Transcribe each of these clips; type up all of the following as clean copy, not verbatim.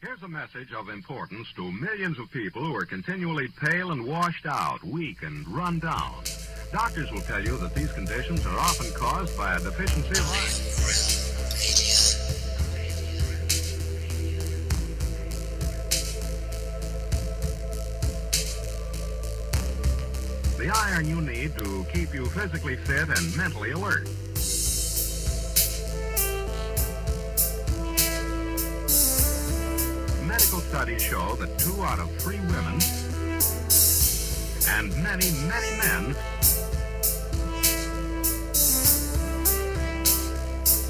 Here's a message of importance to millions of people who are continually pale and washed out, weak and run down. Doctors will tell you that these conditions are often caused by a deficiency of iron. The iron you need to keep you physically fit and mentally alert. Medical studies show that 2 out of 3 women and many, many men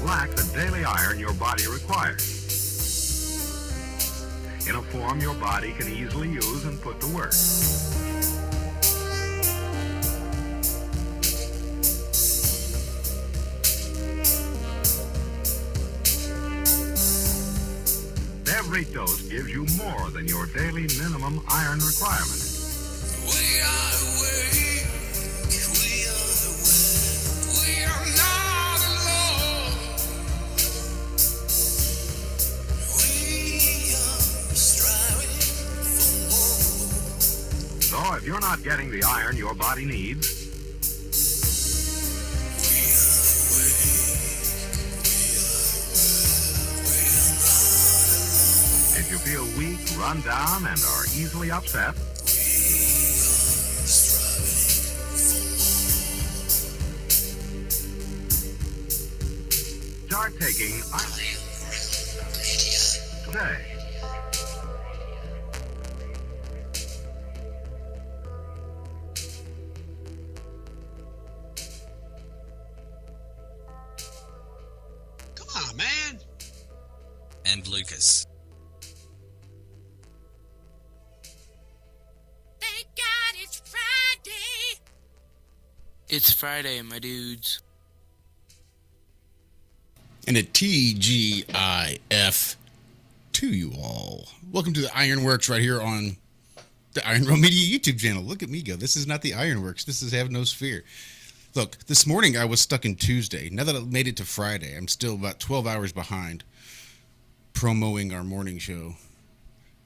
lack the daily iron your body requires in a form your body can easily use and put to work. Every dose gives you more than your daily minimum iron requirement. We are awake, we are not alone. We are striving for more. So if you're not getting the iron your body needs, if you feel weak, run down, and are easily upset, start taking iron today. Come on, man. And Lucas. It's Friday, my dudes. And a TGIF to you all. Welcome to the Ironworks right here on the Iron Row Media YouTube channel. Look at me go. This is not the Ironworks. This is Have No Sphere. Look, this morning I was stuck in Tuesday. Now that I made it to Friday, I'm still about 12 hours behind promoting our morning show.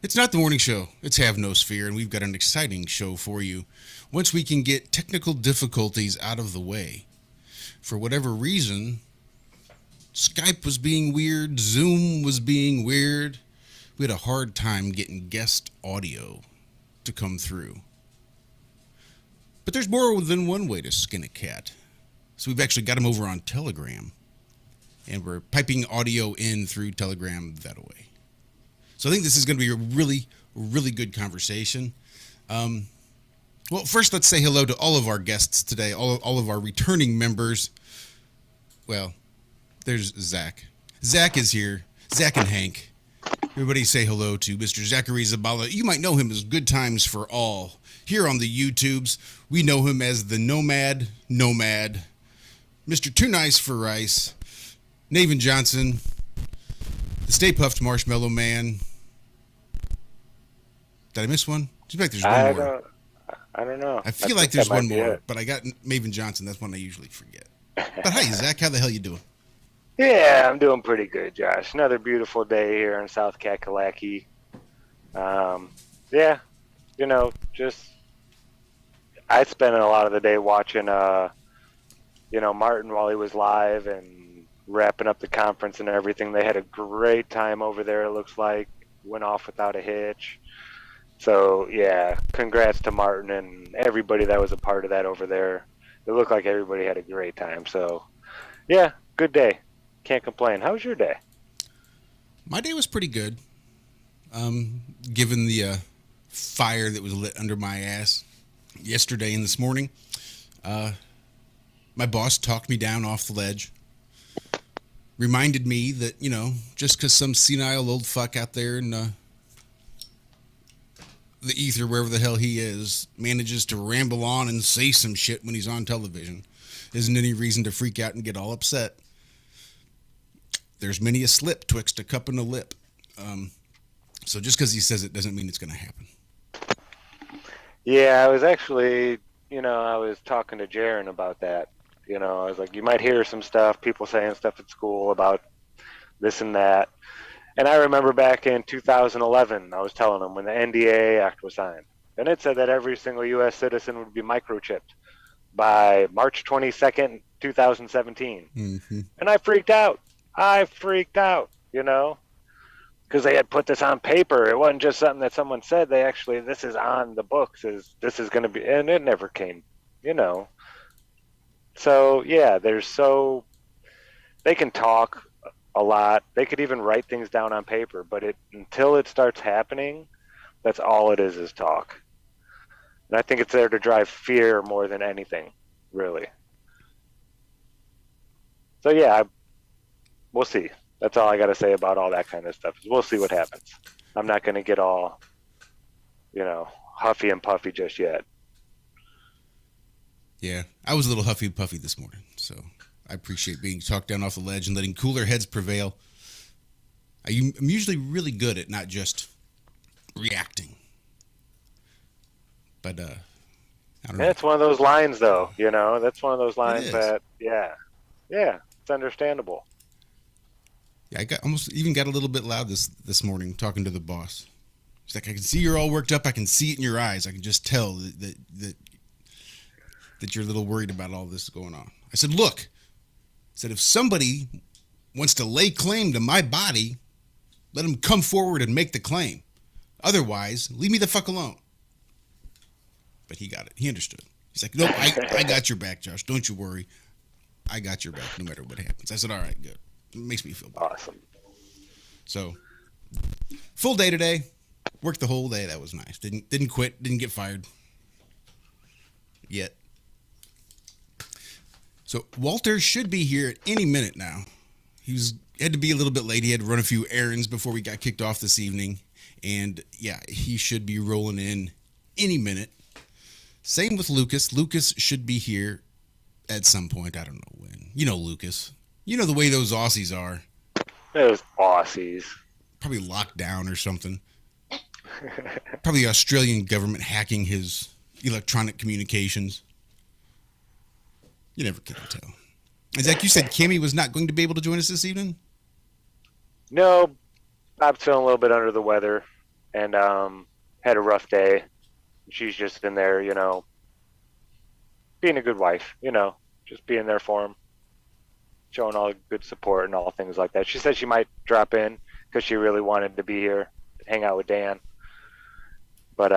It's not the morning show. It's Have No Sphere, and we've got an exciting show for you. Once we can get technical difficulties out of the way. For whatever reason, Skype was being weird, Zoom was being weird. We had a hard time getting guest audio to come through. But there's more than one way to skin a cat. So we've actually got them over on Telegram. And we're piping audio in through Telegram that way. So I think this is going to be a really, really good conversation. Well, first, let's say hello to all of our guests today, all of our returning members. Well, there's Zach. Zach is here. Zach and Hank. Everybody say hello to Mr. Zachary Zabala. You might know him as Good Times for All. Here on the YouTubes, we know him as the Nomad, Mr. Too Nice for Rice, Navin Johnson, the Stay Puffed Marshmallow Man. Did I miss one? Just like there's one more. I don't know. I feel like there's one more, but I got Maven Johnson. That's one I usually forget. But hi, Zach. How the hell you doing? Yeah, I'm doing pretty good, Josh. Another beautiful day here in South Kakalaki. Yeah, you know, just I spent a lot of the day watching, Martin while he was live and wrapping up the conference and everything. They had a great time over there, it looks like. Went off without a hitch. So, yeah, congrats to Martin and everybody that was a part of that over there. It looked like everybody had a great time. So, yeah, good day. Can't complain. How was your day? My day was pretty good, given the fire that was lit under my ass yesterday and this morning. My boss talked me down off the ledge, reminded me that, just because some senile old fuck out there in the ether, wherever the hell he is, manages to ramble on and say some shit when he's on television, isn't any reason to freak out and get all upset. There's many a slip twixt a cup and a lip. So just because he says it doesn't mean it's going to happen. Yeah, I was actually, I was talking to Jaron about that. I was like, you might hear some stuff, people saying stuff at school about this and that. And I remember back in 2011, I was telling them when the NDA Act was signed, and it said that every single U.S. citizen would be microchipped by March 22nd, 2017. Mm-hmm. And I freaked out. You know, because they had put this on paper. It wasn't just something that someone said. They actually, this is on the books. This is going to be, and it never came, you know. So, yeah, they can talk a lot. They could even write things down on paper, but until it starts happening, that's all it is talk. And I think it's there to drive fear more than anything, really. So yeah, we'll see. That's all I got to say about all that kind of stuff. We'll see what happens. I'm not going to get all, you know, huffy and puffy just yet. Yeah, I was a little huffy puffy this morning, so I appreciate being talked down off the ledge and letting cooler heads prevail. I'm usually really good at not just reacting. But, I don't know. That's one of those lines, though, you know? That's one of those lines that, yeah, it's understandable. Yeah, I almost even got a little bit loud this morning talking to the boss. He's like, I can see you're all worked up. I can see it in your eyes. I can just tell that you're a little worried about all this going on. I said, look, I said, if somebody wants to lay claim to my body, let him come forward and make the claim. Otherwise, leave me the fuck alone. But he got it. He understood. He's like, nope, I got your back, Josh. Don't you worry. I got your back no matter what happens. I said, all right, good. It makes me feel better. Awesome. So, full day today. Worked the whole day. That was nice. Didn't quit. Didn't get fired. Yet. So, Walter should be here at any minute now. He had to be a little bit late. He had to run a few errands before we got kicked off this evening. And, yeah, he should be rolling in any minute. Same with Lucas. Lucas should be here at some point. I don't know when. You know Lucas. You know the way those Aussies are. Those Aussies. Probably locked down or something. Probably the Australian government hacking his electronic communications. You never can tell. Is that you said Kimmy was not going to be able to join us this evening? No, Bob's feeling a little bit under the weather and had a rough day. She's just in there, you know, being a good wife, you know, just being there for him, showing all good support and all things like that. She said she might drop in because she really wanted to be here, hang out with Dan. But,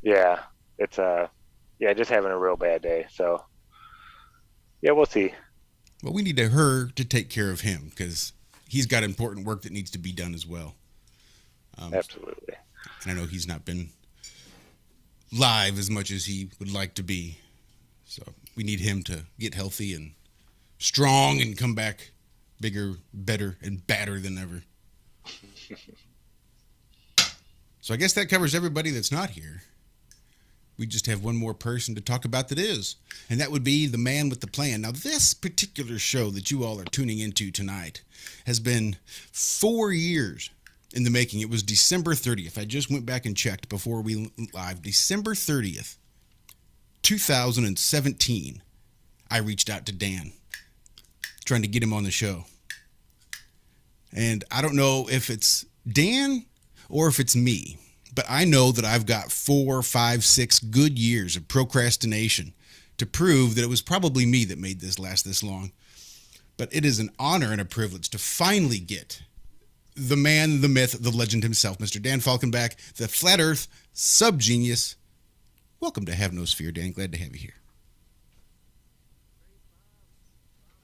yeah, it's, just having a real bad day. So, yeah, we'll see. Well, we need her to take care of him because he's got important work that needs to be done as well. Absolutely. And I know he's not been live as much as he would like to be. So we need him to get healthy and strong and come back bigger, better, and badder than ever. So I guess that covers everybody that's not here. We just have one more person to talk about that is, and that would be the man with the plan. Now, this particular show that you all are tuning into tonight has been 4 years in the making. It was December 30th. I just went back and checked before we went live. December 30th, 2017, I reached out to Dan, trying to get him on the show. And I don't know if it's Dan or if it's me, but I know that I've got 4, 5, 6 good years of procrastination to prove that it was probably me that made this last this long. But it is an honor and a privilege to finally get the man, the myth, the legend himself, Mr. Dan Falkenbach, the Flat Earth SubGenius. Welcome to Have No Sphere, Dan. Glad to have you here.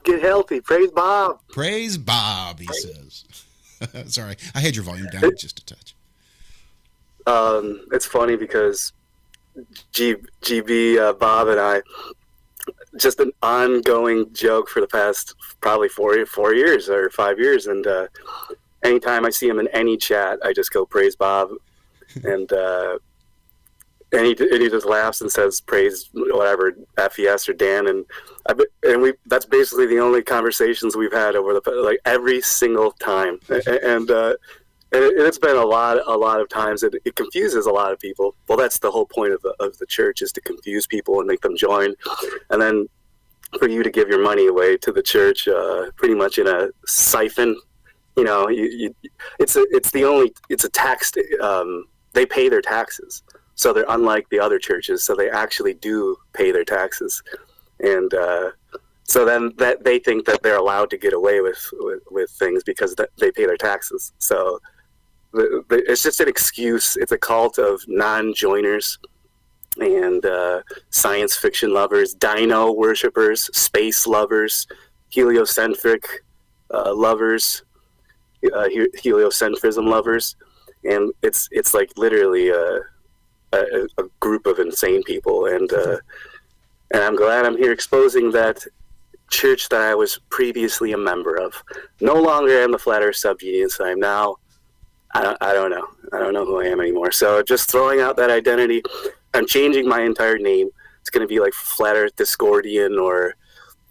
Get healthy. Praise Bob. Praise Bob, he says. Sorry, I had your volume down just a touch. It's funny because GB, Bob and I, just an ongoing joke for the past probably 4 years or 5 years. And anytime I see him in any chat, I just go, praise Bob. And he just laughs and says, praise whatever, FES or Dan. And that's basically the only conversations we've had over every single time. And it's been a lot of times. It confuses a lot of people. Well, that's the whole point of the church, is to confuse people and make them join. And then for you to give your money away to the church, pretty much in a siphon, it's a tax. They pay their taxes, so they're unlike the other churches. So they actually do pay their taxes, and so then that they think that they're allowed to get away with things because they pay their taxes. So it's just an excuse. It's a cult of non-joiners and science fiction lovers, dino worshippers, space lovers, heliocentric lovers, heliocentrism lovers, and it's like literally a group of insane people. And I'm glad I'm here exposing that church that I was previously a member of. No longer am the Flat Earth SubGenius. I'm now, I don't know who I am anymore. So just throwing out that identity. I'm changing my entire name. It's going to be like Flat Earth Discordian or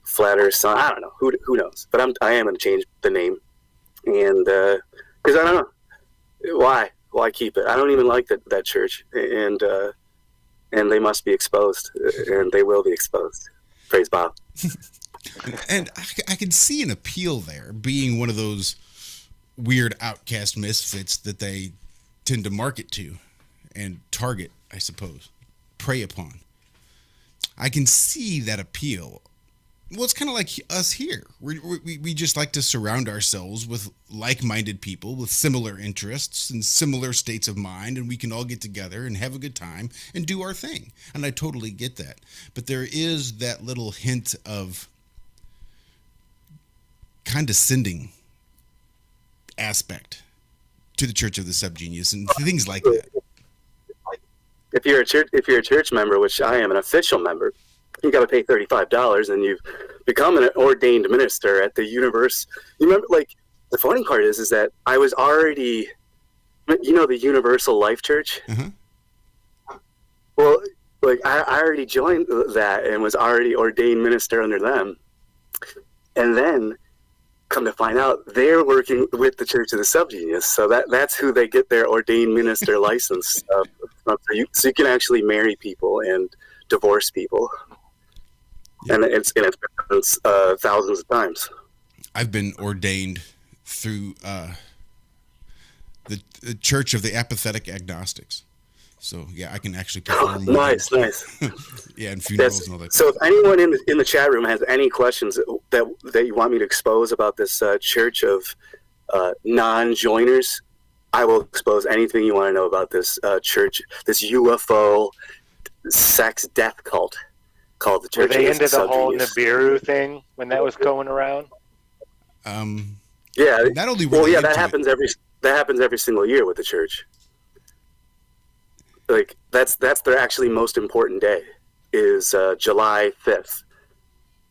Flat Earth Sun. I don't know. Who knows? But I am going to change the name. And because I don't know. Why keep it? I don't even like that church. And they must be exposed. And they will be exposed. Praise Bob. And I can see an appeal there, being one of those weird outcast misfits that they tend to market to and target, I suppose, prey upon. I can see that appeal. Well, it's kind of like us here. We just like to surround ourselves with like-minded people with similar interests and similar states of mind, and we can all get together and have a good time and do our thing. And I totally get that. But there is that little hint of condescending aspect to the Church of the SubGenius and things like that. If you're a church member, which I am an official member, you got to pay $35, and you've become an ordained minister at the universe. You remember, like, the funny part is that I was already, the Universal Life Church. Mm-hmm. Well, like I already joined that and was already ordained minister under them, and then come to find out they're working with the Church of the SubGenius, so that's who they get their ordained minister license from. So you can actually marry people and divorce people. And it's been thousands of times. I've been ordained through the Church of the Apathetic Agnostics. So yeah, I can actually perform. Nice. Yeah, and funerals and all that. So if anyone in the chat room has any questions that you want me to expose about this church of non-joiners, I will expose anything you want to know about this church, this UFO sex death cult called the Church. Were they of into the SubGenius. whole Nibiru thing when that was going around? Yeah. Not only that happens every single year with the church. Like that's their actually most important day is July 5th.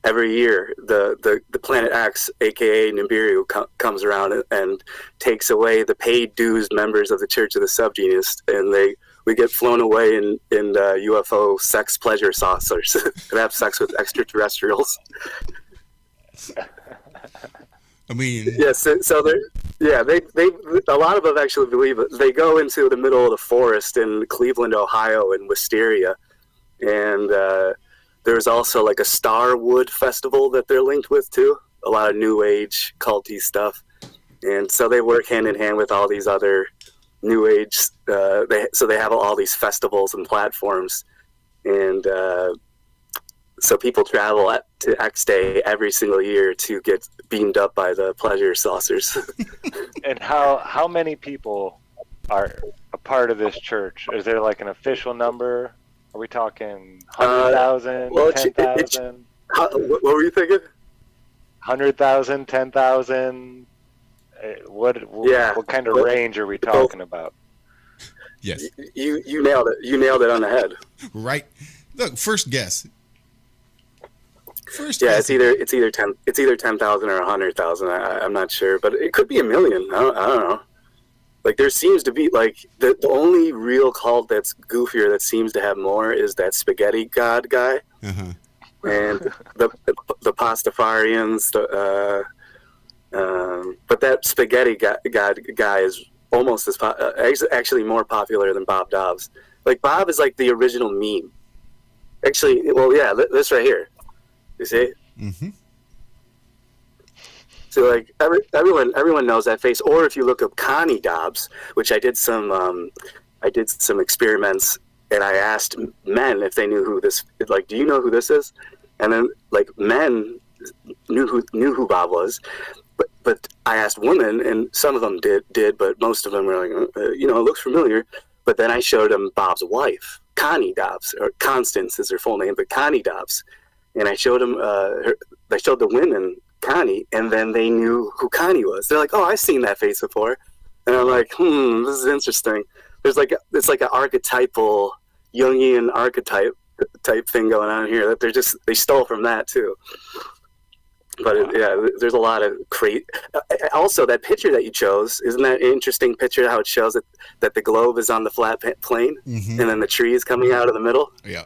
Every year, the Planet X, aka Nibiru, comes around and takes away the paid dues members of the Church of the SubGenius, and we get flown away in UFO sex pleasure saucers and have sex with extraterrestrials. I mean, yes. So they a lot of them actually believe it. They go into the middle of the forest in Cleveland, Ohio, in Wisteria, and there's also like a Starwood festival that they're linked with too. A lot of New Age culty stuff, and so they work hand in hand with all these other New Age. They have all these festivals and platforms, and so people travel to X Day every single year to get beamed up by the pleasure saucers. And how many people are a part of this church? Is there like an official number? Are we talking 100,000, 10,000? What were you thinking? 100,000, 10,000? What kind of range are we talking about? Yes. You nailed it. You nailed it on the head. Right. Look, first guess. It's either 10,000 or 100,000. I'm not sure, but it could be 1 million. I don't know. Like there seems to be like the only real cult that's goofier that seems to have more is that spaghetti god guy, and the Pastafarians. But that spaghetti god guy is almost as actually more popular than Bob Dobbs. Like Bob is like the original meme. Actually, well, yeah, this right here. You see? Mm-hmm. So like everyone knows that face. Or if you look up Connie Dobbs, which I did some experiments, and I asked men if they knew who this, like, do you know who this is? And then like men knew who Bob was, but I asked women, and some of them did, but most of them were like, it looks familiar. But then I showed them Bob's wife, Connie Dobbs, or Constance is her full name, but Connie Dobbs, and I showed them. I showed the women Connie, and then they knew who Connie was. They're like, "Oh, I've seen that face before," and I'm like, this is interesting. It's like an archetypal Jungian archetype type thing going on here that they stole from that too. But there's a lot of also, that picture that you chose, isn't that an interesting picture? How it shows that the globe is on the flat plane, and then the tree is coming out of the middle. Yeah,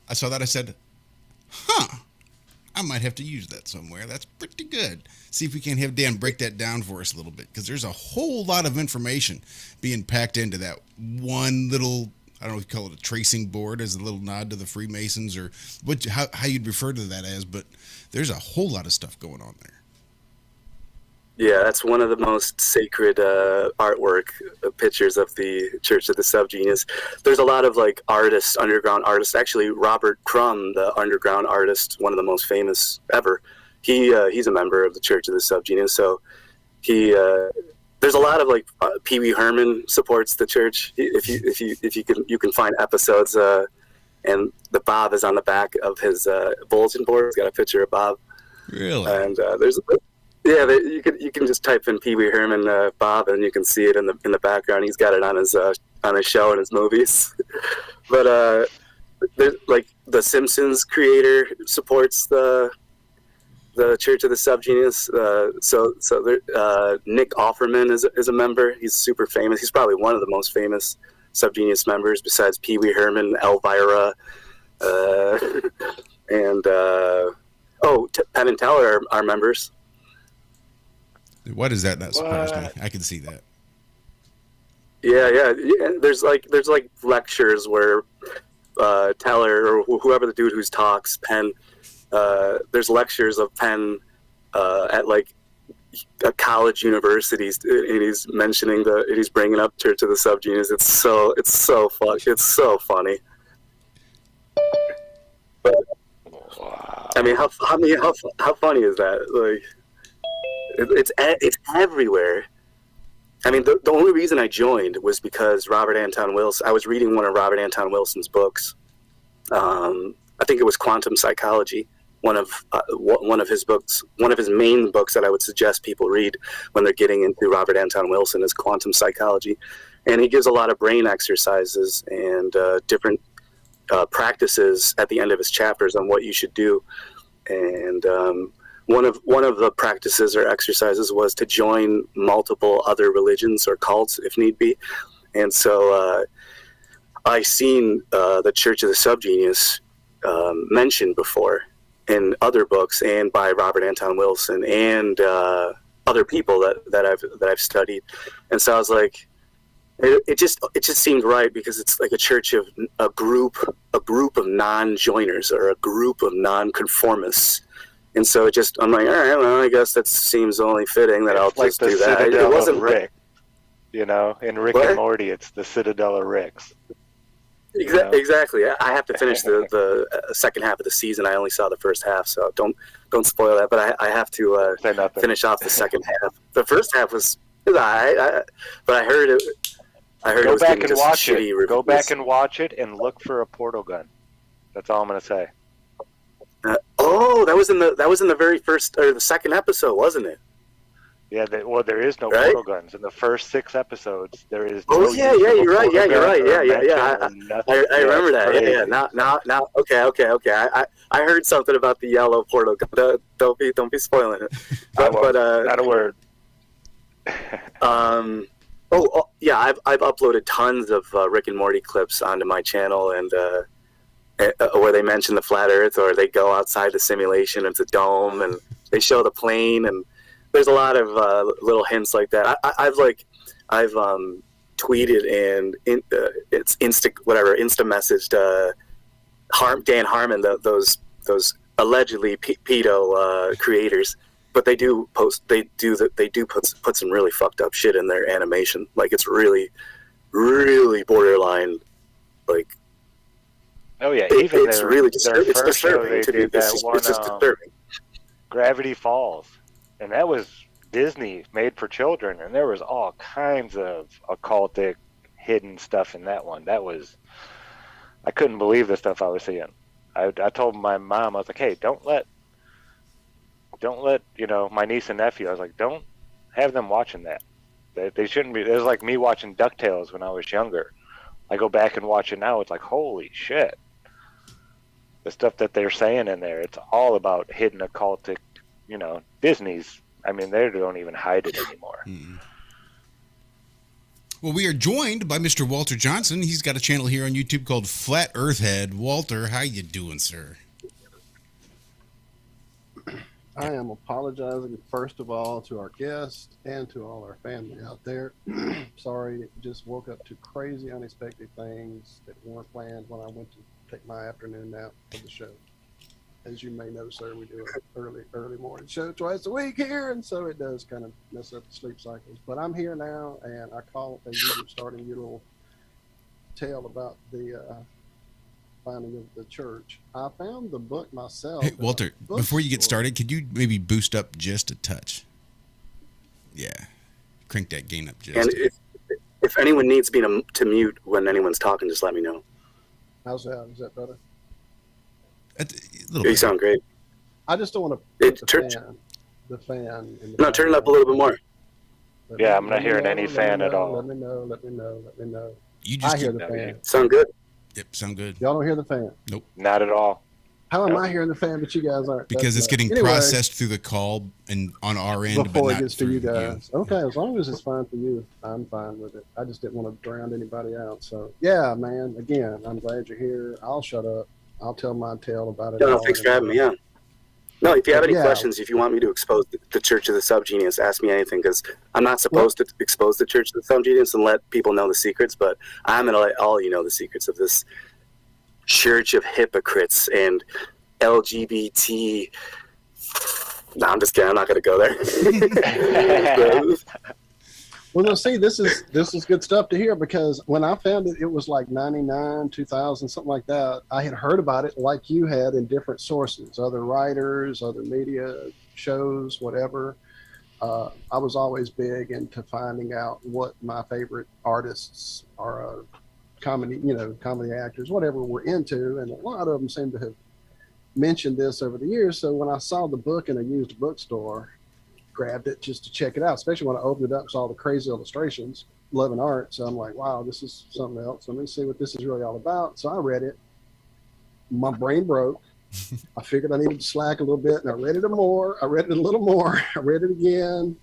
I saw that. I said, I might have to use that somewhere. That's pretty good. See if we can have Dan break that down for us a little bit, because there's a whole lot of information being packed into that one little, I don't know if you call it a tracing board, as a little nod to the Freemasons, or how you'd refer to that as, but there's a whole lot of stuff going on there. Yeah, that's one of the most sacred artwork pictures of the Church of the SubGenius. There's a lot of like artists, underground artists. Actually, Robert Crumb, the underground artist, one of the most famous ever. He's a member of the Church of the SubGenius. So there's a lot of like Pee Wee Herman supports the church. You can find episodes, and the Bob is on the back of his bulletin board. He's got a picture of Bob. Really? And you can just type in Pee Wee Herman Bob, and you can see it in the background. He's got it on his show and his movies. But like the Simpsons creator supports the Church of the SubGenius. Nick Offerman is a member. He's super famous. He's probably one of the most famous SubGenius members besides Pee Wee Herman, Elvira, and Penn and Teller are members. Why does that not surprise me? I can see that. Yeah. There's like lectures where Teller or whoever the dude who talks, Penn. There's lectures of Penn at like college universities, and he's mentioning he's bringing up Church of the SubGenius. It's so funny. But, I mean, how funny is that? Like, it's everywhere. I mean, the only reason I joined was because Robert Anton Wilson. I was reading one of Robert Anton Wilson's books. I think it was Quantum Psychology. One of his books, one of his main books that I would suggest people read when they're getting into Robert Anton Wilson is Quantum Psychology, and he gives a lot of brain exercises and different practices at the end of his chapters on what you should do. And one of the practices or exercises was to join multiple other religions or cults if need be. And so I seen the Church of the SubGenius mentioned before in other books and by Robert Anton Wilson and other people that I've studied. And so I was like, it just seemed right, because it's like a church of a group of non-joiners or a group of non-conformists. And so I'm like, all right, well, I guess that seems only fitting that I'll just do that. It wasn't Rick, in Rick and Morty, it's the Citadel of Ricks. Exactly. I have to finish the second half of the season. I only saw the first half, so don't spoil that. But I have to finish off the second half. The first half was all right, but I heard it. Go back and watch it. Go back and watch it and look for a portal gun. That's all I'm gonna say. That was in the very first or the second episode, wasn't it? Yeah. There is no portal guns in the first 6 episodes. There is. No You're right. Yeah. I remember that. Yeah. Now. Okay. I heard something about the yellow portal gun. Don't be spoiling it. Not a word. Yeah, I've uploaded tons of Rick and Morty clips onto my channel, and where they mention the flat Earth, or they go outside the simulation, it's a dome, and they show the plane, and there's a lot of little hints like that. I've tweeted and it's insta messaged Dan Harmon, those allegedly pedo creators, but they do put some really fucked up shit in their animation. Like, it's really, really borderline. Like, oh yeah, it's really disturbing. It's first show disturbing. they did that one, it's just disturbing. Gravity Falls, and that was Disney made for children, and there was all kinds of occultic hidden stuff in that one. That was, I couldn't believe the stuff I was seeing. I told my mom, I was like, hey, don't let my niece and nephew, I was like, don't have them watching that. They shouldn't be. It was like me watching DuckTales when I was younger. I go back and watch it now, it's like, holy shit. The stuff that they're saying in there, it's all about hidden occultic, Disney's. I mean, they don't even hide it anymore. Mm-mm. Well, we are joined by Mr. Walter Johnson. He's got a channel here on YouTube called Flat Earth Head. Walter, how you doing, sir? I am apologizing, first of all, to our guests and to all our family out there. Sorry, just woke up to crazy, unexpected things that weren't planned when I went to take my afternoon nap for the show. As you may know, sir, we do an early morning show twice a week here, and so it does kind of mess up the sleep cycles. But I'm here now, and I call as you were starting your little tale about the finding of the church. I found the book myself. Hey, Walter, before you get started, could you maybe boost up just a touch? Yeah. Crank that gain up just. And if anyone needs me to mute when anyone's talking, just let me know. How's that? Is that better? You sound great. I just don't want to put the fan. No, turn it up a little bit more. Yeah, I'm not hearing any fan at all. Let me know. You just I hear the fan. Sound good? Yep, sound good. Y'all don't hear the fan? Nope. Not at all. How am I hearing the fan, but you guys aren't? Because it's getting processed through the call and on our end, before but it not gets to you through guys. Okay, as long as it's fine for you, I'm fine with it. I just didn't want to drown anybody out. So yeah, man. Again, I'm glad you're here. I'll shut up. I'll tell my tale about it. No, thanks for having me. Yeah. No, if you have any questions, if you want me to expose the Church of the SubGenius, ask me anything, because I'm not supposed to expose the Church of the SubGenius and let people know the secrets, but I'm going to let all you know the secrets of this church of hypocrites and LGBT. No, I'm just kidding. I'm not going to go there. Well, no, see, this is good stuff to hear, because when I found it, it was like 99, 2000, something like that. I had heard about it like you had in different sources, other writers, other media shows, whatever. I was always big into finding out what my favorite artists or comedy actors, whatever, were into, and a lot of them seem to have mentioned this over the years. So when I saw the book in a used bookstore, grabbed it just to check it out, especially when I opened it up, saw the crazy illustrations, loving art. So I'm like, wow, this is something else. Let me see what this is really all about. So I read it. My brain broke. I figured I needed to slack a little bit, and I read it more. I read it a little more. I read it again.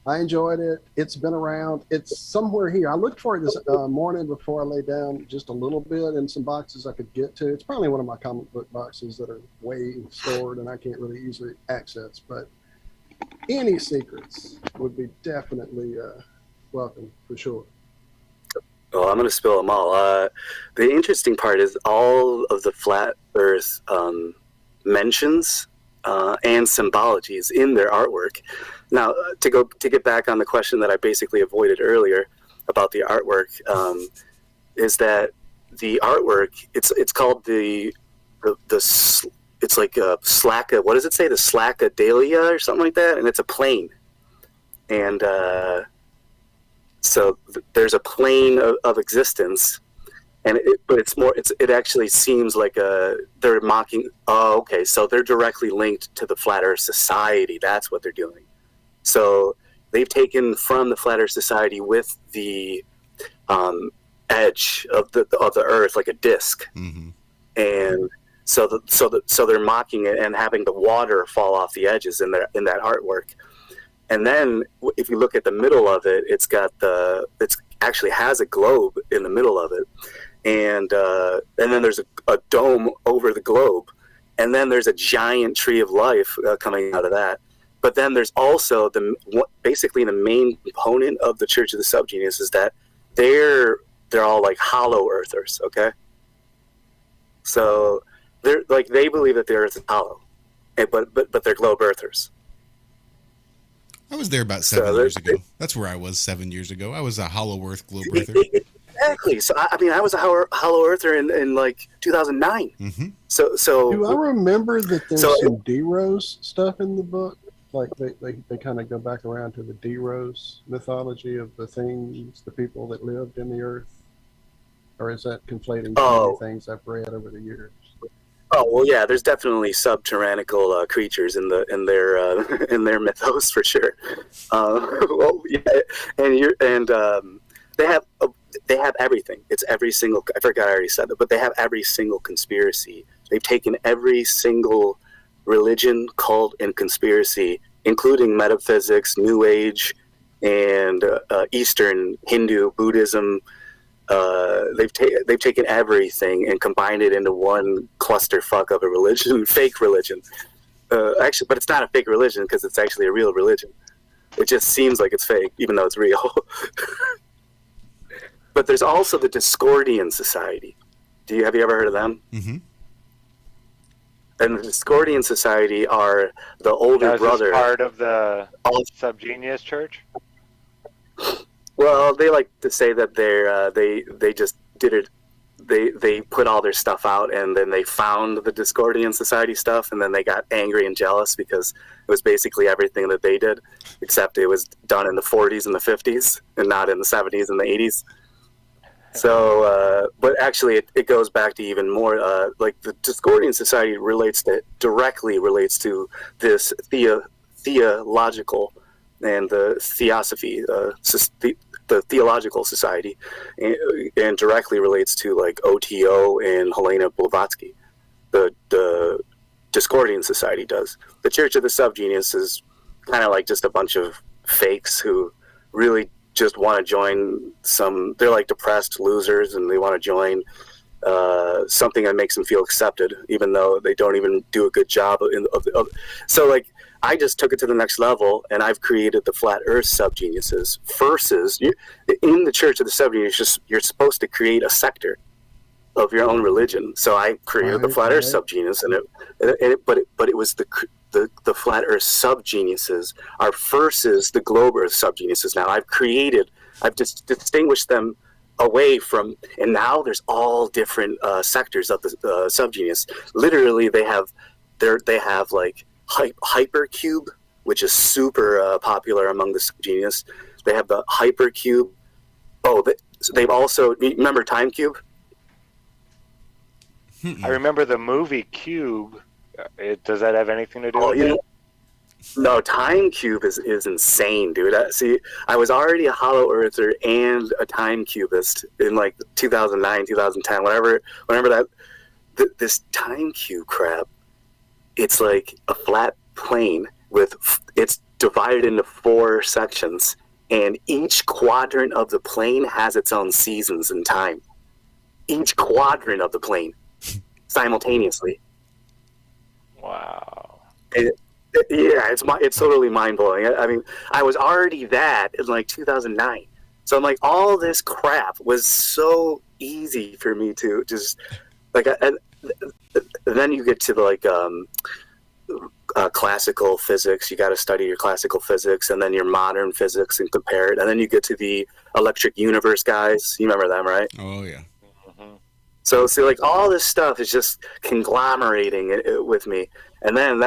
I enjoyed it. It's been around. It's somewhere here. I looked for it this morning before I lay down, just a little bit in some boxes I could get to. It's probably one of my comic book boxes that are way stored and I can't really easily access, but any secrets would be definitely welcome for sure. Well, I'm going to spill them all. The interesting part is all of the flat Earth mentions and symbologies in their artwork. Now, to get back on the question that I basically avoided earlier about the artwork, is that the artwork it's called it's like a slacka. What does it say? The slackadelia or something like that, and it's a plane. And so there's a plane of existence, and it actually seems like they're mocking. Oh, okay, so they're directly linked to the Flat Earth Society. That's what they're doing. So they've taken from the Flat Earth Society with the edge of the Earth, like a disc, and so they're mocking it and having the water fall off the edges in that artwork. And then if you look at the middle of it, it actually has a globe in the middle of it, and then there's a dome over the globe, and then there's a giant tree of life coming out of that. But then there's also basically the main component of the Church of the SubGenius is that they're all like hollow earthers, okay? So they believe that the Earth is hollow, but they're globe earthers. I was there about So 7 years there's- ago. That's where I was 7 years ago. I was a Hollow Earth globe earther. Exactly. So I mean, I was a Hollow Earther in like 2009. Mm-hmm. So Do I remember that there's So- some D-Rose stuff in the book? Like they kind of go back around to the D-Rose mythology of the things, the people that lived in the earth? Or is that conflating too many things I've read over the years? Oh well, yeah. There's definitely subtyrannical creatures in their mythos for sure. Well, yeah, and they have everything. It's every single. I forgot I already said that, but they have every single conspiracy. They've taken every single religion, cult, and conspiracy, including metaphysics, New Age, and Eastern Hindu, Buddhism. They've taken everything and combined it into one clusterfuck of a religion, fake religion. Actually, but it's not a fake religion because it's actually a real religion. It just seems like it's fake, even though it's real. But there's also the Discordian Society. Have you ever heard of them? Mm-hmm. And the Discordian Society are the older Now, is this brother. part of the All- SubGenius church? Well, they like to say that they just did it. They put all their stuff out, and then they found the Discordian Society stuff, and then they got angry and jealous because it was basically everything that they did, except it was done in the 40s and the 50s, and not in the 70s and the 80s. So, but actually, it goes back to even more. Like the Discordian Society directly relates to this theological and the theosophy, the theological society, and directly relates to like OTO and Helena Blavatsky. The Discordian Society does. The Church of the SubGenius is kind of like just a bunch of fakes who really just want to join they're like depressed losers, and they want to join something that makes them feel accepted, even though they don't even do a good job so like I just took it to the next level, and I've created the Flat Earth SubGeniuses. Versus, in the Church of the SubGenius, you're supposed to create a sector of your own religion. So I created the Flat Earth SubGenius, but it was the Flat Earth SubGeniuses are versus the Globe Earth SubGeniuses. Now I've just distinguished them away from, and now there's all different sectors of the SubGenius. Literally, they have like Hypercube, which is super popular among the SubGenius. They have the Hypercube. Oh, they've also, remember Time Cube? I remember the movie Cube. Does that have anything to do with it? No, Time Cube is insane, dude. I was already a Hollow Earther and a Time Cubist in like 2009, 2010, whenever that. This Time Cube crap, it's like a flat plane it's divided into 4 sections, and each quadrant of the plane has its own seasons and time. Each quadrant of the plane simultaneously. Wow. It's totally mind-blowing. I mean, I was already that in like 2009. So I'm like, all this crap was so easy for me to just like, and then you get to the like classical physics. You got to study your classical physics, and then your modern physics and compare it. And then you get to the electric universe guys. You remember them, right? Oh yeah. So like all this stuff is just conglomerating with me. And then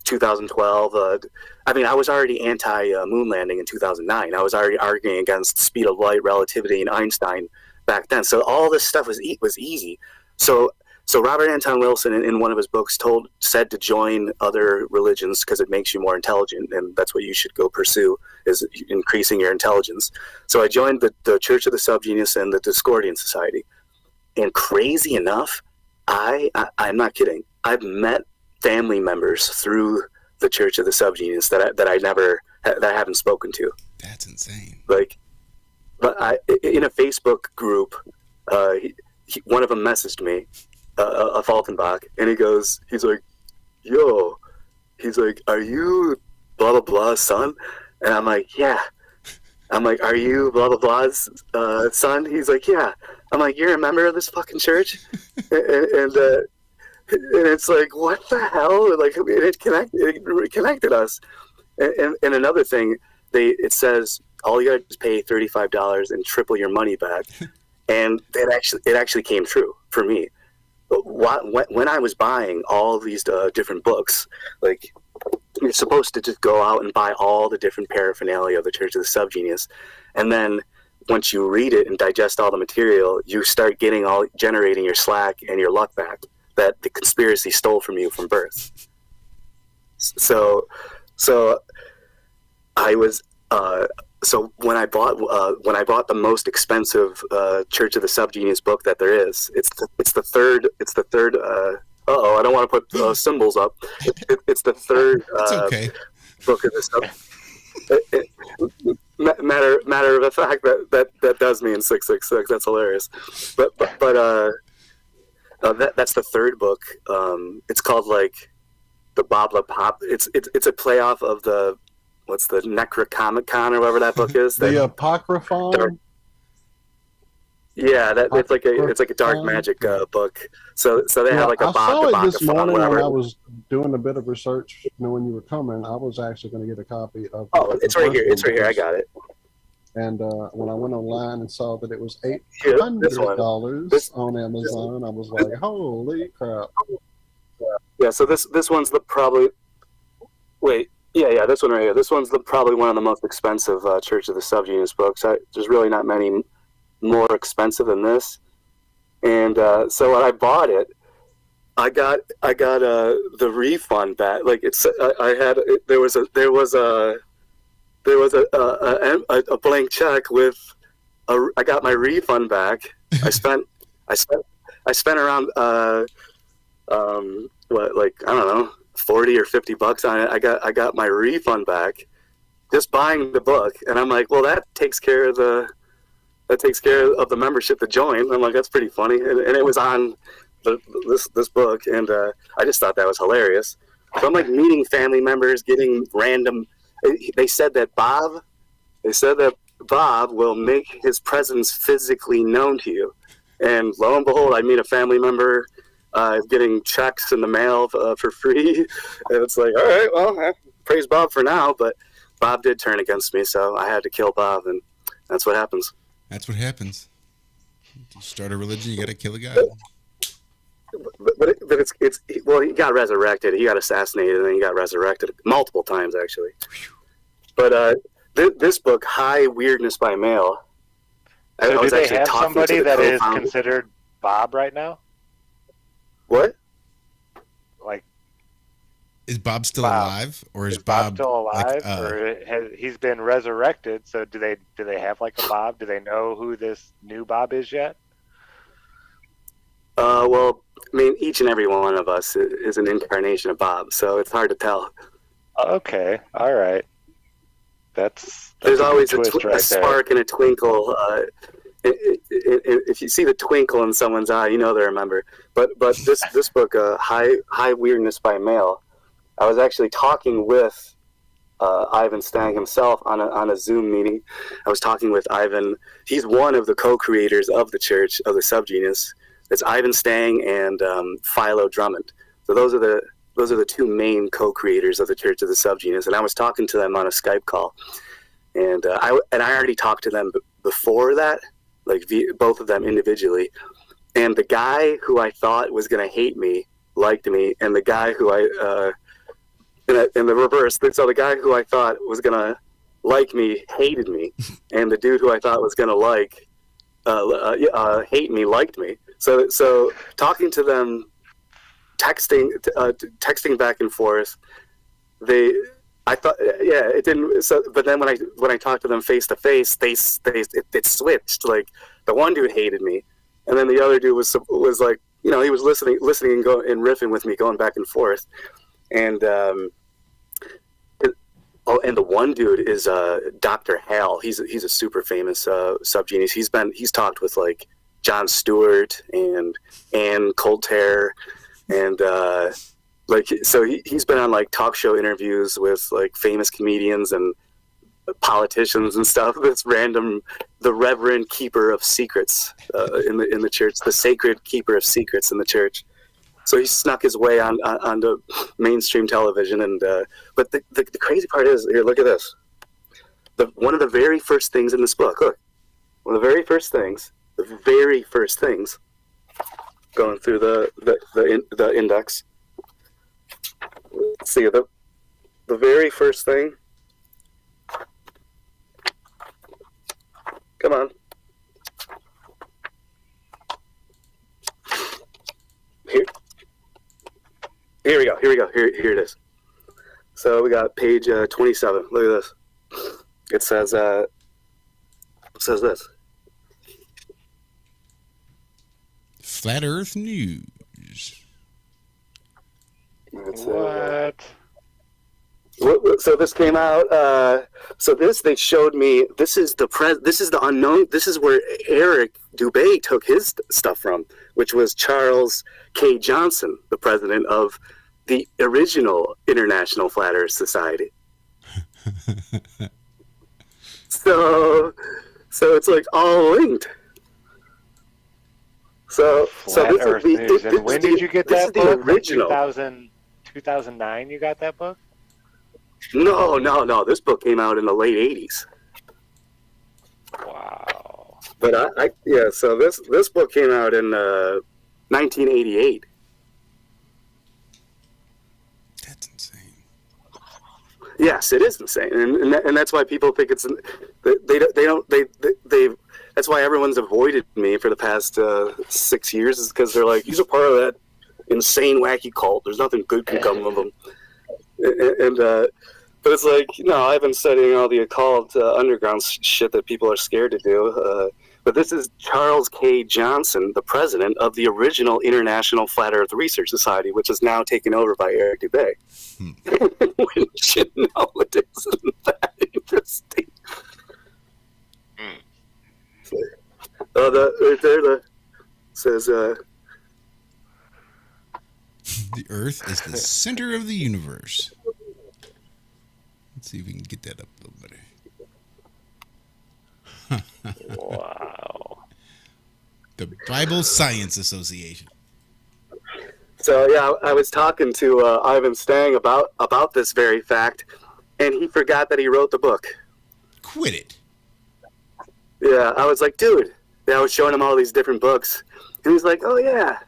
2012. I mean, I was already anti-moon landing in 2009. I was already arguing against speed of light, relativity, and Einstein back then. So all this stuff was easy. So Robert Anton Wilson, in one of his books, said to join other religions because it makes you more intelligent, and that's what you should go pursue, is increasing your intelligence. So I joined the Church of the SubGenius and the Discordian Society. And crazy enough, I'm not kidding, I've met family members through the Church of the SubGenius that I haven't spoken to. That's insane. Like, but in a Facebook group, one of them messaged me, a Falkenbach, and he's like, yo, he's like, are you blah blah blah's son? And I'm like, yeah. I'm like, are you blah blah blah's son? He's like, yeah. I'm like, you're a member of this fucking church? and it's like, what the hell? Like, it connected us. And another thing, it says all you got to pay $35 and triple your money back, and it actually came true for me. When I was buying all these different books, like, you're supposed to just go out and buy all the different paraphernalia of the Church of the SubGenius, and then once you read it and digest all the material, you start generating your slack and your luck back that the conspiracy stole from you from birth. So I was so when I bought the most expensive Church of the SubGenius book that there is, it's the third. I don't want to put symbols up. It's the third book of the sub. Matter of the fact that does mean 666. That's hilarious. But that's the third book. It's called like the Babla Pop. It's a play off of the Necronomicon or whatever that book is. The Apocryphon. Yeah, it's like a dark magic book. So they have like a I saw it this morning when whatever. I was doing a bit of research. When you were coming, I was actually going to get a copy of. Oh, it's right here. It's right here. I got it. And when I went online and saw that it was $800 on Amazon, I was like, "Holy crap!" Yeah. So this one's this one right here. This one's probably one of the most expensive Church of the SubGenius books. There's really not many more expensive than this. And so when I bought it, I got the refund back. Like there was a blank check with I got my refund back. I spent around I don't know, $40 or $50 on it. I got my refund back just buying the book, and I'm like, well, that takes care of the membership to join. I'm like, that's pretty funny, and it was on this book, and I just thought that was hilarious. So I'm like meeting family members, getting random. They said that Bob will make his presence physically known to you, and lo and behold, I meet a family member getting checks in the mail for free, and it's like, all right, well, praise Bob for now, but Bob did turn against me, so I had to kill Bob, and that's what happens. That's what happens. You start a religion, you got to kill a guy. But it's well, he got resurrected. He got assassinated, and then he got resurrected multiple times, actually. But this book, High Weirdness by Mail. So do they have somebody that is considered Bob right now? What? Like, is Bob still alive, or is Bob still alive, or he's been resurrected? So do they have like a Bob? Do they know who this new Bob is yet? Well, I mean, each and every one of us is an incarnation of Bob, so it's hard to tell. Okay, all right. That's There's always a spark and a twinkle. If you see the twinkle in someone's eye, you know they're a member. But this book, High Weirdness by Mail, I was actually talking with Ivan Stang himself on a Zoom meeting. I was talking with Ivan. He's one of the co-creators of the Church of the SubGenius. It's Ivan Stang and Philo Drummond. So those are the two main co-creators of the Church of the SubGenius. And I was talking to them on a Skype call, and I already talked to them before that, like both of them individually. And the guy who I thought was going to hate me liked me, and the guy who in the reverse. So the guy who I thought was going to like me hated me, and the dude who I thought was going to hate me liked me. So talking to them, texting back and forth, I thought, yeah, it didn't. So, but then when I talked to them face to face, it switched. Like the one dude hated me, and then the other dude was like, he was listening and riffing with me, going back and forth, and and the one dude is Dr. Hal. He's a super famous SubGenius. He's talked with like Jon Stewart and Ann Coulter, and so he's been on like talk show interviews with like famous comedians and politicians and stuff. That's random. The Reverend Keeper of Secrets in the church, the sacred keeper of secrets in the church. So he snuck his way onto mainstream television, and but the crazy part is, here, look at this. One of the very first things in this book. Look, one of the very first things. Going through the index. Let's see the very first thing. Come on. Here we go. Here it is. So we got page 27. Look at this. It says this. Flat Earth News. What? So this came out. So they showed me. This is the unknown. This is where Eric Dubay took his stuff from, which was Charles K. Johnson, the president of the original International Flat Earth Society. So it's like all linked. So Flat this Earth is News. And when did you get that book? The original. 2009 you got that book? No. This book came out in the late 80s. Wow. But so this book came out in 1988. That's insane. Yes, it is insane, and that's why people think it's they that's why everyone's avoided me for the past 6 years, is because they're like, he's a part of that insane wacky cult. There's nothing good can come of them, but it's like, I've been studying all the occult underground shit that people are scared to do. But this is Charles K. Johnson, the president of the original International Flat Earth Research Society, which is now taken over by Eric Dubay. Wouldn't you know it? Isn't that interesting? Right there, says... The Earth is the center of the universe. Let's see if we can get that up a little better. Wow. The Bible Science Association. So yeah, I was talking to Ivan Stang about this very fact, and he forgot that he wrote the book. Quit it. Yeah, I was like, dude. Yeah, I was showing him all these different books, and he's like, oh yeah.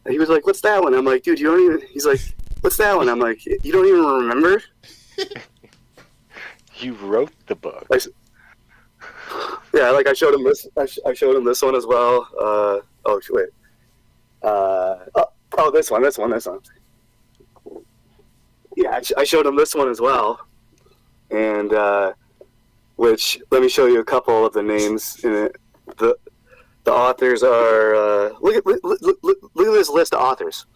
And he was like, what's that one? I'm like, dude, you don't even. He's like, what's that one? I'm like, you don't even remember? You wrote the book. Yeah, like I showed him this. I showed him this one as well. Oh wait. This one. Yeah, I showed him this one as well, and which, let me show you a couple of the names in it. The authors are look at this list of authors.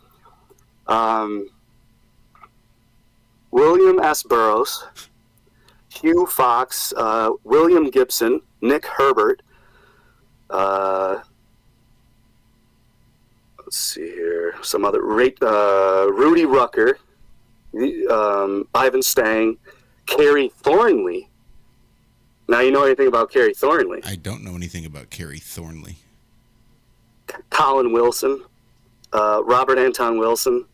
William S. Burroughs, Hugh Fox, William Gibson, Nick Herbert. Let's see here. Some other Rudy Rucker, Ivan Stang, Carrie Thornley. Now, you know anything about Carrie Thornley? I don't know anything about Carrie Thornley. Colin Wilson, Robert Anton Wilson.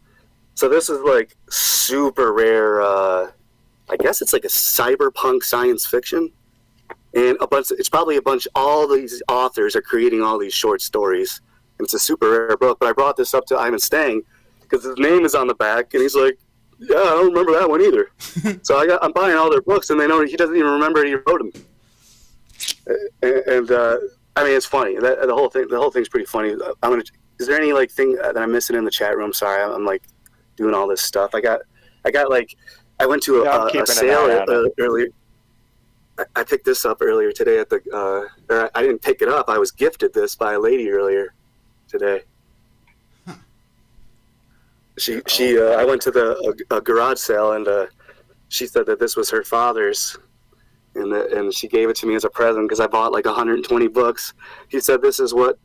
So this is like super rare. I guess it's like a cyberpunk science fiction, and it's probably a bunch. All these authors are creating all these short stories. And it's a super rare book. But I brought this up to Ivan Stang because his name is on the back, and he's like, "Yeah, I don't remember that one either." So I'm buying all their books, and they know he doesn't even remember he wrote them. And I mean, it's funny. The whole thing's pretty funny. Is there any like thing that I'm missing in the chat room? Sorry, I'm like doing all this stuff. I went to a sale earlier. I picked this up earlier today at the. Or I didn't pick it up. I was gifted this by a lady earlier today. Huh. I went to a garage sale, and she said that this was her father's, and she gave it to me as a present because I bought like 120 books. He said this is what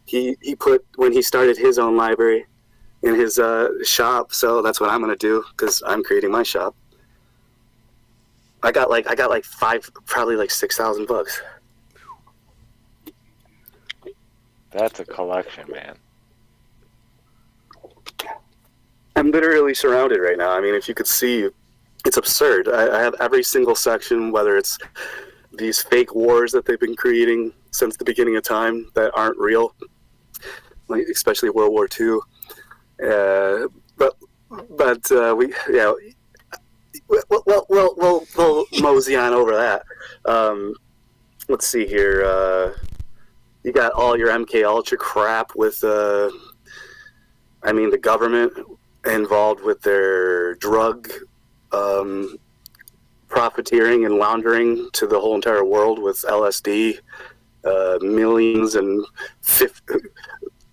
he put when he started his own library in his shop. So that's what I'm gonna do because I'm creating my shop. I got like probably like 6,000 books. That's a collection, man. I'm literally surrounded right now. I mean, if you could see, it's absurd. I have every single section, whether it's these fake wars that they've been creating since the beginning of time that aren't real, like especially World War II. But we, yeah, we'll mosey on over that. Let's see here. You got all your MK Ultra crap with, the government involved with their drug profiteering and laundering to the whole entire world with LSD, millions and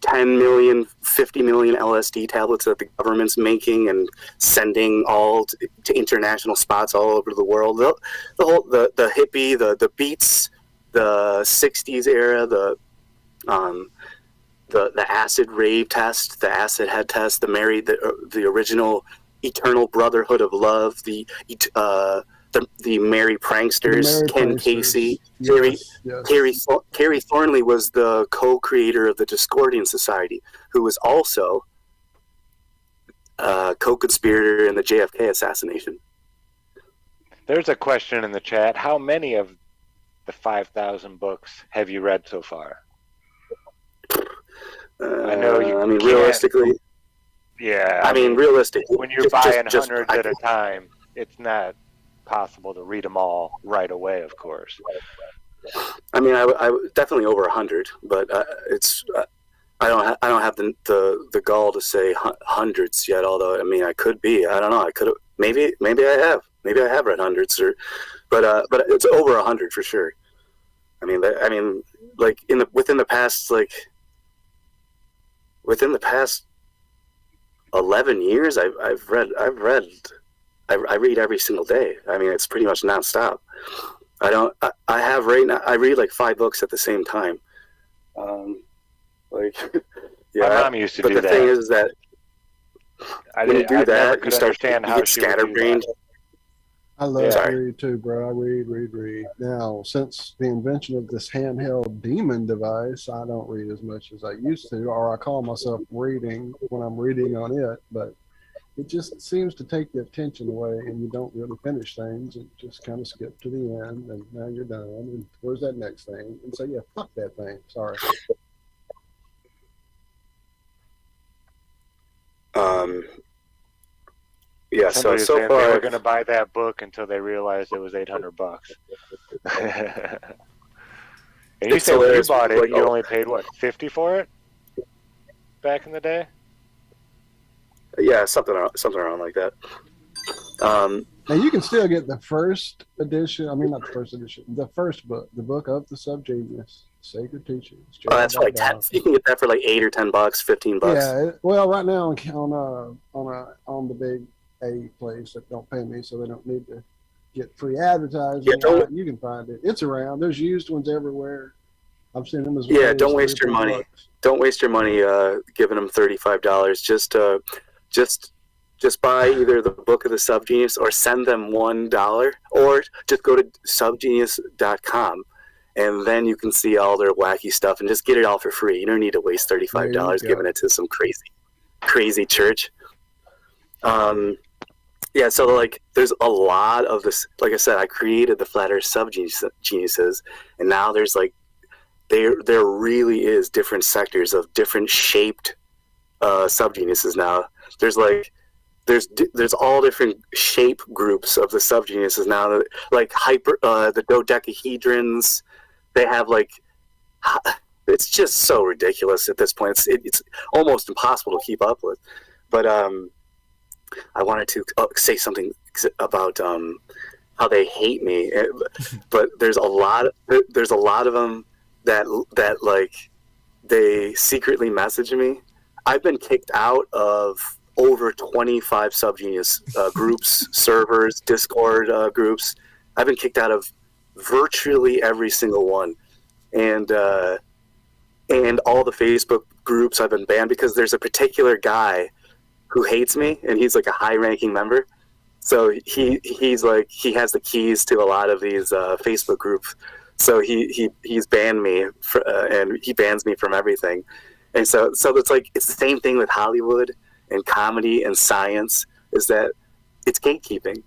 10 million, 50 million LSD tablets that the government's making and sending all to international spots all over the world. The hippie, the beats, the 60s era, the acid rave test, the acid head test, the original Eternal Brotherhood of Love, the Merry Pranksters, Ken Casey. Yes. Carrie Thornley was the co-creator of the Discordian Society, who was also a co-conspirator in the JFK assassination. There's a question in the chat. How many of the 5,000 books have you read so far? I know you. Realistically. Yeah. Realistically. When you're buying hundreds at a time, it's not possible to read them all right away, of course. I definitely over 100, but I don't have the gall to say hundreds yet. Although I could be. I don't know. I could have. Maybe I have. Maybe I have read hundreds, but it's over 100 for sure. Within the past 11 years, I read every single day. It's pretty much nonstop. I read like 5 books at the same time. My mom used to do that. But the thing is that when you do that, you get scatterbrained. I love to read too, bro. I read. Now, since the invention of this handheld demon device, I don't read as much as I used to, or I call myself reading when I'm reading on it, but it just seems to take the attention away and you don't really finish things and just kind of skip to the end and now you're done. And where's that next thing? And so, yeah, fuck that thing. Sorry. Yeah, Somebody so said far they were going to buy that book until they realized it was $800. And you said when you bought it, you only paid what, $50 for it back in the day? Yeah, something around like that. Now you can still get the first edition. Not the first edition. The first book, the book of the SubGenius, Sacred Teachings. That's for like 10. You can get that for like $8 or $10, $15. Yeah. Right now on the big A place that don't pay me, so they don't need to get free advertising. Yeah, you can find it. It's around. There's used ones everywhere. I've seen them as well. Yeah, don't waste your money. Don't waste your money giving them $35. Just buy either the book of the SubGenius or send them $1, or just go to subgenius.com and then you can see all their wacky stuff and just get it all for free. You don't need to waste $35 giving it to some crazy church. Yeah, so like there's a lot of this. Like I said, I created the Flat Earth SubGeniuses, and now there's like there really is different sectors of different shaped SubGeniuses now. There's all different shape groups of the SubGeniuses now. Like the dodecahedrons, they have like, it's just so ridiculous at this point. It's almost impossible to keep up with. But I wanted to say something about how they hate me. But there's a lot of them that like they secretly message me. I've been kicked out of over 25 SubGenius groups, servers, Discord groups. I've been kicked out of virtually every single one, and all the Facebook groups I've been banned because there's a particular guy who hates me, and he's like a high-ranking member. So he's like, he has the keys to a lot of these Facebook groups. So he's banned me and he bans me from everything. And so it's like, it's the same thing with Hollywood in comedy and science is that it's gatekeeping.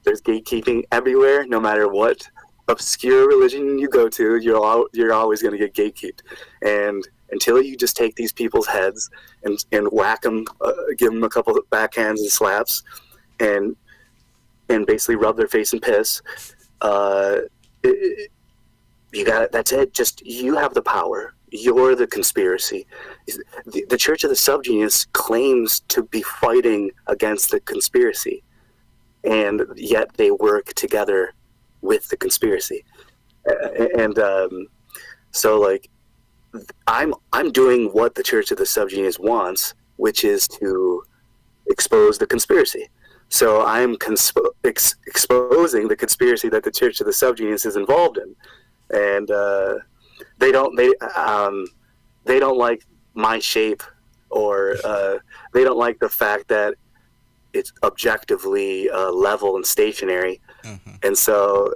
There's gatekeeping everywhere, no matter what obscure religion you go to, you're always going to get gatekeeped. And until you just take these people's heads and whack them, give them a couple of backhands and slaps, and basically rub their face in piss, you got it. That's it. Just you have the power. You're the conspiracy. The Church of the SubGenius claims to be fighting against the conspiracy, and yet they work together with the conspiracy. And so, like, I'm doing what the Church of the SubGenius wants, which is to expose the conspiracy. So I'm exposing the conspiracy that the Church of the SubGenius is involved in, and they don't like my shape, or they don't like the fact that it's objectively level and stationary, and so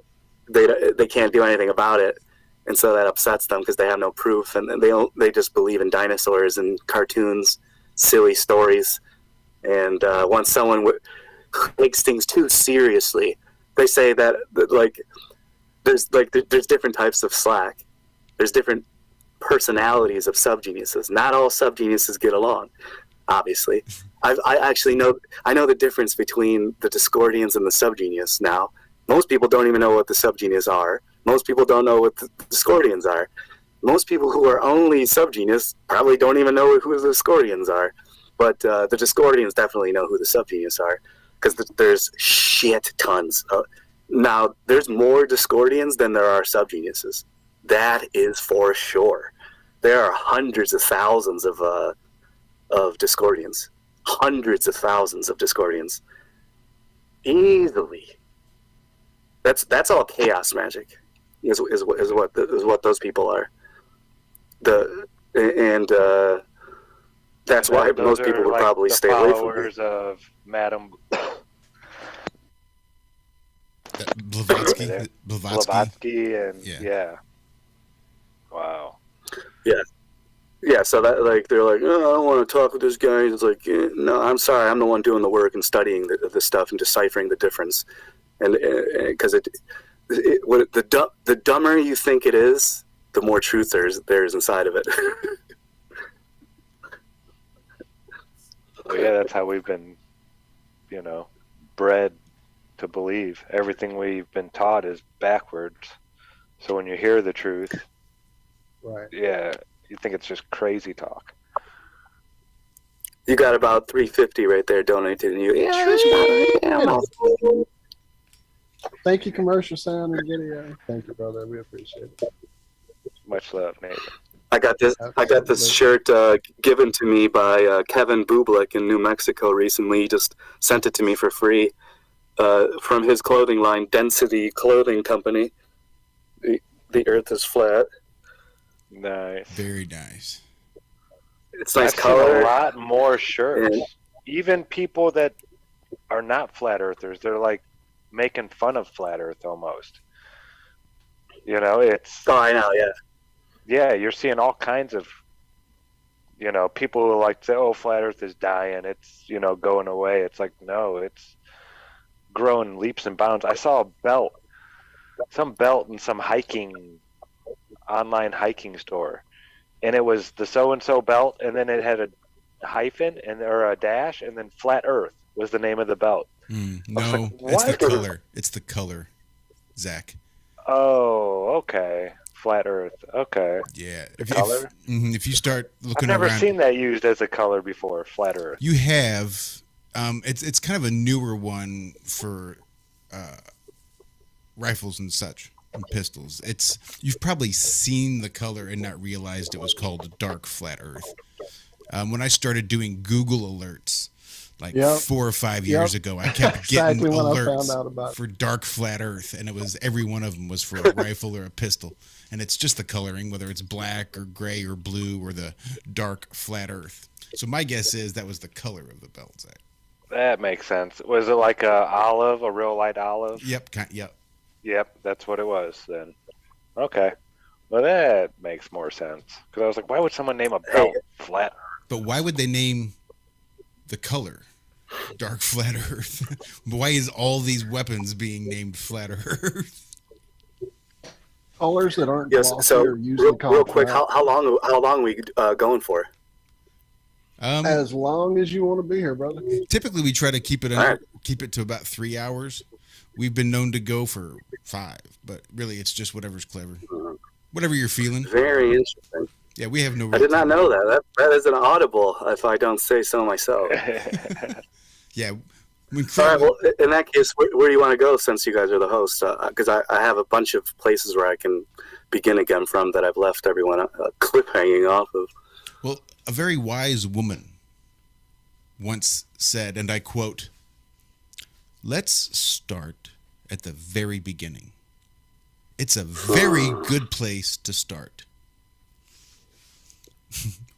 they can't do anything about it, and so that upsets them because they have no proof, and they just believe in dinosaurs and cartoons, silly stories, and once someone takes things too seriously, they say that like there's different types of Slack. There's different personalities of subgeniuses. Not all subgeniuses get along, obviously. I actually know the difference between the Discordians and the subgenius now. Most people don't even know what the subgenius are. Most people don't know what the Discordians are. Most people who are only subgenius probably don't even know who the Discordians are. But the Discordians definitely know who the subgenius are, because there's shit tons. Now, there's more Discordians than there are subgeniuses. That is for sure. There are hundreds of thousands of Discordians. Hundreds of thousands of Discordians. Easily. That's all chaos magic. Is what those people are. That's why most people would probably stay away from it. Followers of Madame Blavatsky and yeah. Wow. Yeah. So that, like, they're like, oh, I don't want to talk with this guy. It's like, no, I'm sorry, I'm the one doing the work and studying the stuff and deciphering the difference, and because the dumber you think it is, the more truth there's inside of it. Well, yeah, that's how we've been, bred to believe. Everything we've been taught is backwards. So when you hear the truth, Right. yeah, you think it's just crazy talk. You got about $350 right there donated, and you. Thank you, commercial sound and video. Thank you, brother. We appreciate it. Much love, Nate. I got this shirt given to me by Kevin Bublik in New Mexico recently. He just sent it to me for free from his clothing line, Density Clothing Company. The Earth is flat. Nice. Very nice. It's nice I've color. seen a lot more shirts. Yeah. Even people that are not flat earthers, they're like making fun of flat Earth almost. It's. Oh, I know. Yeah. Yeah, you're seeing all kinds of, people who like to say, oh, flat Earth is dying. It's, going away. It's like, no, it's growing leaps and bounds. I saw some belt in some online hiking store. And it was the so-and-so belt, and then it had a hyphen or a dash, and then flat Earth was the name of the belt. No, it's the color. It's the color, Zach. Oh, okay. Flat Earth. Okay. Yeah. Color? If you start looking I've never around, seen that used as a color before. Flat Earth. you have. It's kind of a newer one for rifles and such and pistols. You've probably seen the color and not realized it was called dark flat Earth. When I started doing Google alerts, like 4 or 5 years ago, I kept getting alerts for dark flat Earth, and it was every one of them was for a rifle or a pistol. And it's just the coloring, whether it's black or gray or blue or the dark flat Earth. So my guess is that was the color of the belt, Zach. That makes sense. Was it like a real light olive? Yep. Yep. Yep, that's what it was then. Okay. Well, that makes more sense. Because I was like, why would someone name a belt flat? But why would they name the color dark flat Earth. Why is all these weapons being named flat Earth? Colors that aren't Yes. glossy So are usually called real quick, flat. how long are we going for? As long as you want to be here, brother. Typically, we try to keep it All right. keep it to about 3 hours. We've been known to go for 5, but really, it's just whatever's clever, whatever you're feeling. Very interesting. Yeah, we have no. I did not know that. That is an audible, if I don't say so myself. Yeah. All right. Well, in that case, where do you want to go since you guys are the hosts? Because I have a bunch of places where I can begin again from that I've left everyone a clip hanging off of. Well, a very wise woman once said, and I quote, "Let's start at the very beginning. It's a very good place to start."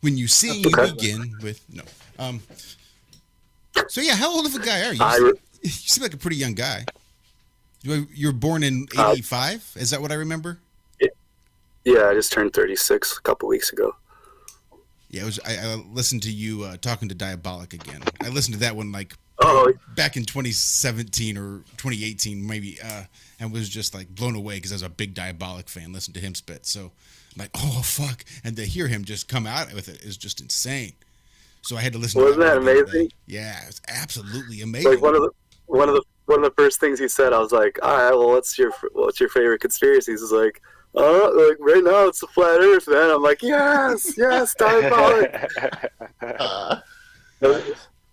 When you sing, you begin with no. So yeah, how old of a guy are you? You seem like a pretty young guy. You were born in '85. Is that what I remember? Yeah, I just turned 36 a couple weeks ago. Yeah, I listened to you talking to Diabolic again. I listened to that one like back in 2017 or 2018 maybe, and was just like blown away because I was a big Diabolic fan. Listened to him spit, so I'm like, oh fuck, and to hear him just come out with it is just insane. So I had to listen. Wasn't that amazing? Yeah, it's absolutely amazing. Like one of the first things he said, I was like, all right, well, what's your favorite conspiracies? He's like, like right now it's the flat Earth, man. I'm like, yes, Diabolic. I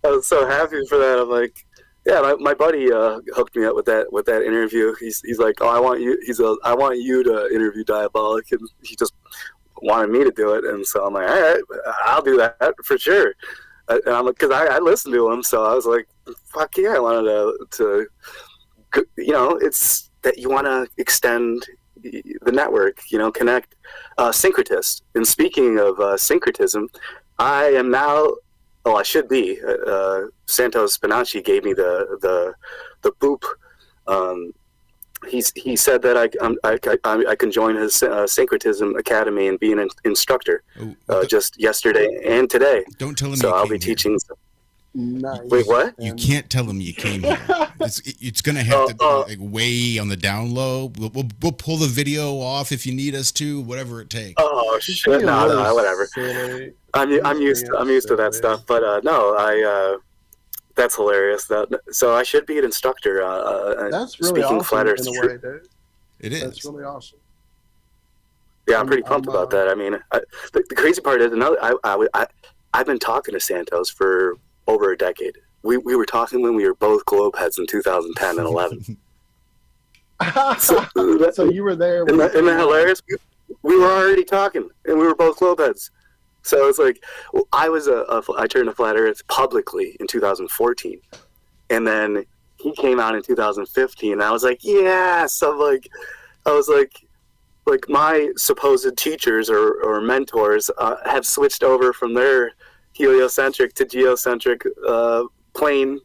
was so happy for that. I'm like, yeah, my buddy hooked me up with that interview. He's like, oh, I want you to interview Diabolic, and he just wanted me to do it, and so I'm like, all right, I'll do that for sure. And I'm like, because I listened to him, so I was like, fuck yeah, I wanted to it's that you want to extend the network, connect. Syncretist. And speaking of syncretism, I am now. Oh, I should be. Santos Spinacci gave me the boop. He said that I can join his Syncretism Academy and be an instructor. Just yesterday and today. Don't tell him. So I'll be teaching. Nice. Wait, what? You can't tell him you came here. It's gonna have to be like way on the down low. We'll pull the video off if you need us to. Whatever it takes. Oh shit! No, whatever. I'm used to that stuff. But no, that's hilarious. So I should be an instructor. That's really speaking awesome flat Earth. in a way, dude. It is. That's really awesome. Yeah, I'm pretty pumped about that. I mean, the crazy part is I've been talking to Santos for over a decade. We were talking when we were both globe heads in 2010 and 11. So you were there. Isn't that hilarious? We were already talking, and we were both globe heads. So it's like, I turned to Flat Earth publicly in 2014, and then he came out in 2015. And I was like, yes. I was like my supposed teachers or mentors have switched over from their heliocentric to geocentric plane,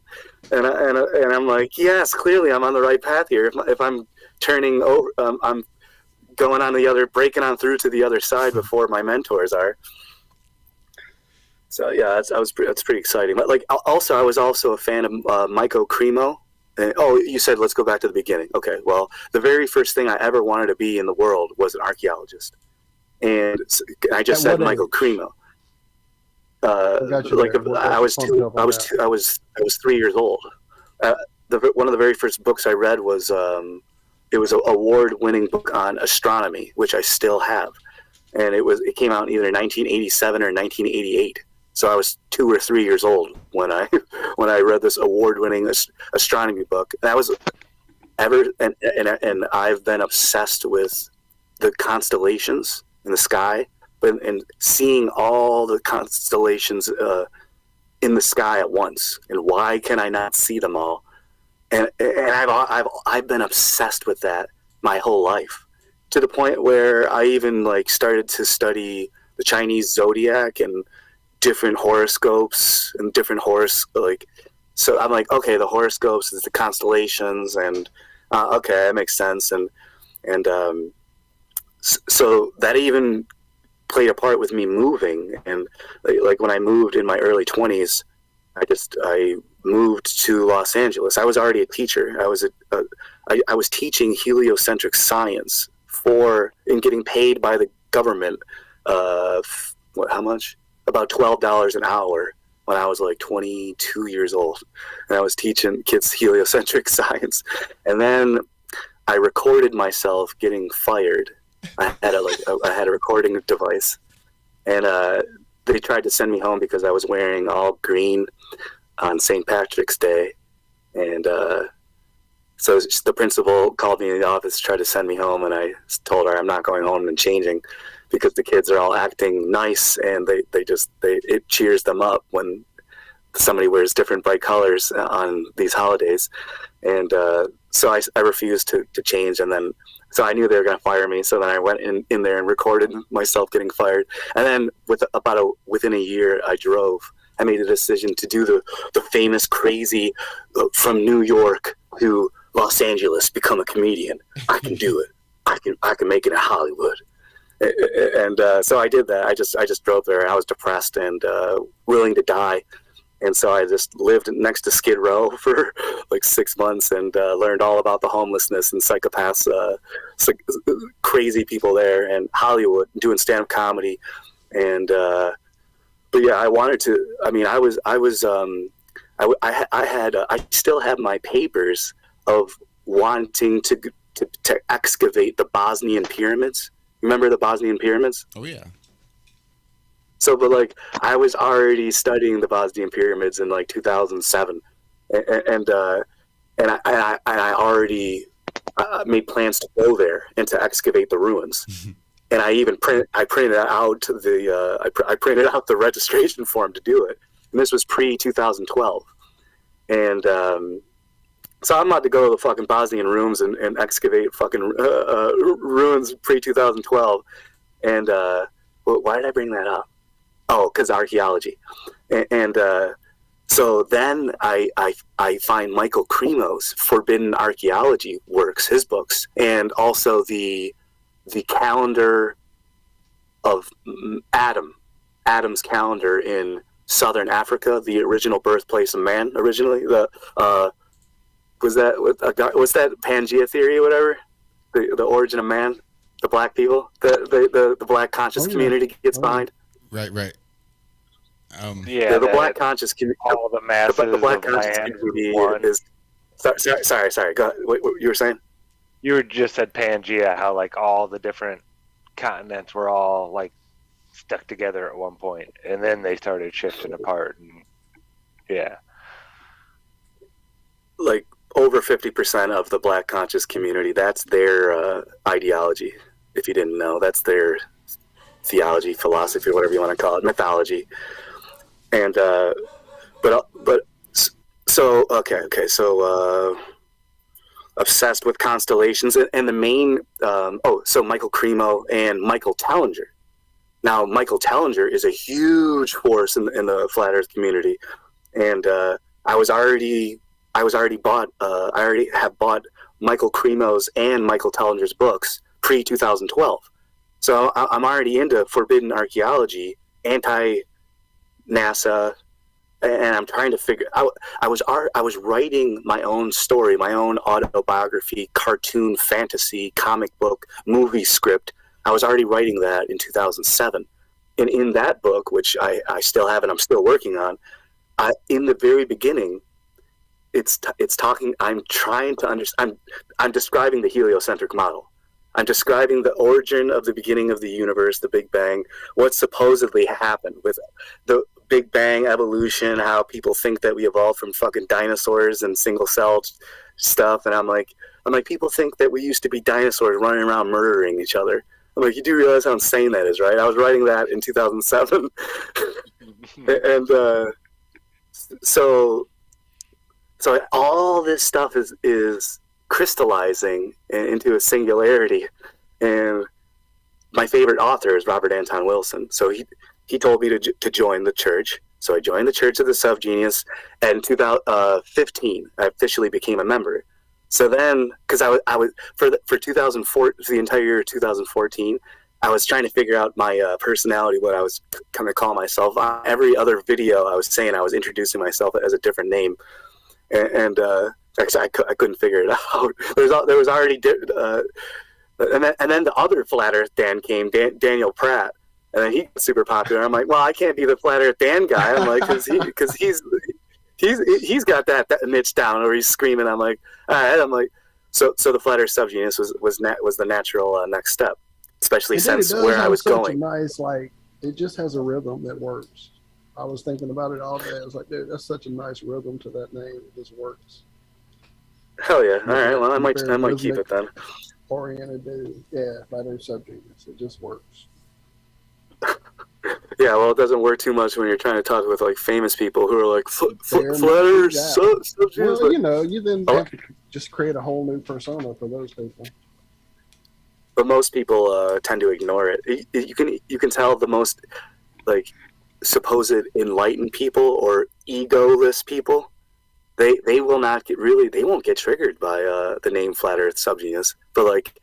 and I'm like, yes, clearly I'm on the right path here. If I'm turning over, I'm going on breaking on through to the other side before my mentors are. So yeah, that's pretty exciting. But like, also, I was also a fan of Michael Cremo. And, you said let's go back to the beginning. Okay, well, the very first thing I ever wanted to be in the world was an archaeologist, and I just said Michael Cremo. I was 3 years old. One of the very first books I read was it was an award-winning book on astronomy, which I still have, and it came out in either 1987 or 1988. So I was 2 or 3 years old when I read this award-winning astronomy book. And I've been obsessed with the constellations in the sky, and seeing all the constellations in the sky at once. And why can I not see them all? And I've been obsessed with that my whole life, to the point where I even started to study the Chinese zodiac and different horoscopes and different so I'm like, okay, the horoscopes is the constellations, and okay, that makes sense, and so that even played a part with me moving. And like when I moved in my early 20s, I moved to Los Angeles. I was already a teacher. I was teaching heliocentric science and getting paid by the government. How much? About $12 an hour when I was like 22 years old, and I was teaching kids heliocentric science. And then I recorded myself getting fired. I had a recording device, and they tried to send me home because I was wearing all green on St. Patrick's Day, and so the principal called me in the office, tried to send me home, and I told her I'm not going home and changing because the kids are all acting nice, and it cheers them up when somebody wears different bright colors on these holidays, and so I refused to change, and then so I knew they were going to fire me, so then I went in there and recorded myself getting fired, and then within a year I made a decision to do the famous crazy from New York to Los Angeles, become a comedian. I can do it. I can make it in Hollywood. And so I did that. I just drove there. I was depressed and willing to die. And so I just lived next to Skid Row for like 6 months and learned all about the homelessness and psychopaths, crazy people there, and Hollywood, doing stand-up comedy. And but yeah, I wanted to. I mean, I still have my papers of wanting to excavate the Bosnian pyramids. Remember the Bosnian pyramids? Oh yeah. So, but like, I was already studying the Bosnian pyramids in like 2007, and I already made plans to go there and to excavate the ruins. And I even printed out the registration form to do it. And this was pre-2012, and so I'm about to go to the fucking Bosnian ruins and excavate fucking ruins pre-2012. And why did I bring that up? Oh, because archaeology. And so then I find Michael Cremo's Forbidden Archaeology works, his books, and also the calendar of Adam's calendar in Southern Africa, the original birthplace of man. Originally, was that Pangea theory or whatever? The origin of man, the black people, the black conscious community gets behind. Right. The black conscious community. All the masses The black of conscious land community one. is. Sorry. Go ahead. What you were saying? You just said Pangea, how like all the different continents were all like stuck together at one point, and then they started shifting apart. And yeah, like over 50% of the black conscious community, that's their ideology. If you didn't know, that's their theology, philosophy, whatever you want to call it, mythology. And so obsessed with constellations, and the main so Michael Cremo and Michael Tellinger. Now Michael Tellinger is a huge force in the flat Earth community, and I already have bought Michael Cremo's and Michael Tellinger's books pre-2012. So I'm already into forbidden archaeology, anti-NASA, and I'm trying to figure out. I was writing my own story, my own autobiography, cartoon, fantasy, comic book, movie script. I was already writing that in 2007, and in that book, which I still have and I'm still working on, in the very beginning, it's talking. I'm trying to understand. I'm describing the heliocentric model. I'm describing the origin of the beginning of the universe, the Big Bang, what supposedly happened with the Big Bang evolution, how people think that we evolved from fucking dinosaurs and single-celled stuff. And I'm like, people think that we used to be dinosaurs running around murdering each other. I'm like, you do realize how insane that is, right? I was writing that in 2007. And so all this stuff is crystallizing into a singularity, and my favorite author is Robert Anton Wilson. So he told me to join the church. So I joined the Church of the SubGenius, and in 2015 I officially became a member. So then, because I was for 2004, for the entire year of 2014, I was trying to figure out my personality, what I was going to call myself. Every other video I was saying I was introducing myself as a different name, and actually I couldn't figure it out. There was already and then the other Flat Earth Dan came, Daniel Pratt, and then he got super popular. I'm like, well, I can't be the Flat Earth Dan guy. I'm like, because he's got that niche down where he's screaming. I'm like, all right. I'm like, so the Flat Earth SubGenius was the natural next step. Especially since where I was going. Nice, like it just has a rhythm that works. I was thinking about it all day. I was like, dude, that's such a nice rhythm to that name. It just works. Hell yeah! All right, well, I might keep it then. Oriented dude, yeah, Flat Earth SubGenius. It just works. Yeah, well, it doesn't work too much when you're trying to talk with like famous people who are like Flat Earth SubGenius. Well, you then have to just create a whole new persona for those people. But most people tend to ignore it. You can tell the most like supposed enlightened people or egoless people, they will not they won't get triggered by the name Flat Earth SubGenius. But like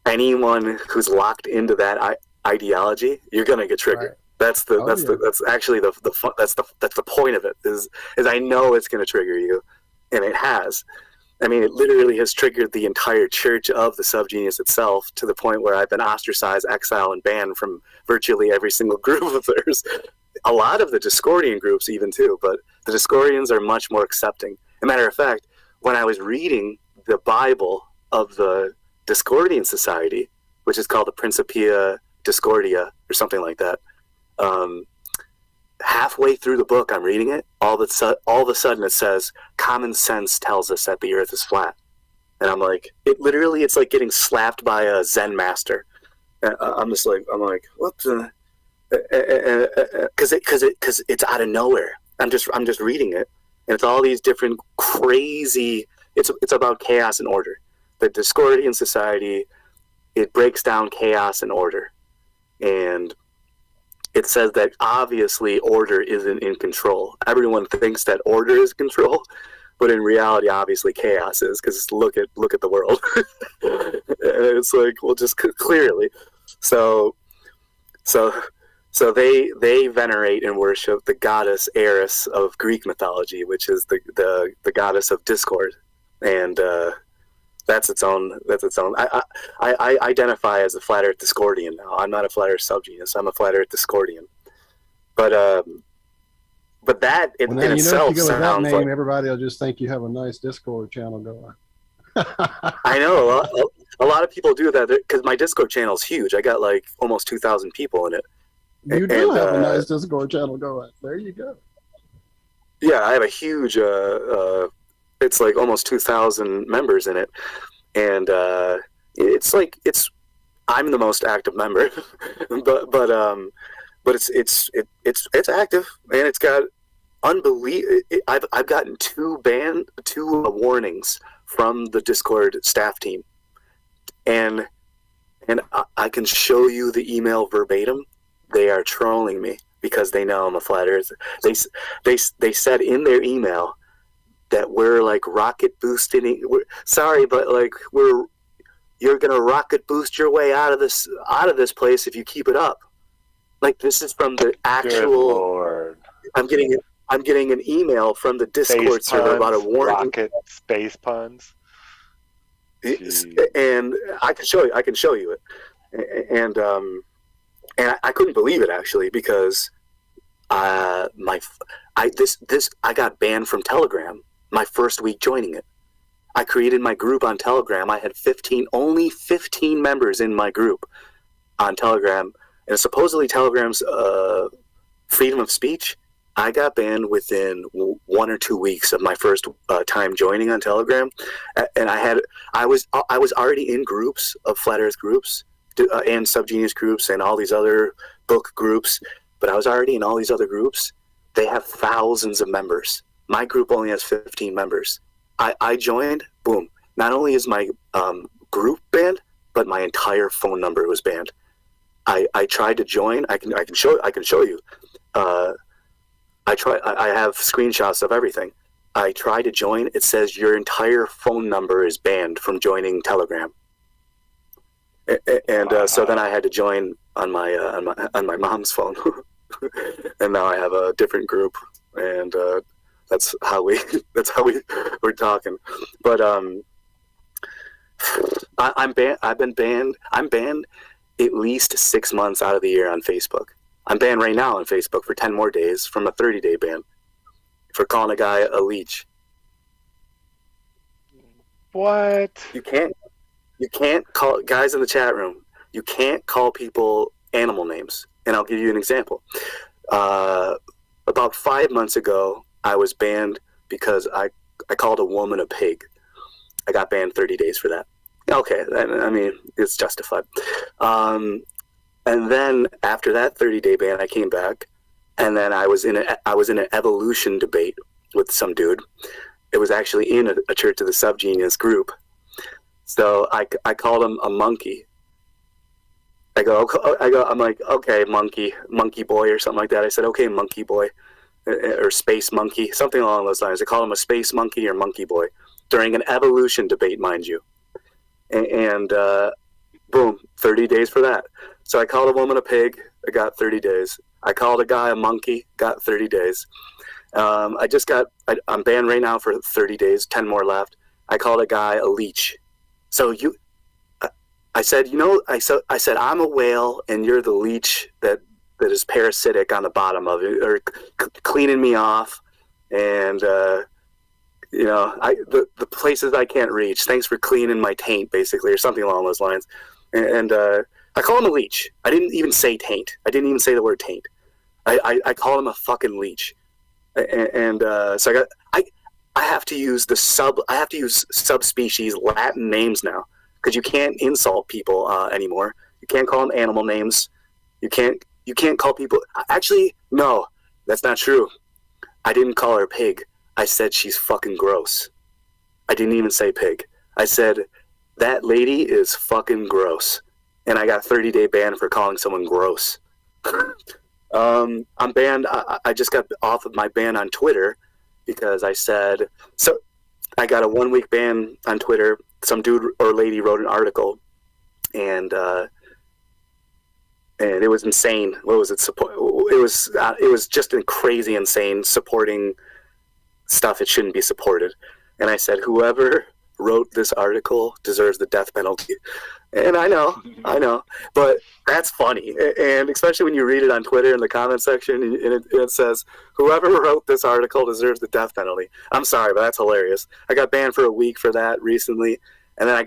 anyone who's locked into that ideology, you're gonna get triggered. Right. That's actually the point of it is I know it's gonna trigger you, and it has. I mean, it literally has triggered the entire church of the SubGenius itself to the point where I've been ostracized, exiled, and banned from virtually every single group of theirs. A lot of the Discordian groups even too, but the Discordians are much more accepting. As a matter of fact, when I was reading the Bible of the Discordian Society, which is called the Principia Discordia or something like that, halfway through the book, I'm reading it. All of a sudden, it says, "Common sense tells us that the Earth is flat," and I'm like, it's like getting slapped by a Zen master. I'm like, what the? Because it's out of nowhere. I'm just reading it, and it's all these different crazy. It's about chaos and order. The Discordian Society, it breaks down chaos and order, and it says that obviously order isn't in control. Everyone thinks that order is control, but in reality, obviously chaos is, because look at the world. And it's like, well, just clearly. So they venerate and worship the goddess Eris of Greek mythology, which is the goddess of discord, and that's its own. I identify as a Flat Earth Discordian now. I'm not a Flat Earth SubGenius. I'm a Flat Earth Discordian. But that in itself if you go with sounds that name, like everybody will just think you have a nice Discord channel going. I know a lot of people do that because my Discord channel is huge. I got like almost 2,000 people in it. You do have a nice Discord channel going. There you go. Yeah, I have a huge. It's like almost 2,000 members in it, and I'm the most active member, but it's active, and it's got I've gotten two warnings from the Discord staff team, and I can show you the email verbatim. They are trolling me because they know I'm a flat earther. They said in their email that we're like rocket boosting. Sorry, but like you're gonna rocket boost your way out of this place if you keep it up. Like, this is from the actual. I'm getting an email from the Discord server about a warning. Rocket space puns. And I can show you it, and I couldn't believe it actually, because I got banned from Telegram my first week joining it. I created my group on Telegram. I had only 15 members in my group on Telegram, and supposedly Telegram's freedom of speech. I got banned within 1 or 2 weeks of my first time joining on Telegram, and I was already in groups of Flat Earth groups and SubGenius groups and all these other book groups, but I was already in all these other groups. They have thousands of members. My group only has 15 members. I joined, boom. Not only is my group banned, but my entire phone number was banned. I tried to join. I can show you. I have screenshots of everything. I tried to join. It says your entire phone number is banned from joining Telegram. And so then I had to join on my mom's phone, and now I have a different group, and that's how we're talking. But I'm banned. I've been banned. I'm banned at least 6 months out of the year on Facebook. I'm banned right now on Facebook for 10 more days from a 30-day ban for calling a guy a leech. What? You can't call guys in the chat room. You can't call people animal names. And I'll give you an example. About 5 months ago, I was banned because I called a woman a pig. I got banned 30 days for that. Okay, I mean, it's justified. And then after that 30-day ban, I came back, and then I was in an evolution debate with some dude. It was actually in a Church of the SubGenius group. So I called him a monkey. I'm like, okay, monkey boy or something like that. I said, okay, monkey boy, or space monkey, something along those lines. I called him a space monkey or monkey boy during an evolution debate, mind you. And boom, 30 days for that. So I called a woman a pig. I got 30 days. I called a guy a monkey. Got 30 days. I'm banned right now for 30 days. 10 more left. I called a guy a leech. So I said, I said I'm a whale and you're the leech that is parasitic on the bottom of it, or cleaning me off, and the places I can't reach. Thanks for cleaning my taint, basically, or something along those lines. And I call him a leech. I didn't even say taint. I didn't even say the word taint. I called him a fucking leech. And so I have to use subspecies Latin names now, because you can't insult people anymore. You can't call them animal names. You can't call people. Actually, no, that's not true. I didn't call her pig. I said she's fucking gross. I didn't even say pig. I said that lady is fucking gross, and I got 30-day ban for calling someone gross. I'm banned. I just got off of my ban on Twitter because I said so. I got a 1-week ban on Twitter. Some dude or lady wrote an article, and it was insane. What was it? It was just crazy insane, supporting stuff it shouldn't be supported. And I said, whoever wrote this article deserves the death penalty. And I know, but that's funny. And especially when you read it on Twitter in the comment section, and it says, whoever wrote this article deserves the death penalty. I'm sorry, but that's hilarious. I got banned for a week for that recently. And then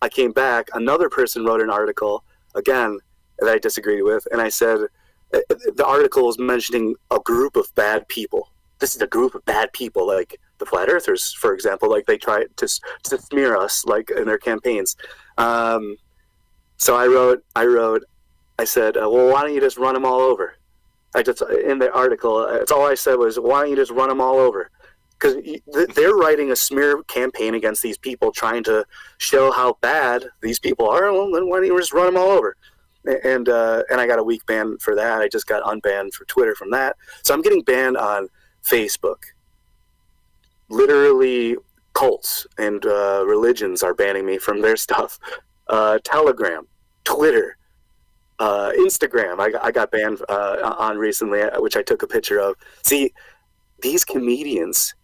I came back. Another person wrote an article, again, that I disagreed with. And I said, the article was mentioning a group of bad people. This is a group of bad people, like the flat earthers, for example, like they try to smear us, like in their campaigns. So I said, well, why don't you just run them all over? In the article, it's all I said was, why don't you just run them all over? Because they're writing a smear campaign against these people, trying to show how bad these people are. Well, then why don't you just run them all over? And I got a week ban for that. I just got unbanned for Twitter from that. So I'm getting banned on Facebook. Literally, cults and religions are banning me from their stuff. Telegram, Twitter, Instagram. I got banned on recently, which I took a picture of. See, these comedians,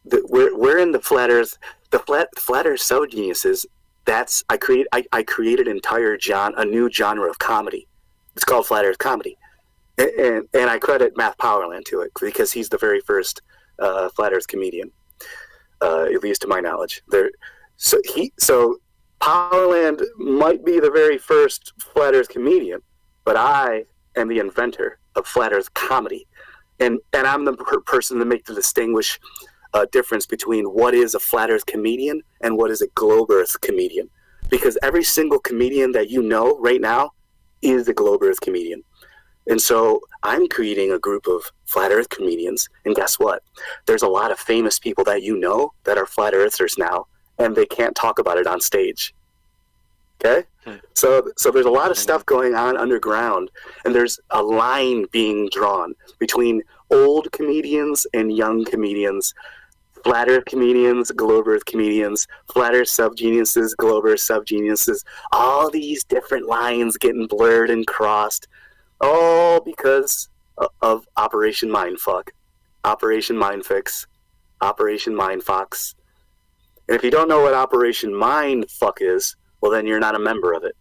we're in the flat earth. The flat earth SubGeniuses. I created a new genre of comedy. It's called flat earth comedy, and I credit Matt Powerland to it because he's the very first flat earth comedian, at least to my knowledge. So Powerland might be the very first flat earth comedian, but I am the inventor of flat earth comedy, and I'm the person to make the distinguish difference between what is a flat earth comedian and what is a globe earth comedian, because every single comedian that you know right now is a globe earth comedian. And so I'm creating a group of flat earth comedians, and guess what? There's a lot of famous people that you know that are flat earthers now, and they can't talk about it on stage. Okay? So there's a lot of stuff going on underground, and there's a line being drawn between old comedians and young comedians. Flat Earth comedians, globe Earth comedians, flat Earth subgeniuses, globe Earth subgeniuses, all these different lines getting blurred and crossed, all because of Operation Mindfuck, Operation Mindfix, Operation Mindfox. And if you don't know what Operation Mindfuck is, well, then you're not a member of it.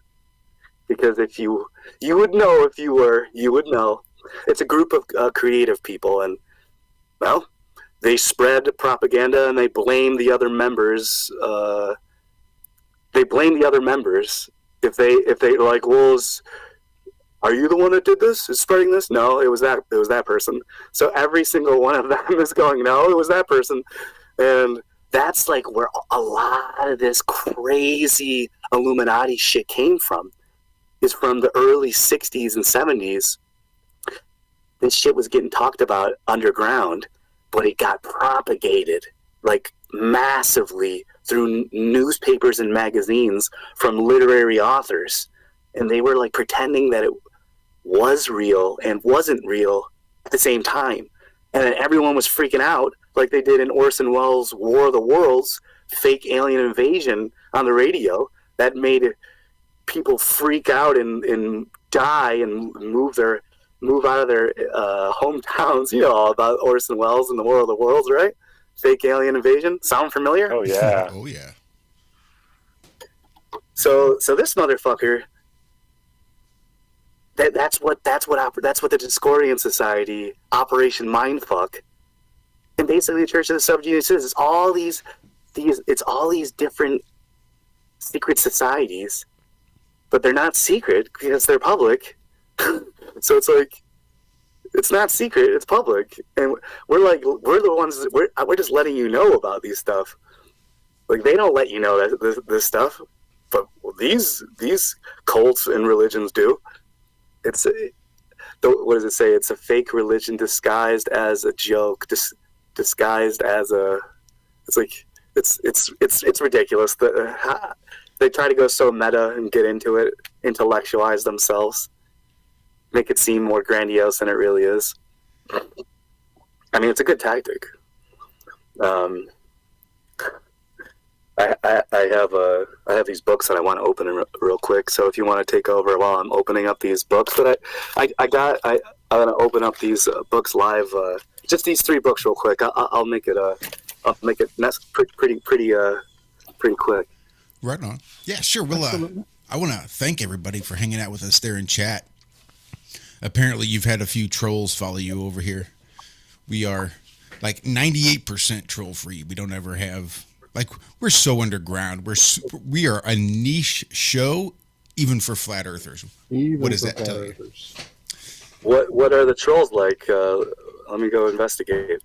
Because if you would know if you were, you would know. It's a group of creative people, and, well, they spread propaganda and they blame the other members. They blame the other members if they like, well, are you the one that did this? Is spreading this? No, it was that person. So every single one of them is going, no, it was that person, and that's like where a lot of this crazy Illuminati shit came from. Is from the early '60s and '70s. This shit was getting talked about underground, but it got propagated like massively through newspapers and magazines from literary authors, and they were like pretending that it was real and wasn't real at the same time, and then everyone was freaking out like they did in Orson Welles' War of the Worlds, fake alien invasion on the radio that made people freak out and die and move out of their hometowns. You know all about Orson Welles and the War of the Worlds, right? Fake alien invasion. Sound familiar? Oh yeah. Oh yeah. So this motherfucker. That's what the Discordian Society, Operation Mindfuck, and basically the Church of the SubGenius is. It's all these different secret societies, but they're not secret because they're public. So it's like, it's not secret, it's public, and we're the ones we're just letting you know about these stuff. Like, they don't let you know that this stuff, but these cults and religions do. It's what does it say? It's a fake religion disguised as a joke, disguised as a. It's like it's ridiculous. They try to go so meta and get into it, intellectualize themselves, make it seem more grandiose than it really is. I mean, it's a good tactic. I have these books that I want to open real quick. So if you want to take over while I'm opening up these books that I'm gonna open up these books live. Just these 3 books real quick. I'll make it pretty quick. Right on. Yeah, sure. Well, I want to thank everybody for hanging out with us there in chat. Apparently, you've had a few trolls follow you over here. We are like 98% troll free. We don't ever have, like, we're so underground. We are a niche show, even for flat earthers. What does that tell you? What are the trolls like? Let me go investigate.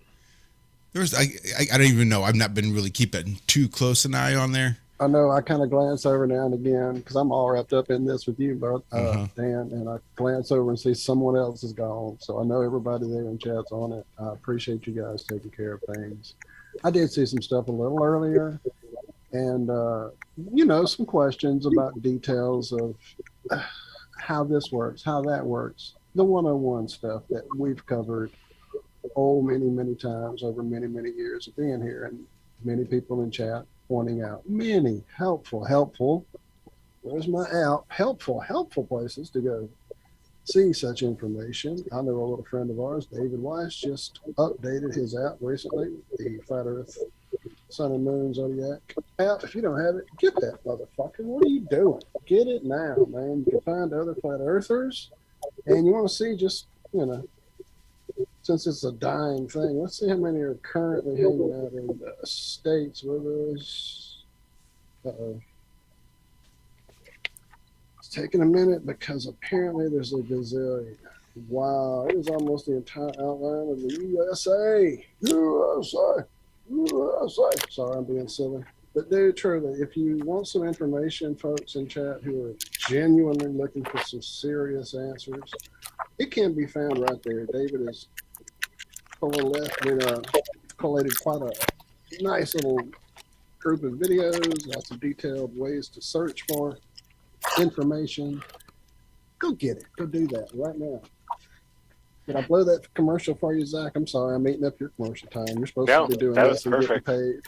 I don't even know. I've not been really keeping too close an eye on there. I know I kind of glance over now and again because I'm all wrapped up in this with you, Dan, and I glance over and see someone else is gone. So I know everybody there in chat's on it. I appreciate you guys taking care of things. I did see some stuff a little earlier, and some questions about details of how this works, how that works, the 101 stuff that we've covered many times over many years of being here, and many people in chat pointing out many helpful, where's my app, helpful places to go see such information. I know a little friend of ours, David Weiss, just updated his app recently, the Flat Earth Sun and Moon Zodiac app. If you don't have it, get that motherfucker. What are you doing? Get it now, man. You can find other flat earthers, and you want to see just, since it's a dying thing, let's see how many are currently hanging out in the States with us. Uh-oh. It's taking a minute because apparently there's a gazillion. Wow, it is almost the entire outline of the USA. Sorry, I'm being silly. But dude, truly, if you want some information, folks in chat who are genuinely looking for some serious answers, it can be found right there. David is collated quite a nice little group of videos, lots of detailed ways to search for information. Go get it. Go do that right now. Did I blow that commercial for you, Zach? I'm sorry. I'm eating up your commercial time. You're supposed No, to be doing that this was and getting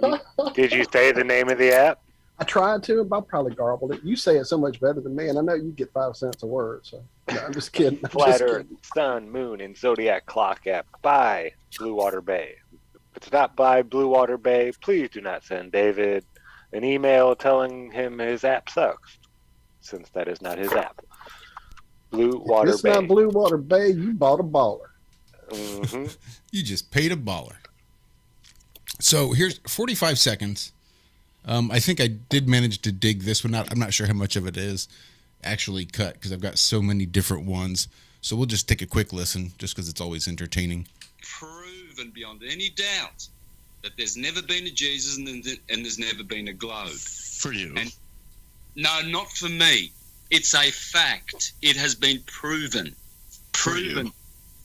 paid. Did you say the name of the app? I tried to, but I probably garbled it. You say it so much better than me, and I know you get 5 cents a word. So no, I'm just kidding. I'm Flat just Earth, kidding. Sun, Moon, and Zodiac Clock app by Blue Water Bay. If it's not by Blue Water Bay, please do not send David an email telling him his app sucks, since that is not his app. Blue Water It's Bay. not Blue Water Bay. You bought a baller. Mm-hmm. You just paid a baller. So here's 45 seconds. I think I did manage to dig this one out. I'm not sure how much of it is actually cut because I've got so many different ones. So we'll just take a quick listen just because it's always entertaining. Proven beyond any doubt that there's never been a Jesus and there's never been a globe. For you. And no, not for me. It's a fact. It has been proven. Proven.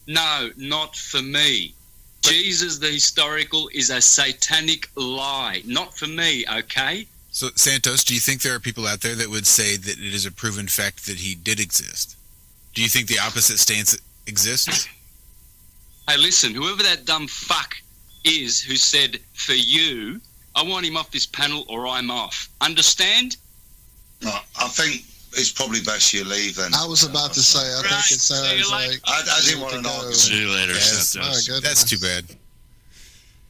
No, not for me. Jesus the historical is a satanic lie. Not for me, okay? So, Santos, do you think there are people out there that would say that it is a proven fact that he did exist? Do you think the opposite stance exists? Hey, listen, whoever that dumb fuck is who said, for you, I want him off this panel or I'm off. Understand? No, I think it's probably best you leave then. I was about to say, I think it sounds like I didn't want to know. See you later, Yes. Santos. My goodness. That's too bad.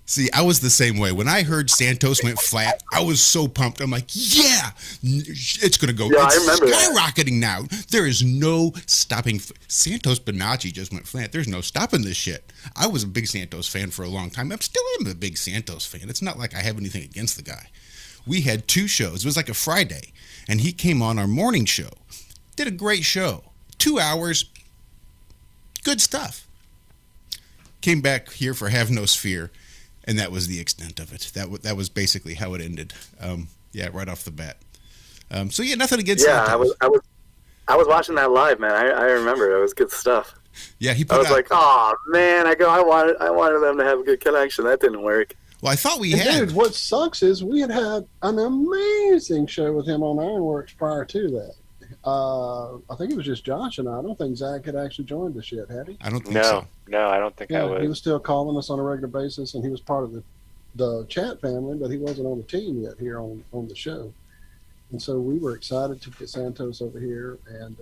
See, I was the same way. When I heard Santos went flat, I was so pumped. I'm like, yeah, it's going to go. Yeah, it's I remember that. skyrocketing now. There is no stopping. Santos Bonacci just went flat. There's no stopping this shit. I was a big Santos fan for a long time. I still am a big Santos fan. It's not like I have anything against the guy. We had 2 shows. It was like a Friday, and he came on our morning show. Did a great show. 2 hours. Good stuff. Came back here for Have No Sphere. And that was the extent of it. That was basically how it ended. Yeah, right off the bat. So yeah, nothing against. Yeah, Santos. I was watching that live, man. I remember it was good stuff. Yeah, he I put was out. like, oh man, I wanted them to have a good connection. That didn't work. Well, I thought we And had. dude, what sucks is we had an amazing show with him on Ironworks prior to that. I think it was just Josh and I don't think Zach had actually joined the shit, had he? I don't think so. No, I don't think I Yeah, would. he was still calling us on a regular basis, and he was part of the chat family, but he wasn't on the team yet here on the show. And so we were excited to get Santos over here, and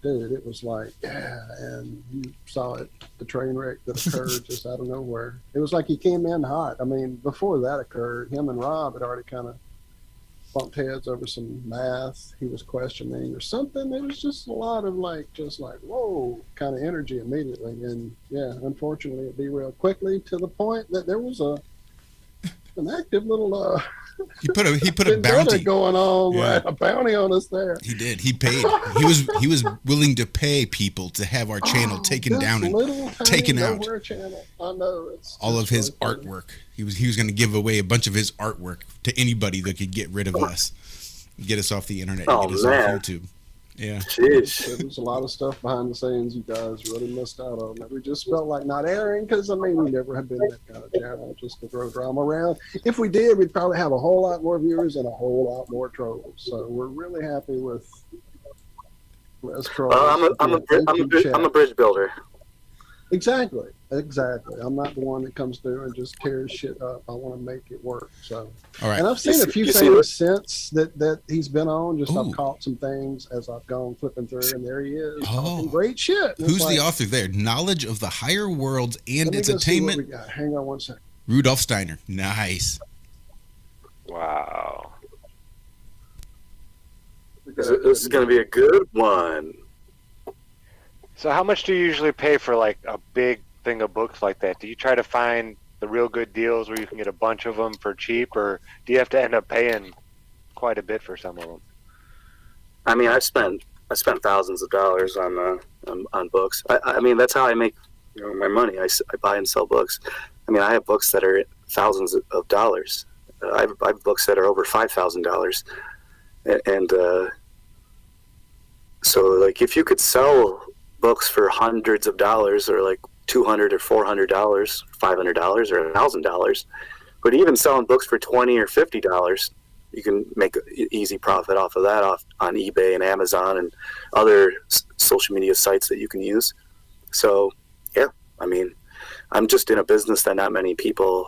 dude, it was like, yeah, and you saw it, the train wreck that occurred just out of nowhere. It was like he came in hot. I mean, before that occurred, him and Rob had already kind of bumped heads over some math he was questioning or something. It was just a lot of just like whoa kind of energy immediately, and yeah, unfortunately it derailed quickly to the point that there was an active little He put a vendetta bounty going on, Yeah. right? A bounty on us there. He did. He paid. He was willing to pay people to have our channel taken This down and little tiny taken out. nowhere channel. I know it's all of his really funny. artwork. He was going to give away a bunch of his artwork to anybody that could get rid of us, get us off the internet, and Oh, get us man. off YouTube. Yeah. Jeez. There was a lot of stuff behind the scenes you guys really missed out on that we just felt like not airing because, I mean, we never have been that kind of channel just to throw drama around. If we did, we'd probably have a whole lot more viewers and a whole lot more trolls. So we're really happy with less trolls. I'm a bridge builder. Exactly. I'm not the one that comes through and just tears shit up. I want to make it work. So, All right. and I've seen a few You see things since that he's been on. Just Ooh. I've caught some things as I've gone flipping through, and there he is. Oh. Talking great shit. And Who's it's the like, author there? Knowledge of the higher worlds and let me its go see what attainment. we got. Hang on one second. Rudolf Steiner. Nice. Wow. This is going to be a good one. So how much do you usually pay for like a big thing of books like that? Do you try to find the real good deals where you can get a bunch of them for cheap, or do you have to end up paying quite a bit for some of them? I mean, I spent thousands of dollars on books. I mean, that's how I make my money. I buy and sell books. I mean, I have books that are thousands of dollars. I have books that are over $5,000, and so like if you could sell books for hundreds of dollars, or like $200 or $400, $500 or $1,000, but even selling books for $20 or $50, you can make an easy profit off of that on eBay and Amazon and other social media sites that you can use. So, yeah, I mean, I'm just in a business that not many people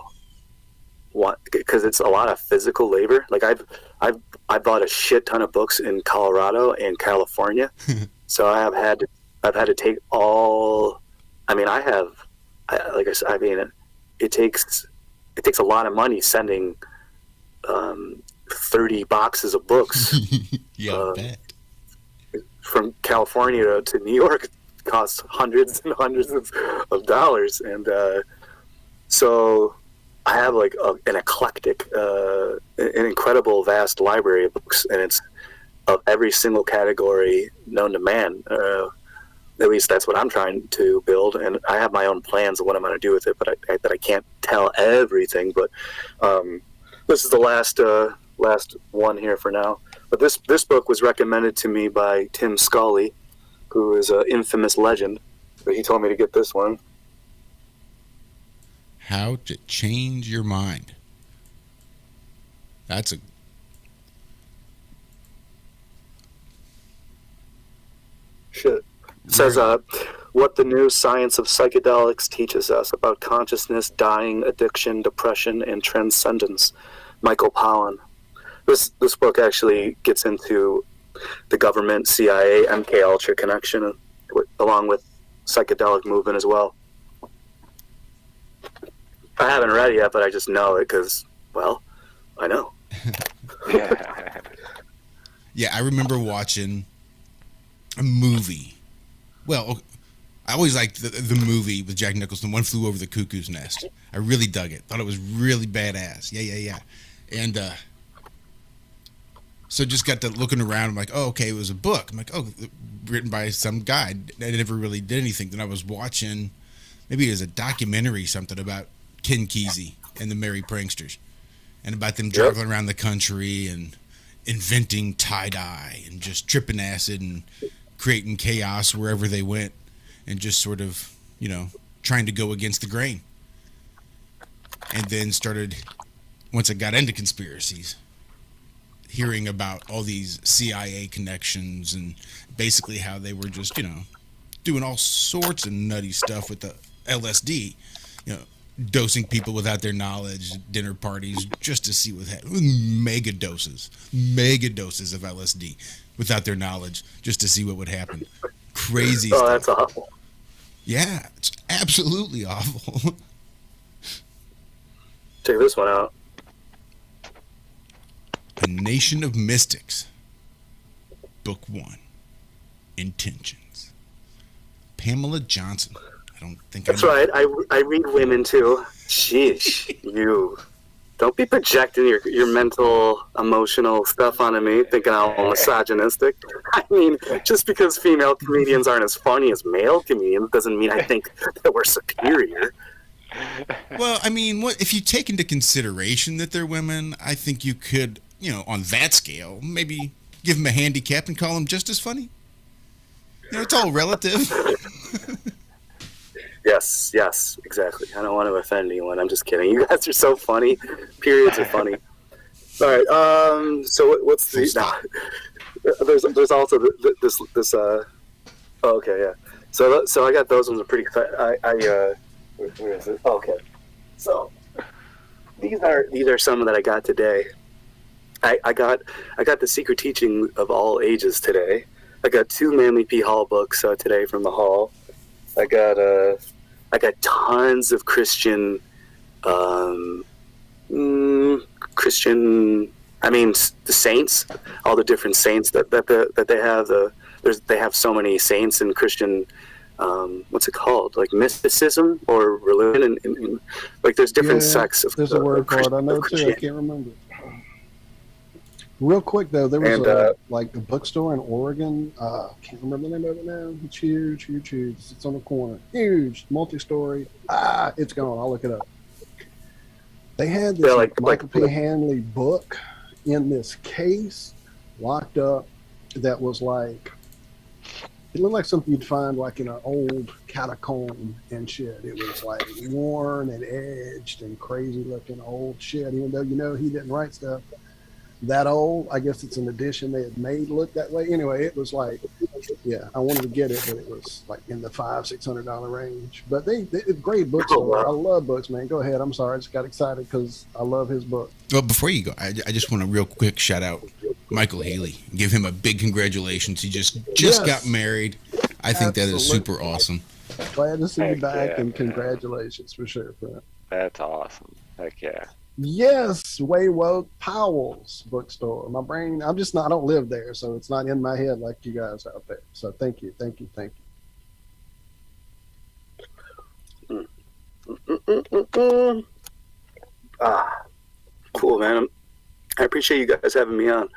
want, because it's a lot of physical labor. Like I bought a shit ton of books in Colorado and California, so I've had to take all. I mean, like I said, I mean, it takes a lot of money sending 30 boxes of books. Yeah, I bet. From California to New York. It costs hundreds and hundreds of dollars, and so I have like an eclectic, an incredible, vast library of books, and it's of every single category known to man. At least that's what I'm trying to build, and I have my own plans of what I'm going to do with it, but I can't tell everything. But this is the last one here for now. But this book was recommended to me by Tim Scully, who is an infamous legend. So he told me to get this one. How to Change Your Mind. That's a... Shit. It says, what the new science of psychedelics teaches us about consciousness, dying, addiction, depression, and transcendence. Michael Pollan. This book actually gets into the government, CIA, MK Ultra connection, along with psychedelic movement as well. I haven't read it yet, but I just know it because, well, I know. Yeah, I remember watching a movie. Well, I always liked the movie with Jack Nicholson, One Flew Over the Cuckoo's Nest. I really dug it. Thought it was really badass. Yeah. And so just got to looking around. I'm like, oh, okay, it was a book. I'm like, oh, written by some guy. I never really did anything. Then I was watching, maybe it was a documentary, something about Ken Kesey and the Merry Pranksters, and about them traveling around the country and inventing tie-dye and just tripping acid and creating chaos wherever they went, and just sort of, trying to go against the grain. And then started, once I got into conspiracies, hearing about all these CIA connections and basically how they were just, doing all sorts of nutty stuff with the LSD, dosing people without their knowledge, dinner parties, just to see what happened. Mega doses of LSD without their knowledge, just to see what would happen. Crazy stuff. Oh, that's awful. Yeah, it's absolutely awful. Check this one out. A Nation of Mystics, Book 1, Intentions. Pamela Johnson. I don't think that's right. I read women too. Sheesh, you don't be projecting your mental, emotional stuff onto me, thinking I'm misogynistic. I mean, just because female comedians aren't as funny as male comedians doesn't mean I think that we're superior. Well, I mean, what if you take into consideration that they're women? I think you could, on that scale, maybe give them a handicap and call them just as funny. It's all relative. Yes, exactly. I don't want to offend anyone. I'm just kidding. You guys are so funny. Periods are funny. All right. So what's the? There's also this. Oh, okay, yeah. So I got those ones. Are pretty excited. Where is it? Oh, okay. So these are some that I got today. I got The Secret Teaching of All Ages today. I got 2 Manly P. Hall books today from the Hall. I got tons of Christian. I mean, the saints, all the different saints that they have. They have so many saints in Christian. What's it called? Like mysticism or religion, and like there's different sects of. There's a word for it. I know too. I can't remember. Real quick though, there was a bookstore in Oregon. Can't remember the name of it now. It's huge. It's on the corner. Huge, multi-story. It's gone. I'll look it up. They had this Michael P. Hanley book in this case, locked up. That was like, it looked like something you'd find like in an old catacomb and shit. It was like worn and edged and crazy looking old shit. Even though he didn't write stuff that old. I guess it's an edition they had made look that way. Anyway, it was like Yeah, I wanted to get it, but it was like in the $500-$600 range. But they great bookstore. I love books, man. Go ahead. I'm sorry, I just got excited because I love his book. Well, before you go, I just want to real quick shout out Michael Haley. Give him a big congratulations. He just got married. I think that is super awesome. Glad to see you Heck back, yeah, and man. congratulations for sure, friend. That's awesome. Heck yeah. Yes, Way Woke Powell's bookstore. My brain, I don't live there, so it's not in my head like you guys out there. So thank you. Cool, man. I appreciate you guys having me on.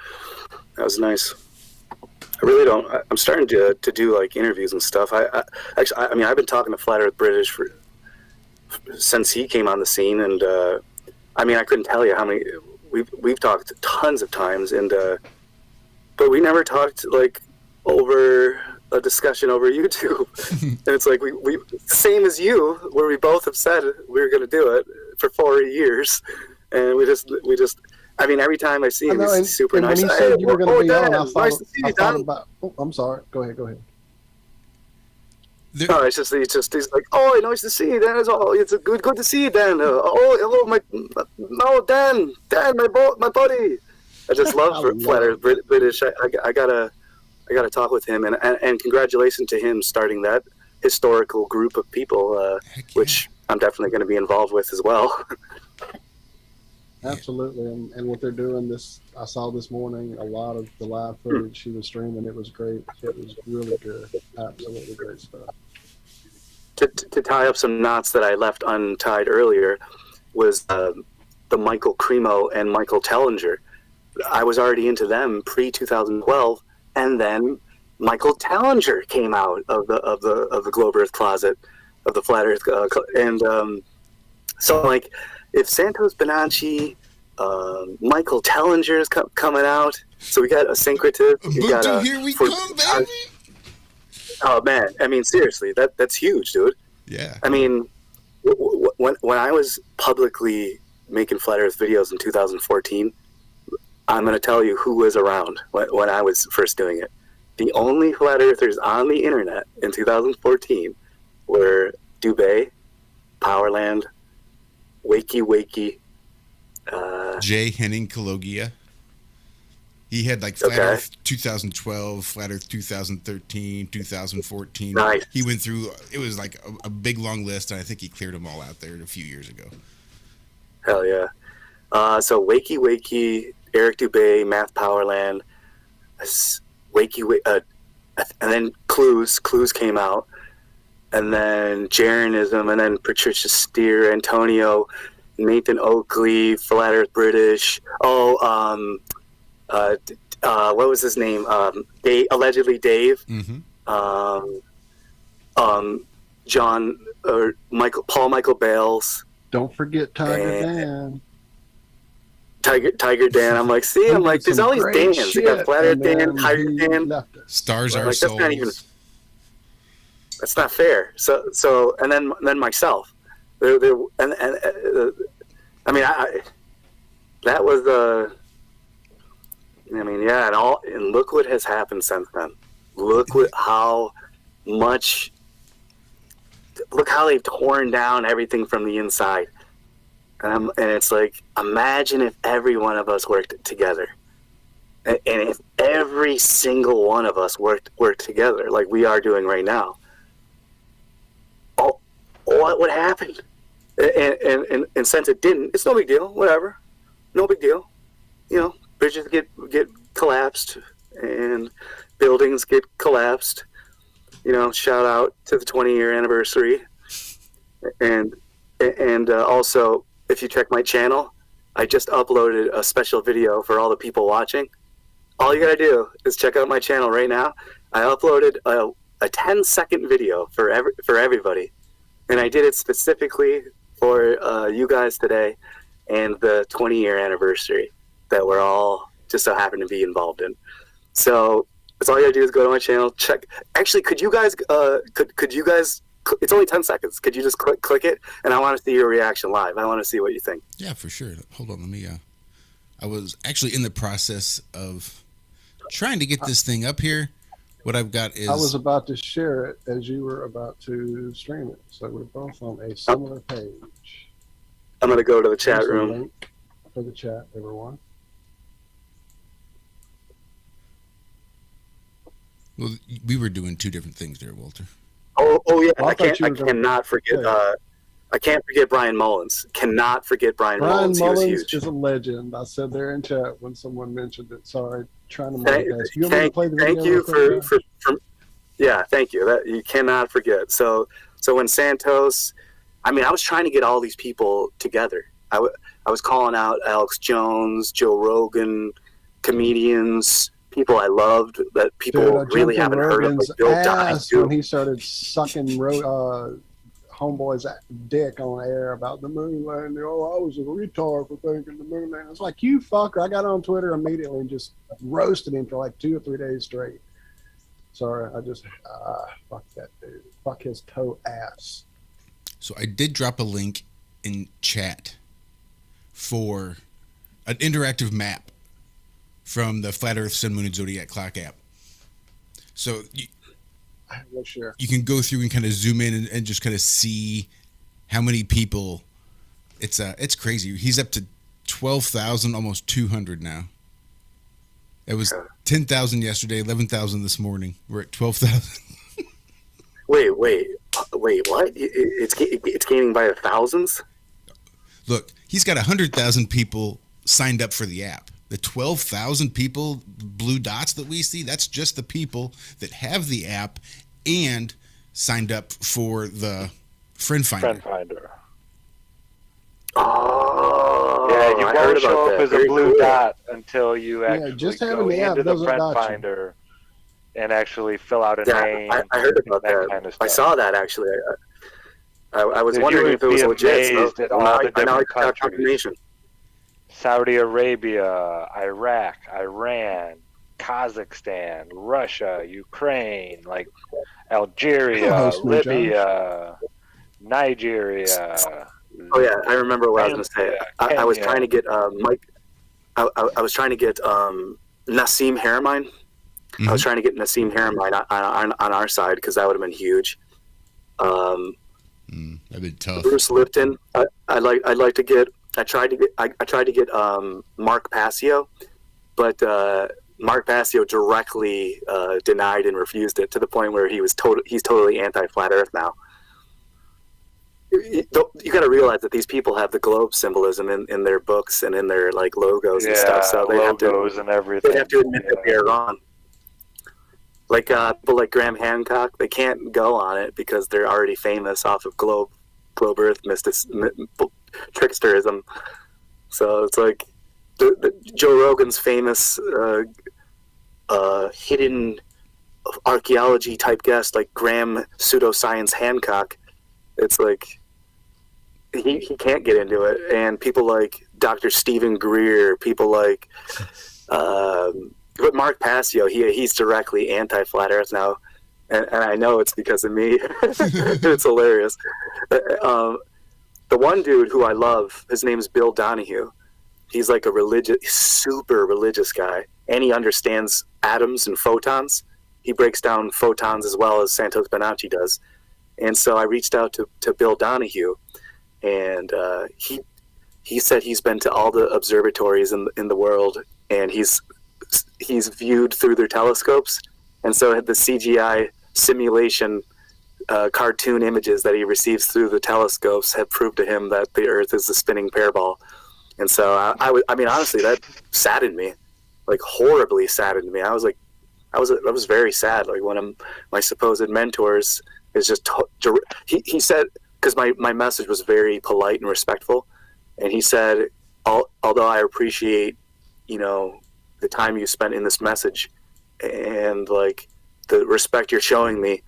That was nice. I really don't. I'm starting to do like interviews and stuff. I mean, I've been talking to Flat Earth British since he came on the scene, and I mean, I couldn't tell you how many we've talked tons of times, and but we never talked like over a discussion over YouTube. And it's like we same as you, where we both have said we were going to do it for 4 years, and we just. I mean, every time I see him, he's super and nice. When he said you were going to be on, I nice to see you, thought Dan. about. Oh, I'm sorry. Go ahead. No, it's just he's like, oh, nice to see you, Dan. It's good to see you, Dan. Hello, Dan, my buddy. I just love Flat Earth British. I gotta talk with him, and congratulations to him starting that historical group of people, which I'm definitely going to be involved with as well. Absolutely, and what they're doing I saw this morning a lot of the live footage she was streaming. It was great. It was really good. Absolutely great stuff. To tie up some knots that I left untied earlier was the Michael Cremo and Michael Tellinger. I was already into them pre-2012, and then Michael Tellinger came out of the Globe Earth closet of the Flat Earth, and so like. If Santos Bonacci, Michael Tellinger is coming out, so we got a syncretive. Here we come, baby. Oh man, I mean seriously, that's huge, dude. Yeah. I mean, when I was publicly making Flat Earth videos in 2014, I'm going to tell you who was around when I was first doing it. The only Flat Earthers on the internet in 2014 were Dubé, Powerland, Wakey, Jay Henning Kalogia. He had like Flat Earth 2012, Flat Earth 2013, 2014. Nice. He went through, it was like a big long list, and I think he cleared them all out there a few years ago. Hell yeah. So Wakey, Eric Dubé, Math Powerland, and then Clues came out. And then Jaronism, and then Patricia Steer, Antonio, Nathan Oakley, Flat Earth British. What was his name? Allegedly Dave. Mm-hmm. John or Paul Michael Bales. Don't forget Tiger Dan. Tiger Dan. I'm like, there's all these Dans. They got Flat Earth Dan, Tiger Dan. Stars Are like, Souls. That's not even. That's not fair. So, and then myself. I mean, that was I mean, yeah, and look what has happened since then. Look how they've torn down everything from the inside. And it's like, imagine if every one of us worked together, and if every single one of us worked together like we are doing right now. What would happen? And since it didn't, it's no big deal. Whatever, no big deal. You know, bridges get collapsed and buildings get collapsed. You know, shout out to the 20-year anniversary. And also, if you check my channel, I just uploaded a special video for all the people watching. All you gotta do is check out my channel right now. I uploaded a 10-second video for everybody. And I did it specifically for you guys today and the 20-year anniversary that we're all just so happen to be involved in. So that's all you gotta do is go to my channel, check. Actually, could you guys, it's only 10 seconds. Could you just click it? And I want to see your reaction live. I want to see what you think. Yeah, for sure. Hold on, let me, I was actually in the process of trying to get this thing up here What I've got is I was about to share it as you were about to stream it, so we're both on a similar page. I'm going to go to the chat Here's the room. link for the chat, everyone. well, we were doing two different things there, Walter. Oh yeah, Well, I I thought you were gonna- cannot forget. I can't forget Brian Mullins. Cannot forget Brian Brian Mullins. He was Mullins huge. is a legend. I said there in chat when someone mentioned it. Sorry, trying to Thank, multitask. You want me to play the thank video you real quick, for yeah, thank you. That you cannot forget. So when Santos, I mean, I was trying to get all these people together. I was calling out Alex Jones, Joe Rogan, comedians, people I loved that people Dude, I really jumped in haven't heard of, Rogan's like Bill ass Donahue. when he started sucking homeboy's dick on air about the moon landing. Oh, I was a retard for thinking the moon landing. It's like, you fucker. I got on Twitter immediately and just roasted him for like 2 or 3 days straight. Sorry, I just fuck that dude. Fuck his toe ass. So I did drop a link in chat for an interactive map from the Flat Earth Sun, Moon, and Zodiac Clock app. So Yeah, sure. you can go through and kind of zoom in and just kind of see how many people. It's crazy. He's up to 12,000, almost 200 now. It was 10,000 yesterday, 11,000 this morning. We're at 12,000. Wait, what? It's gaining by the thousands? Look, he's got 100,000 people signed up for the app. The 12,000 people, blue dots that we see, that's just the people that have the app and signed up for the Friend Finder. Oh, Yeah, you I won't heard show about up that. as a Very blue cool. dot until you actually just go having the app into the doesn't Friend dot you. Finder and actually fill out a Yeah, name. I heard about that. Kind of I stuff. saw that actually. I was You wondering would if it was be legit. amazed So at all now the I know I different got countries. confirmation. Saudi Arabia, Iraq, Iran, Kazakhstan, Russia, Ukraine, like Algeria, Oh, Snow Libya, Nigeria. Oh yeah, I remember what I was going to say. I was Kenya. trying to get Mike. I was trying to get Nassim Haramine. I was trying to get Nassim Haramine on our side because that would have been huge. That'd be tough. Bruce Lipton. I'd like to get. I tried to get Mark Passio, but Mark Passio directly denied and refused it to the point where he's totally anti-flat Earth now. You got to realize that these people have the globe symbolism in their books and in their like logos and stuff. So they logos and everything. They have to admit that they're wrong. Like people like Graham Hancock, they can't go on it because they're already famous off of globe Earth tricksterism. So it's like the Joe Rogan's famous hidden archaeology type guest, like Graham Pseudoscience Hancock. It's like he can't get into it, and people like Dr. Stephen Greer, people like but Mark Passio, he's directly anti-flat Earth now, and I know it's because of me. It's hilarious. The one dude who I love, his name is Bill Donahue. He's like a super religious guy, and he understands atoms and photons. He breaks down photons as well as Santos Bonacci does. And so I reached out to Bill Donahue, and he said he's been to all the observatories in the world, and he's viewed through their telescopes. And so the CGI simulation cartoon images that he receives through the telescopes have proved to him that the Earth is a spinning pear ball. And so I mean, honestly, that saddened me, like horribly saddened me. I was very sad. Like one of my supposed mentors is just he said, because my message was very polite and respectful, and he said, although I appreciate the time you spent in this message and like the respect you're showing me,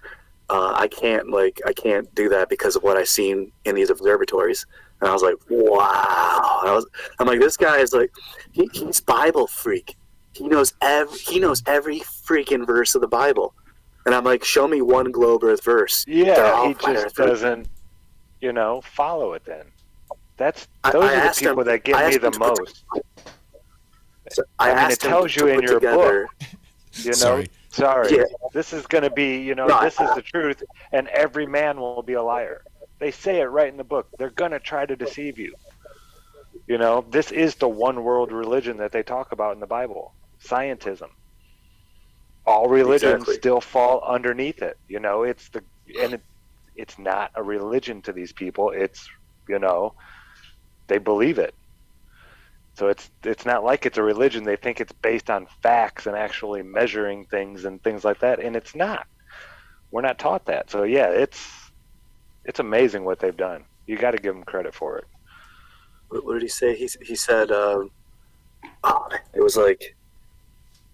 I can't do that because of what I've seen in these observatories. And I was like, wow. I'm like, this guy is like, he's Bible freak. He knows every freaking verse of the Bible. And I'm like, show me one globe Earth verse. Yeah, he just doesn't, follow it then. Those are the people that get me the most. So I mean, it tells you in your book, Sorry. Yeah. This is going to be, this is the truth, and every man will be a liar. They say it right in the book. They're going to try to deceive you. This is the one world religion that they talk about in the Bible. Scientism. All religions still fall underneath it. It's not a religion to these people. It's, they believe it. So it's not like it's a religion. They think it's based on facts and actually measuring things and things like that, and it's not. We're not taught that. So yeah, it's amazing what they've done. You got to give them credit for it. What did he say? He said, it was like,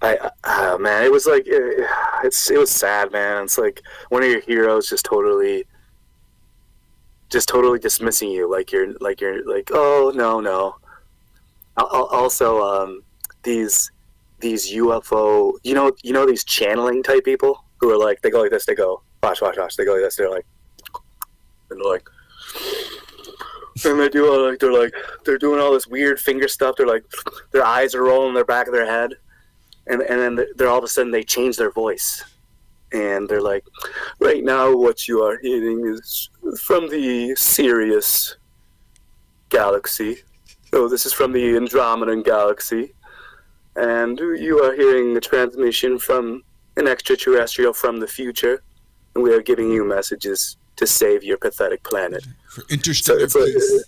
it was like, it was sad, man. It's like one of your heroes just totally dismissing you, like you're oh no. Also, these UFO, these channeling type people who are like, they go like this, they go watch, they go like this, they're like, and they do they're doing all this weird finger stuff. They're like, their eyes are rolling in the back of their head, and then they're all of a sudden they change their voice, and they're like, right now what you are hearing is from the Sirius galaxy. So this is from the Andromedan galaxy, and you are hearing a transmission from an extraterrestrial from the future, and we are giving you messages to save your pathetic planet. For interstellar peace.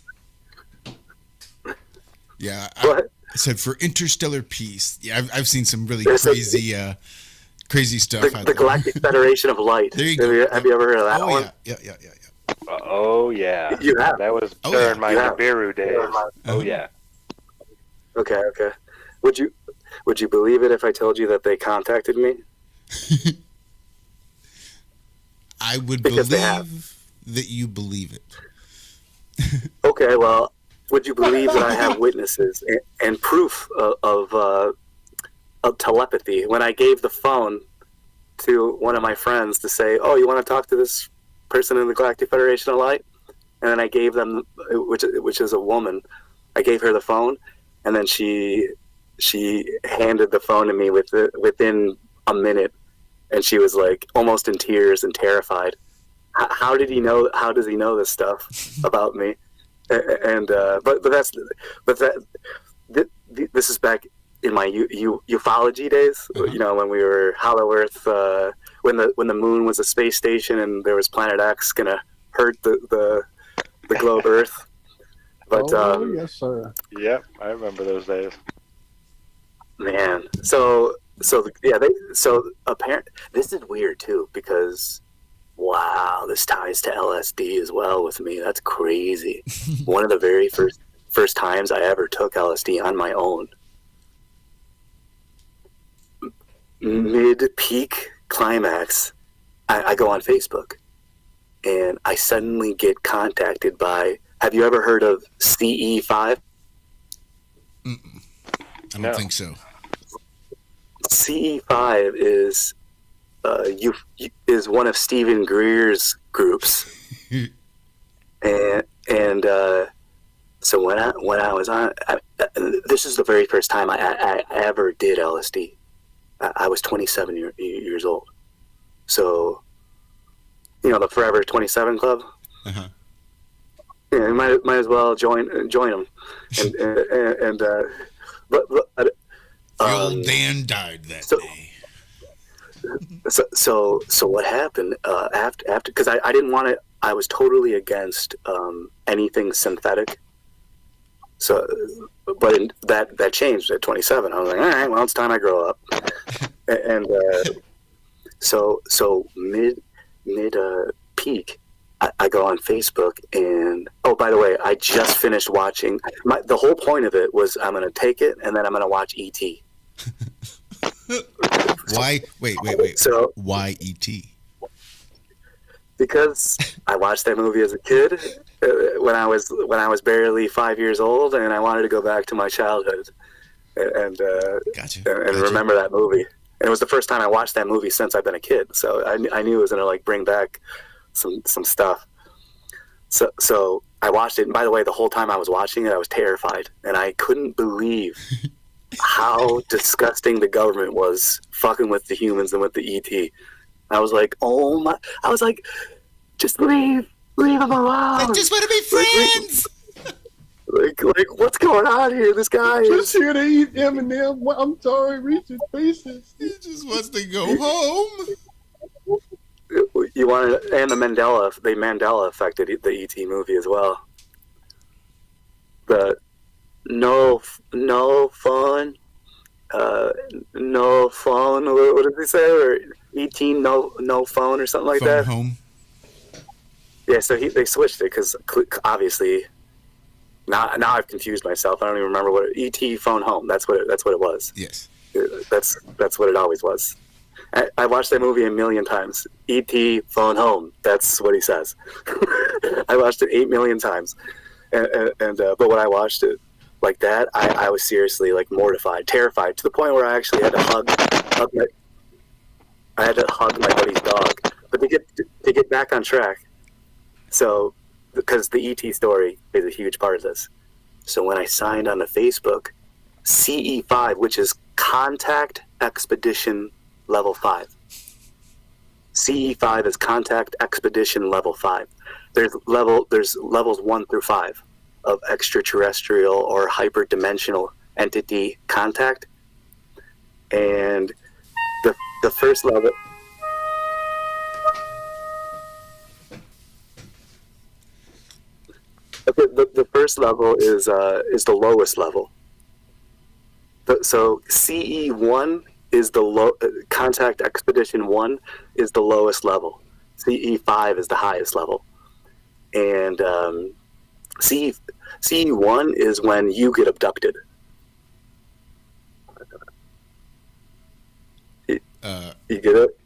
Yeah, I said for interstellar peace. Yeah, I've seen some really crazy stuff. The Galactic Federation of Light. There you go. Have you ever heard of that one? Yeah. Oh yeah. You have. That was during my Nibiru days. Oh yeah. Okay. Would you believe it if I told you that they contacted me? I would believe that you believe it. Okay, well, would you believe that I have witnesses and proof of telepathy? When I gave the phone to one of my friends to say, oh, you want to talk to this person in the Galactic Federation of Light? And then I gave them, which is a woman, I gave her the phone, and then she handed the phone to me within a minute, and she was like almost in tears and terrified. How did he know? How does he know this stuff about me? And this is back in my ufology days. When we were Hollow Earth, when the moon was a space station and there was Planet X gonna hurt the globe Earth. But yes, sir. Yep, I remember those days. Man, so apparently this is weird too, because wow, this ties to LSD as well with me. That's crazy. One of the very first times I ever took LSD on my own. Mid-peak climax, I go on Facebook, and I suddenly get contacted by, have you ever heard of CE5? I don't think so. CE5 is one of Stephen Greer's groups, and so when I was on, this is the very first time I ever did LSD. I was 27 years old, so the Forever 27 Club. Uh-huh. Yeah, you might as well join them, but the old Dan died that day. So what happened after? Because I didn't want it. I was totally against anything synthetic. So, but that changed at 27. I was like, all right, well, it's time I grow up. And so mid peak, I go on Facebook, and oh, by the way, I just finished watching. The whole point of it was I'm going to take it and then I'm going to watch E.T. Why? Wait. So why E.T.? Because I watched that movie as a kid when I was barely 5 years old, and I wanted to go back to my childhood and remember that movie. And it was the first time I watched that movie since I've been a kid, so I knew it was gonna bring back some stuff. So I watched it, and by the way, the whole time I was watching it, I was terrified, and I couldn't believe how disgusting the government was fucking with the humans and with the ET. I was like, oh my! I was like, just leave them alone. I just want to be friends. Like, what's going on here? This guy Just here to eat M&M. I'm sorry, Reese's Pieces. He just wants to go home. You want to, and the Mandela affected the ET movie as well. The no phone, no phone. What did they say? Or ET no phone or something like Phone that. home. Yeah, so they switched it because obviously. Now I've confused myself. I don't even remember what ET phone home. That's what it was. Yes. That's what it always was. I watched that movie a million times. ET phone home. That's what he says. I watched it 8 million times, and but when I watched it like that, I was seriously like mortified, terrified, to the point where I actually had to hug my buddy's dog. But to get back on track, so. Because the ET story is a huge part of this. So when I signed on to Facebook, CE5, which is Contact Expedition Level 5. CE5 is Contact Expedition Level 5. There's levels 1 through 5 of extraterrestrial or hyperdimensional entity contact. And the first level... The first level is the lowest level. So CE1 is the low. Contact Expedition 1 is the lowest level. CE5 is the highest level, and CE1 is when you get abducted. You get it?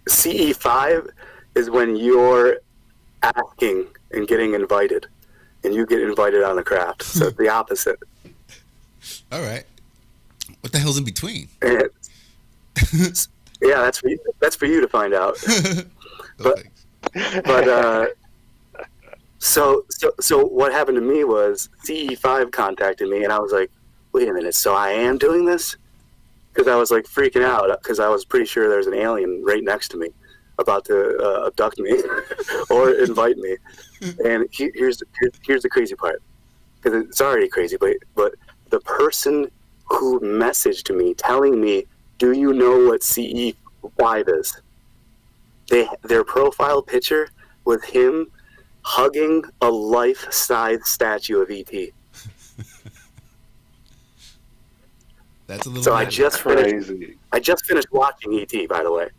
CE5 is when you're asking and getting invited, and you get invited on the craft. So it's the opposite. All right. What the hell's in between? And yeah, that's for you to find out. So what happened to me was CE5 contacted me, and I was like, wait a minute, so I am doing this? Because I was like freaking out, because I was pretty sure there was an alien right next to me about to abduct me or invite me. And here's the crazy part, because it's already crazy, but the person who messaged me telling me, do you know what CE5 is? Their profile picture was him hugging a life-size statue of ET. That's a little. So I just finished watching ET, by the way,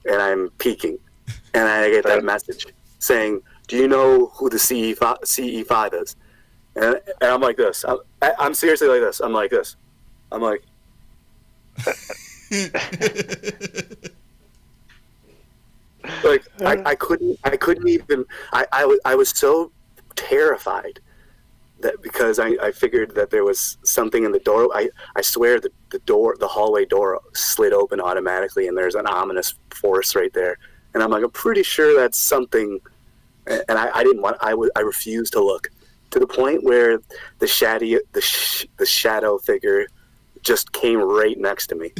and I'm peeking, and I get that message saying, do you know who the CE5 is? And I'm like this. I'm seriously like this. I'm like this. I'm like. Like I couldn't even. I was so terrified that, because I figured that there was something in the door. I swear that the hallway door slid open automatically, and there's an ominous force right there. And I'm like, I'm pretty sure that's something. And I didn't want. I refused to look, to the point where the shadow figure just came right next to me,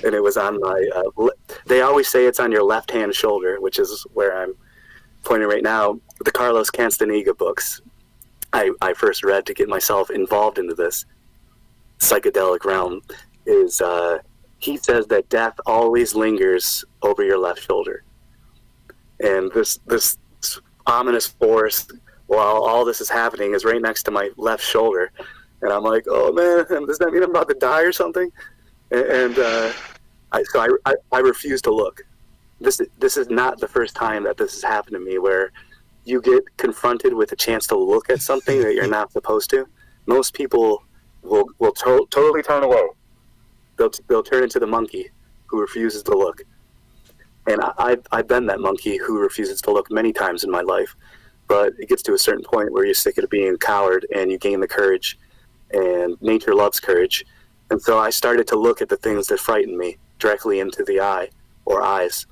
and it was on my. They always say it's on your left hand shoulder, which is where I'm pointing right now. The Carlos Castaneda books I first read to get myself involved into this psychedelic realm is he says that death always lingers over your left shoulder, and this ominous force while all this is happening is right next to my left shoulder, and I'm like, oh man, does that mean I'm about to die or something? And I refuse to look. This is not the first time that this has happened to me, where you get confronted with a chance to look at something that you're not supposed to. Most people will totally turn away. They'll turn into the monkey who refuses to look. And I've been that monkey who refuses to look many times in my life. But it gets to a certain point where you're sick of being a coward and you gain the courage. And nature loves courage. And so I started to look at the things that frighten me directly into the eye or eyes.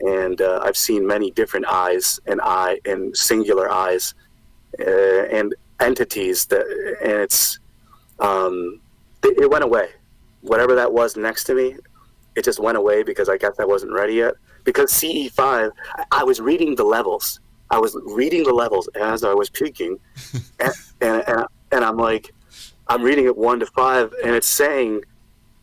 And I've seen many different eyes and singular eyes and entities and it's it went away. Whatever that was next to me, it just went away because I guess I wasn't ready yet. Because CE5, I was reading the levels. I was reading the levels as I was puking, and I'm like, I'm reading it 1 to 5, and it's saying,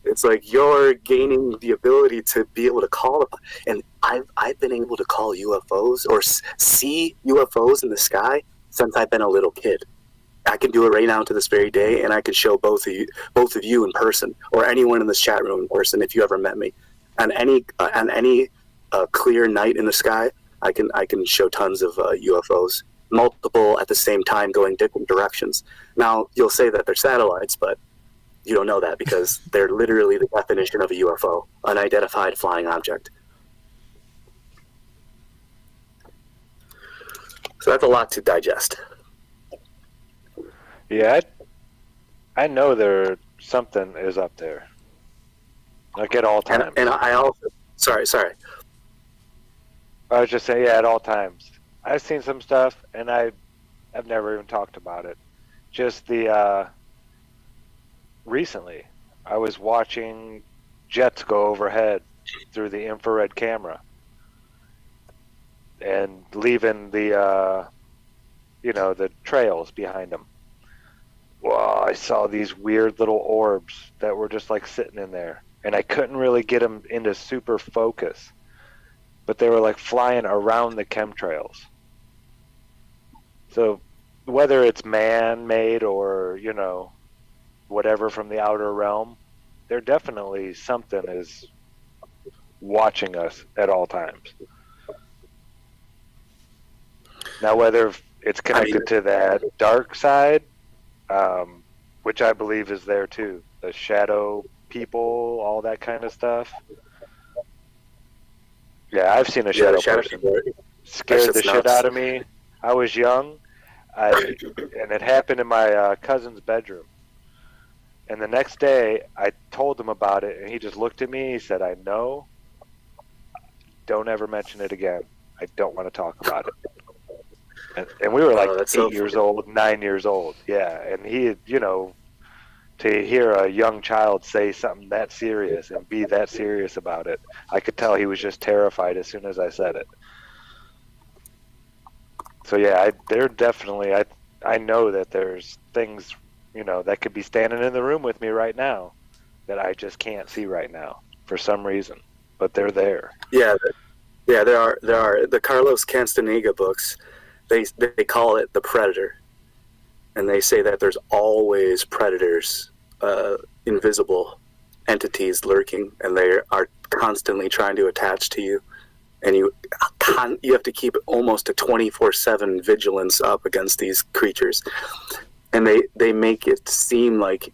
it's like you're gaining the ability to be able to call upon. And I've been able to call UFOs or see UFOs in the sky since I've been a little kid. I can do it right now to this very day, and I can show both of you in person, or anyone in this chat room in person if you ever met me. On any clear night in the sky, I can show tons of UFOs, multiple at the same time going different directions. Now you'll say that they're satellites, but you don't know that because they're literally the definition of a UFO, unidentified flying object. So that's a lot to digest. Yeah, I know there something is up there, like at all times. And I also, sorry. I was just saying, yeah, at all times. I've seen some stuff, and I've never even talked about it. Just recently, I was watching jets go overhead through the infrared camera, and leaving the the trails behind them. Wow, I saw these weird little orbs that were just like sitting in there, and I couldn't really get them into super focus, but they were like flying around the chemtrails. So whether it's man-made or, whatever from the outer realm, there definitely something is watching us at all times. Now, whether it's connected to that dark side, which I believe is there too, the shadow people, all that kind of stuff. Yeah, I've seen a shadow person. Scared the shit out of me. I was young, and it happened in my cousin's bedroom. And the next day, I told him about it, and he just looked at me. He said, "I know. Don't ever mention it again. I don't want to talk about it." And we were like 8 years old, 9 years old. Yeah, and he had, to hear a young child say something that serious and be that serious about it, I could tell he was just terrified as soon as I said it. So yeah, they're definitely, I know that there's things, that could be standing in the room with me right now that I just can't see right now for some reason, but they're there. Yeah, there are. The Carlos Castaneda books, they call it the Predator, and they say that there's always predators, invisible entities lurking, and they are constantly trying to attach to you, and you have to keep almost a 24/7 vigilance up against these creatures, and they make it seem like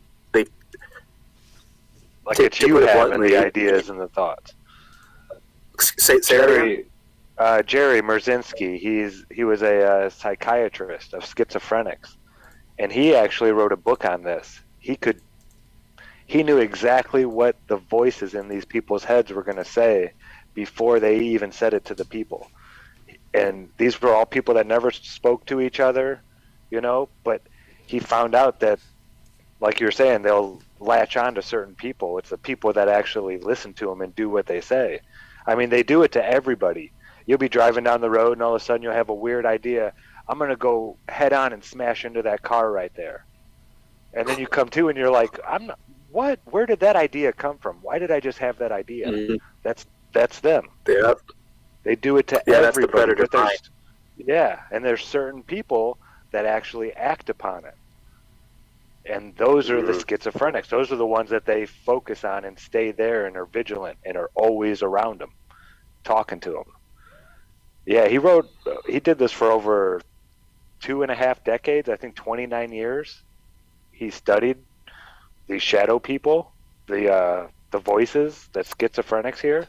it's you having the ideas and the thoughts. Jerry Merzinski, he was a psychiatrist of schizophrenics, and he actually wrote a book on this. He knew exactly what the voices in these people's heads were going to say before they even said it to the people. And these were all people that never spoke to each other, but he found out that, like you're saying, they'll latch on to certain people. It's the people that actually listen to them and do what they say. I mean, they do it to everybody. You'll be driving down the road, and all of a sudden you'll have a weird idea. I'm going to go head on and smash into that car right there. And then you come to, and you're like, what? Where did that idea come from? Why did I just have that idea? Mm-hmm. That's them. Yeah. They do it to everybody. That's the predator mind. Yeah, and there's certain people that actually act upon it. And those are the schizophrenics. Those are the ones that they focus on and stay there and are vigilant and are always around them, talking to them. Yeah, he did this for over 2.5 decades, I think 29 years. He studied these shadow people, the voices, the schizophrenics here.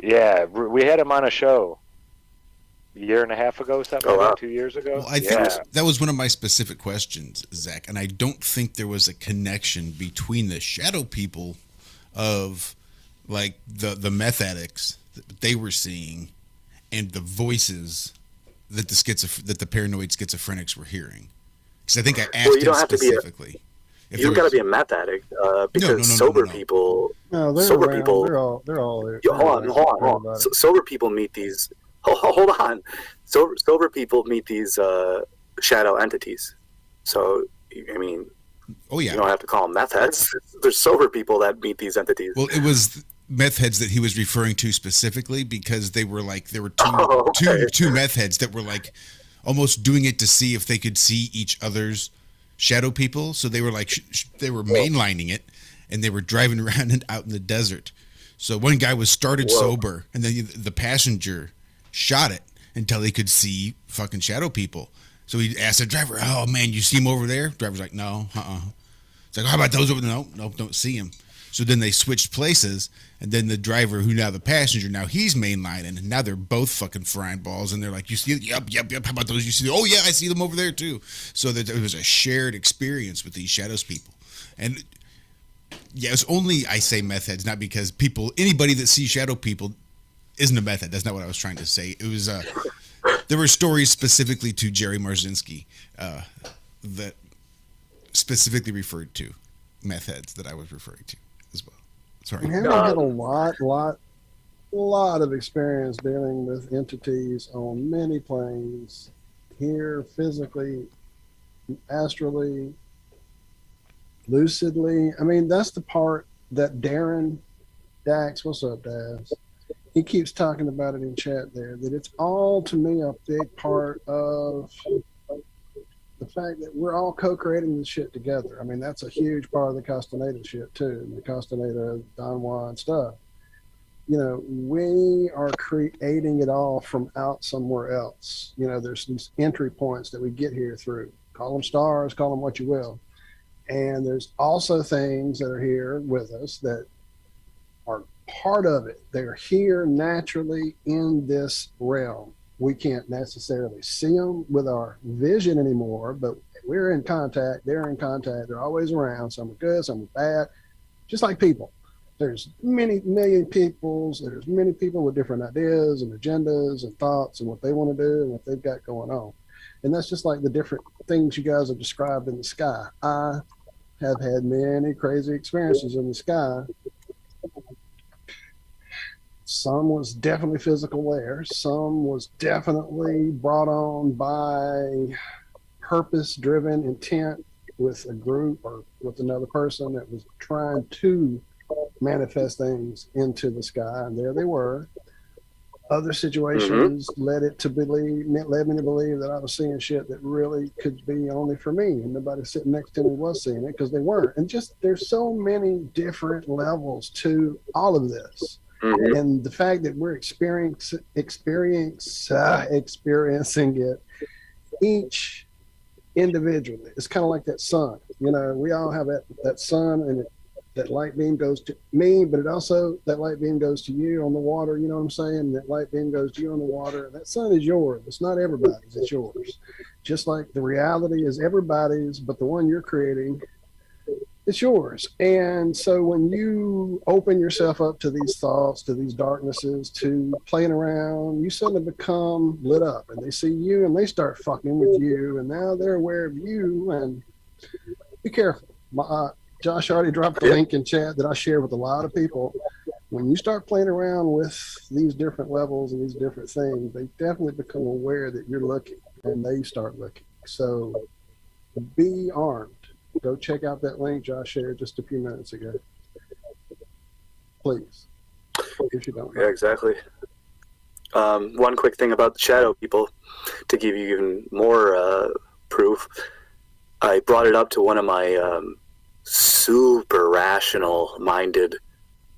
Yeah, we had him on a show a year and a half ago, something like 2 years ago. Well, I think that was one of my specific questions, Zach, and I don't think there was a connection between the shadow people of, like, the meth addicts that they were seeing and the voices that the paranoid schizophrenics were hearing. Because I think I asked him specifically. If You've there got to was- be a meth addict because sober people. No, they're sober around. people. They're all there. Yo, hold on. Sober people meet these. Hold on. Sober people meet these shadow entities. So I mean, oh yeah, you don't have to call them meth heads. There's sober people that meet these entities. Well, it was meth heads that he was referring to specifically because there were two meth heads that were like almost doing it to see if they could see each other's shadow people. So they were like they were mainlining it, and they were driving around and out in the desert. So one guy was started sober, and then the passenger shot it until he could see fucking shadow people. So he asked the driver, "Oh man, you see him over there?" Driver's like, "No, It's like, "How about those over there?" No, don't see him. So then they switched places, and then the driver, who now the passenger, now he's mainlining, and now they're both fucking frying balls, and they're like, "You see it? Yep. How about those? You see? Oh yeah, I see them over there too." So that it was a shared experience with these shadows people, and yeah, it's only I say meth heads, not because anybody that sees shadow people isn't a meth head. That's not what I was trying to say. It was there were stories specifically to Jerry Marzinski that specifically referred to meth heads that I was referring to as well. Sorry. We haven't had a lot of experience dealing with entities on many planes, here physically, astrally, lucidly. I mean, that's the part that Darren Dax, what's up, Daz? He keeps talking about it in chat there, that it's all, to me, a big part of the fact that we're all co-creating this shit together. I mean, that's a huge part of the Castaneda shit, too, the Castaneda, Don Juan stuff. You know, we are creating it all from out somewhere else. You know, there's these entry points that we get here through. Call them stars, call them what you will. And there's also things that are here with us that are part of it. They're here naturally in this realm. We can't necessarily see them with our vision anymore, but we're in contact. They're in contact. They're always around. Some are good, some are bad, just like people. There's many million peoples. There's many people with different ideas and agendas and thoughts and what they want to do and what they've got going on. And that's just like the different things you guys have described in the sky. I have had many crazy experiences in the sky. Some was definitely physical there. Some was definitely brought on by purpose-driven intent with a group or with another person that was trying to manifest things into the sky, and there they were. Other situations led me to believe that I was seeing shit that really could be only for me, and nobody sitting next to me was seeing it because they weren't. And just there's so many different levels to all of this. And the fact that we're experiencing it each individually. It's kind of like that sun. You know, we all have that sun, and that light beam goes to me, but it also, that light beam goes to you on the water. You know what I'm saying? That light beam goes to you on the water. That sun is yours. It's not everybody's. It's yours. Just like the reality is everybody's, but the one you're creating, it's yours. And so when you open yourself up to these thoughts, to these darknesses, to playing around, you suddenly become lit up, and they see you and they start fucking with you, and now they're aware of you. And be careful. Josh already dropped the link in chat that I share with a lot of people. When you start playing around with these different levels and these different things, they definitely become aware that you're looking, and they start looking. So be armed. Go check out that link Josh shared just a few minutes ago. Please, if you don't know. Yeah, exactly. One quick thing about the shadow people, to give you even more proof. I brought it up to one of my super rational minded,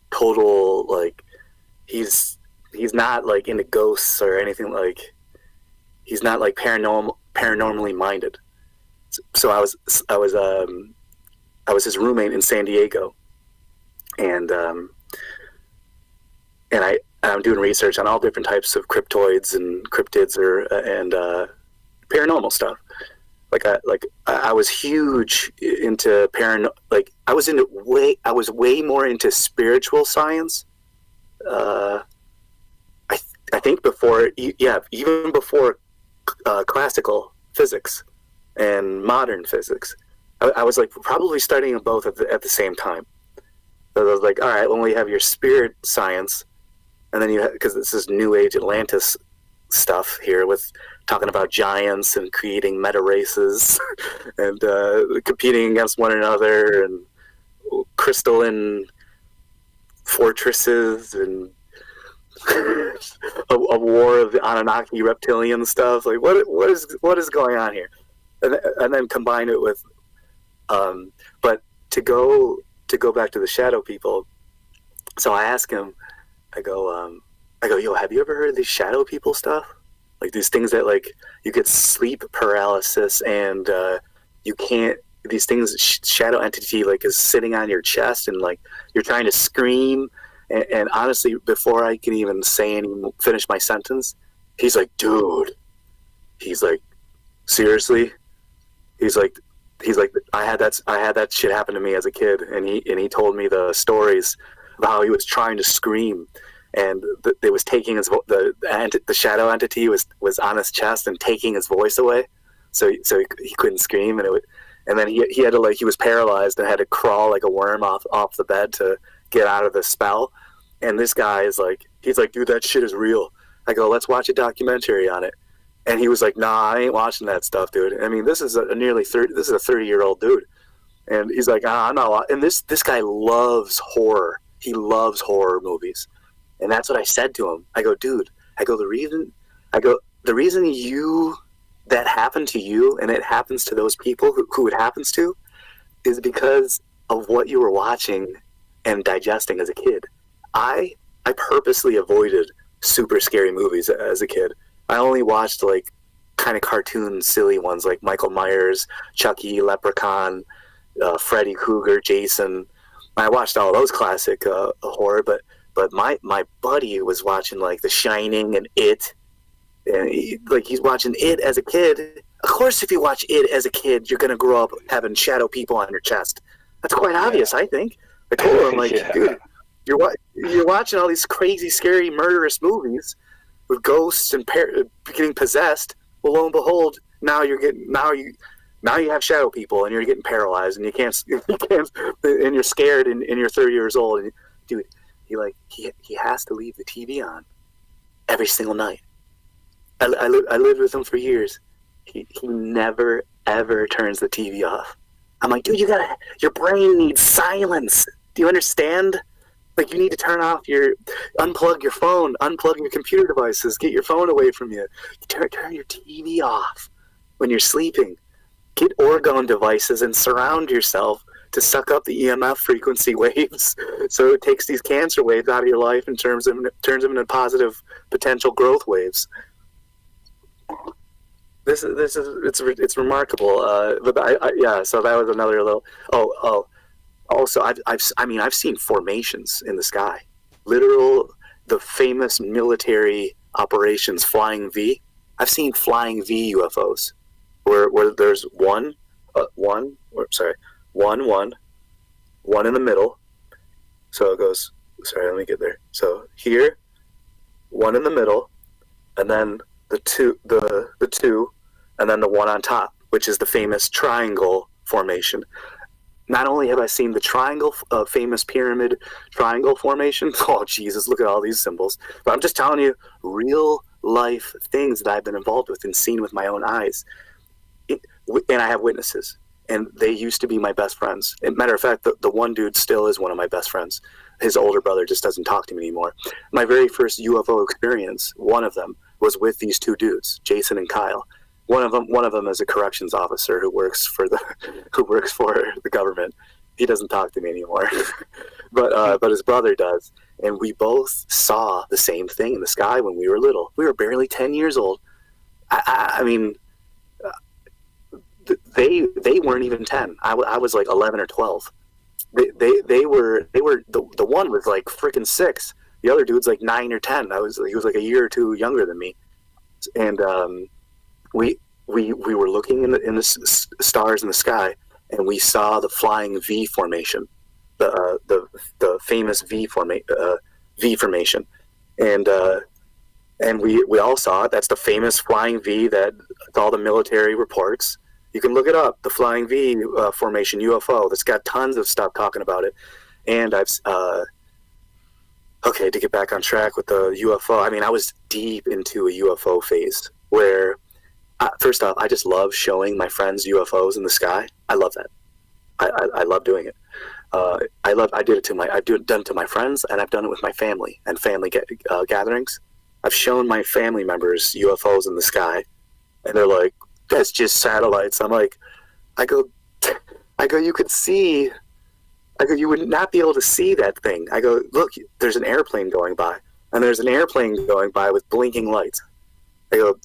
total, like, he's not like into ghosts or anything, like, he's not like paranormally minded. So I was his roommate in San Diego, and I'm doing research on all different types of cryptoids and cryptids and paranormal stuff. I was huge into I was way more into spiritual science. I think even before classical physics and modern physics. I was like probably studying them both at the same time. So I was like, all right, well, we have your spirit science, and then because this is New Age Atlantis stuff here with talking about giants and creating meta races and competing against one another and crystalline fortresses and a war of the Anunnaki reptilian stuff. Like what is going on here? And then combine it with, but to go back to the shadow people. So I ask him, I go, yo, have you ever heard of these shadow people stuff? Like these things that like you get sleep paralysis and you can't. These things, shadow entity like is sitting on your chest and like you're trying to scream. And honestly, before I can even finish my sentence, he's like, dude. He's like, seriously. He's like, I had that shit happen to me as a kid, and he told me the stories of how he was trying to scream, and it was taking the shadow entity was on his chest and taking his voice away, so he couldn't scream, and then he had to he was paralyzed and had to crawl like a worm off the bed to get out of the spell. And this guy he's like, dude, that shit is real. I go, let's watch a documentary on it. And he was like, nah, I ain't watching that stuff, dude. I mean, this is a 30-year-old dude. And he's like, I'm not. And this guy loves horror. He loves horror movies. And that's what I said to him. I go, dude, the reason that happened to you and it happens to those people who it happens to is because of what you were watching and digesting as a kid. I purposely avoided super scary movies as a kid. I only watched like kind of cartoon silly ones like Michael Myers, Chucky, Leprechaun, Freddy Krueger, Jason. I watched all those classic horror, but my buddy was watching like The Shining and It, and he's watching It as a kid. Of course, if you watch It as a kid, you're gonna grow up having shadow people on your chest. That's quite obvious, I think. I told him like, dude, you're watching all these crazy, scary, murderous movies with ghosts and getting possessed. Well, lo and behold, now you have shadow people and you're getting paralyzed and you can't and you're scared and you're 30 years old. And dude, he has to leave the TV on every single night. I lived with him for years. He never ever turns the TV off. I'm like, dude, your brain needs silence. Do you understand? Like, you need to unplug your phone, unplug your computer devices, get your phone away from you. Turn your TV off when you're sleeping. Get orgone devices and surround yourself to suck up the EMF frequency waves, so it takes these cancer waves out of your life and turns them into positive potential growth waves. It's remarkable. But so that was another little. Also, I've seen formations in the sky, the famous military operations Flying V. I've seen Flying V UFOs, where there's one in the middle. So it goes. Sorry, let me get there. So here, one in the middle, and then the two, and then the one on top, which is the famous triangle formation. Not only have I seen the famous pyramid triangle formation, oh Jesus, look at all these symbols, but I'm just telling you real life things that I've been involved with and seen with my own eyes. And I have witnesses, and they used to be my best friends. As a matter of fact, the one dude still is one of my best friends. His older brother just doesn't talk to me anymore. My very first UFO experience, one of them, was with these two dudes, Jason and Kyle. One of them is a corrections officer who works for the government. He doesn't talk to me anymore, but his brother does. And we both saw the same thing in the sky when we were little. We were barely 10 years old. I mean, they weren't even 10. I was like 11 or 12. They were the one was like freaking 6. The other dude's like 9 or 10. He was like a year or two younger than me, and we were looking in the stars in the sky, and we saw the Flying V formation, the famous V formation, and we all saw it. That's the famous Flying V that all the military reports. You can look it up, the Flying V formation UFO. That's got tons of stuff talking about it. And I've okay, to get back on track with the UFO. I mean, I was deep into a UFO phase where, first off, I just love showing my friends UFOs in the sky. I love that. I love doing it. I've done it to my friends, and I've done it with my family and family gatherings. I've shown my family members UFOs in the sky, and they're like, "That's just satellites." I'm like, I go, you could see. I go, you would not be able to see that thing. I go, look, there's an airplane going by, and there's an airplane going by with blinking lights. I go,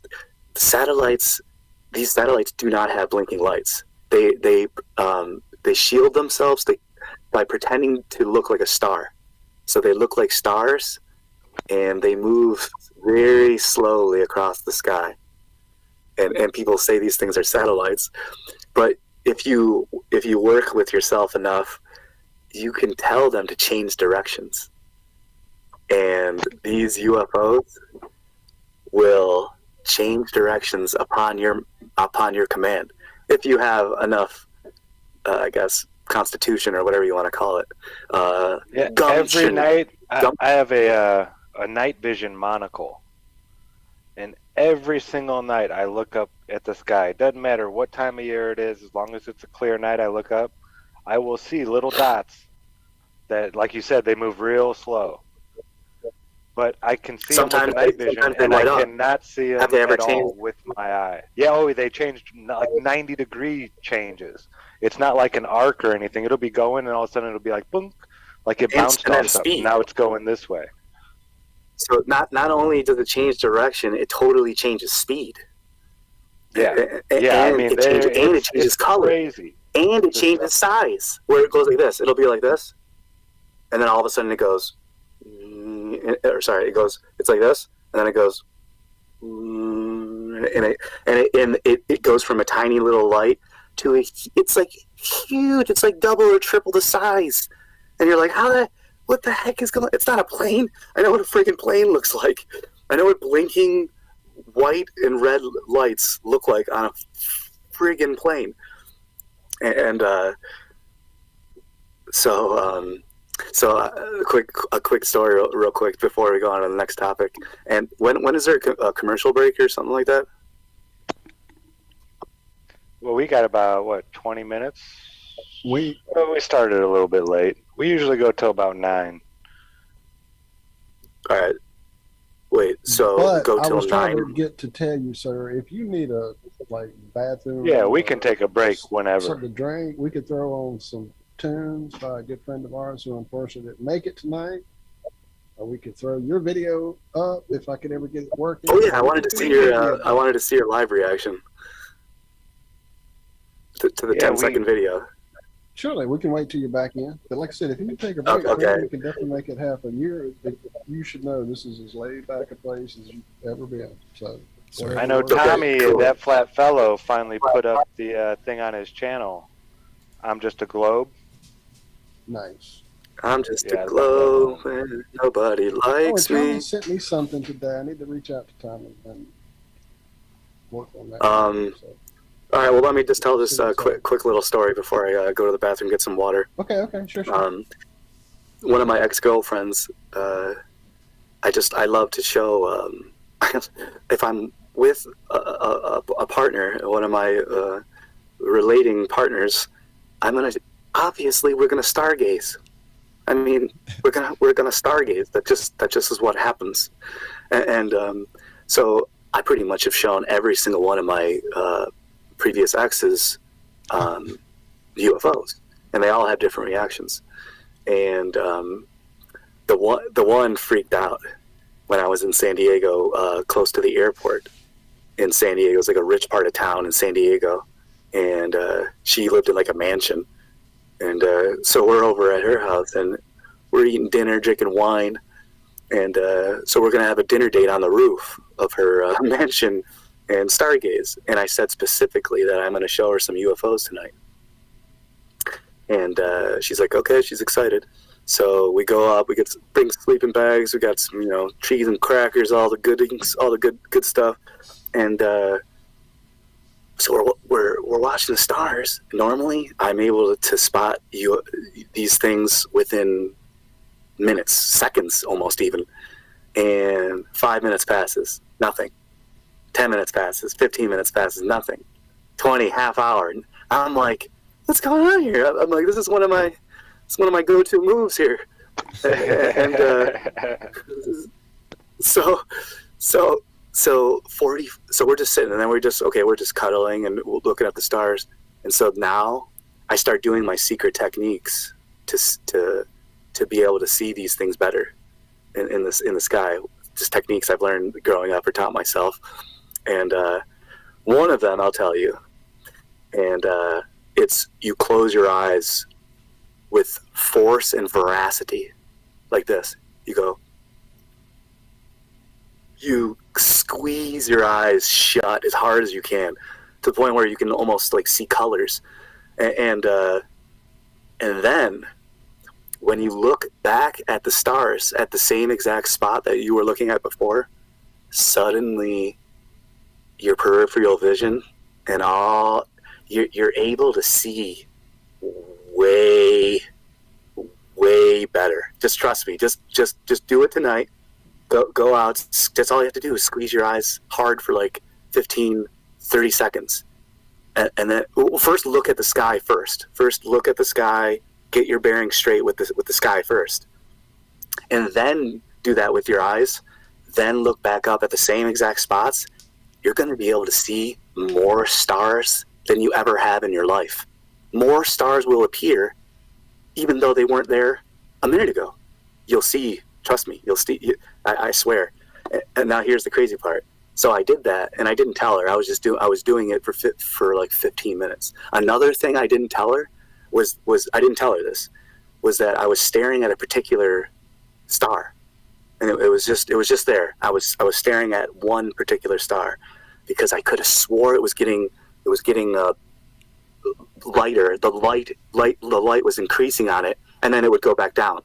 these satellites do not have blinking lights. They shield themselves by pretending to look like a star. So they look like stars, and they move very slowly across the sky. And people say these things are satellites, but if you work with yourself enough, you can tell them to change directions. And these UFOs will change directions upon your command, if you have enough, I guess, constitution or whatever you want to call it. Every night I have a night vision monocle, and every single night I look up at the sky. It doesn't matter what time of year it is, as long as it's a clear night. I look up, I will see little dots that, like you said, they move real slow. But I can see them with the night vision, and I cannot see them at all with my eye. Yeah, they changed, like 90-degree changes. It's not like an arc or anything. It'll be going, and all of a sudden it'll be like, boom, like it bounced off something. Now it's going this way. So not only does it change direction, it totally changes speed. Yeah, it changes color. Crazy. And it changes size, where it goes like this. It'll be like this, and then all of a sudden it goes, it's like this, and then it goes, and it goes from a tiny little light to it's like huge. It's like double or triple the size, and you're like, what the heck is going on? It's not a plane. I know what a freaking plane looks like. I know what blinking white and red lights look like on a friggin' plane. And a quick story real quick before we go on to the next topic. And when is there a commercial break or something like that? Well, we got about 20 minutes. We started a little bit late. We usually go till about 9. All right. Wait, so go till 9. I was trying to get to tell you, sir, if you need a bathroom. Yeah, we can take a break whenever. Something to drink. We could throw on some tunes by a good friend of ours who unfortunately didn't make it tonight. Or we could throw your video up if I could ever get it working. Oh yeah, I wanted to see your live reaction to the 10-second video. Surely, we can wait till you're back in. But like I said, if you take a break, okay, we can definitely make it happen. You should know this is as laid back a place as you've ever been. So I know Tommy, that flat fellow, finally put up the thing on his channel. I'm just a globe. Nice. I'm just a globe and nobody likes me. Tommy sent me something today. I need to reach out to Tommy and work on that. All right, well, let me just tell this quick little story before I go to the bathroom and get some water. Okay, sure. One of my ex-girlfriends, I love to show, if I'm with a partner, one of my relating partners, obviously we're gonna stargaze. I mean, we're gonna stargaze. That just is what happens. And so I pretty much have shown every single one of my previous exes UFOs, and they all have different reactions. And the one freaked out when I was in San Diego, close to the airport in San Diego. It was like a rich part of town in San Diego, and she lived in like a mansion. And so we're over at her house, and we're eating dinner, drinking wine, and so we're gonna have a dinner date on the roof of her mansion and stargaze. And I said specifically that I'm going to show her some UFOs tonight. And she's like, okay, she's excited. So we go up, bring sleeping bags, we got some, cheese and crackers, all the good stuff. And so we're watching the stars, normally I'm able to spot these things within minutes, seconds almost even. And 5 minutes passes, nothing. 10 minutes passes, 15 minutes passes, nothing. 20, half hour. I'm like, what's going on here? I'm like, this is one of my go-to moves here. And so we're just sitting, and then we're just cuddling and looking at the stars. And so now I start doing my secret techniques to be able to see these things better in the sky. Just techniques I've learned growing up or taught myself. And one of them I'll tell you, and it's you close your eyes with force and veracity, like this. You squeeze your eyes shut as hard as you can, to the point where you can almost like see colors, and then when you look back at the stars at the same exact spot that you were looking at before, suddenly your peripheral vision and all you're able to see way better. Just trust me. Just do it tonight. Go out. That's all you have to do is squeeze your eyes hard for like 15, 30 seconds. And then first look at the sky first. First look at the sky. Get your bearings straight with the sky first. And then do that with your eyes. Then look back up at the same exact spots. You're going to be able to see more stars than you ever have in your life. More stars will appear even though they weren't there a minute ago. You'll see, trust me, you'll see, I swear. And now here's the crazy part. So I did that, and I didn't tell her. I was doing it for like 15 minutes. Another thing I didn't tell her was I didn't tell her this, was that I was staring at a particular star. And it was just there. I was staring at one particular star, because I could have swore it was getting lighter. The light was increasing on it, and then it would go back down.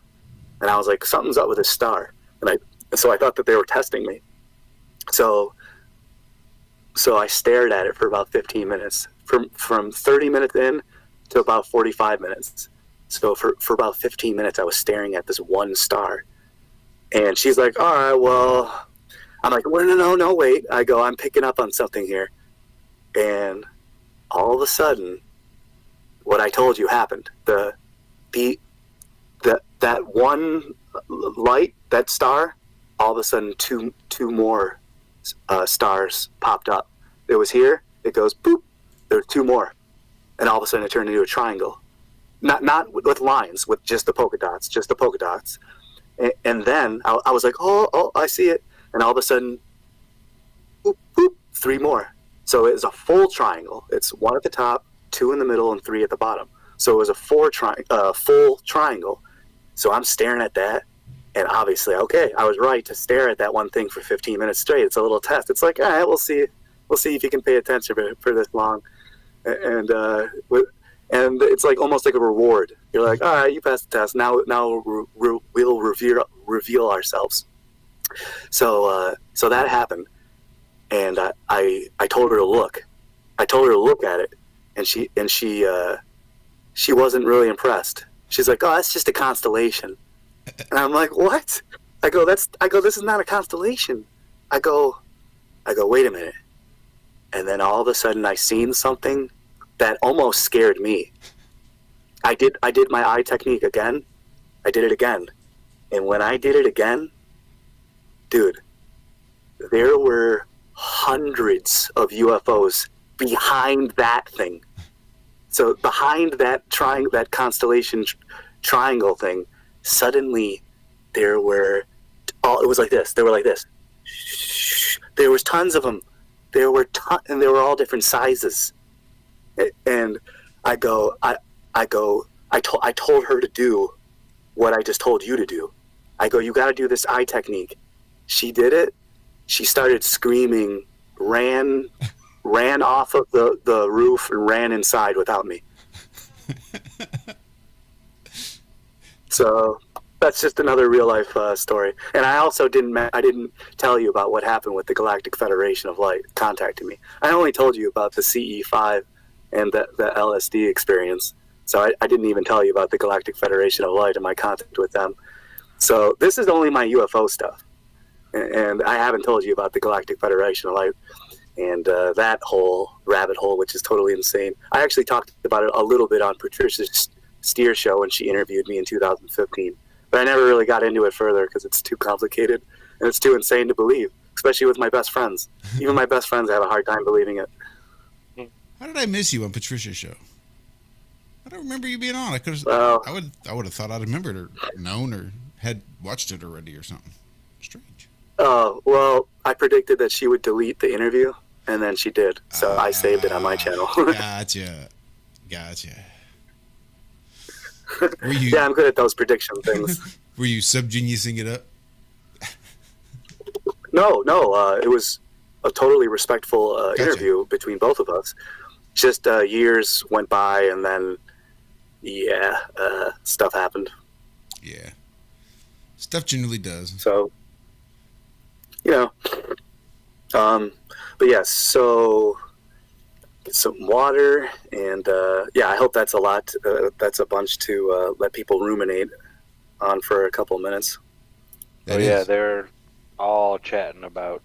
And I was like, something's up with this star. So I thought that they were testing me. So I stared at it for about 15 minutes, from 30 minutes in to about 45 minutes. So for about 15 minutes, I was staring at this one star. And she's like, all right, well, I'm like, well, no, wait. I go, I'm picking up on something here. And all of a sudden, what I told you happened. That one light, that star, all of a sudden two more stars popped up. It was here, it goes boop, there were two more. And all of a sudden it turned into a triangle. Not with lines, with just the polka dots. And then I was like, oh, I see it. And all of a sudden, boop, boop, three more. So it's a full triangle. It's one at the top, two in the middle, and three at the bottom. So it was a full triangle. So I'm staring at that. And obviously, okay, I was right to stare at that one thing for 15 minutes straight. It's a little test. It's like, all right, we'll see if you can pay attention for this long. And it's like almost like a reward. You're like, all right, you passed the test. Now we'll reveal ourselves. So that happened, and I told her to look. I told her to look at it, and she wasn't really impressed. She's like, oh, that's just a constellation. And I'm like, what? I go, this is not a constellation. I go, wait a minute. And then all of a sudden I seen something that almost scared me. I did my eye technique again. I did it again. And when I did it again, dude, there were hundreds of UFOs behind that thing. So behind that that constellation triangle thing, suddenly there were it was like this. They were like this. There was tons of them. And they were all different sizes. And I told her to do what I just told you to do. I go, you got to do this eye technique. She did it. She started screaming, ran off of the roof and ran inside without me. So that's just another real life story. And I also didn't tell you about what happened with the Galactic Federation of Light contacting me. I only told you about the CE5 and the LSD experience. So I didn't even tell you about the Galactic Federation of Light and my contact with them. So this is only my UFO stuff. And I haven't told you about the Galactic Federation of Light and that whole rabbit hole, which is totally insane. I actually talked about it a little bit on Patricia Steer show when she interviewed me in 2015. But I never really got into it further because it's too complicated and it's too insane to believe, especially with my best friends. Even my best friends have a hard time believing it. How did I miss you on Patricia's show? I don't remember you being on. I would have thought I'd remembered or known or had watched it already or something. Strange. Oh, well, I predicted that she would delete the interview, and then she did. So I saved it on my channel. Gotcha. Yeah, I'm good at those prediction things. Were you SubGeniusing it up? No. It was a totally respectful interview between both of us. Just years went by, and then, stuff happened. Yeah. Stuff generally does. So, but yeah, so get some water, and I hope that's a lot. That's a bunch to let people ruminate on for a couple of minutes. They're all chatting about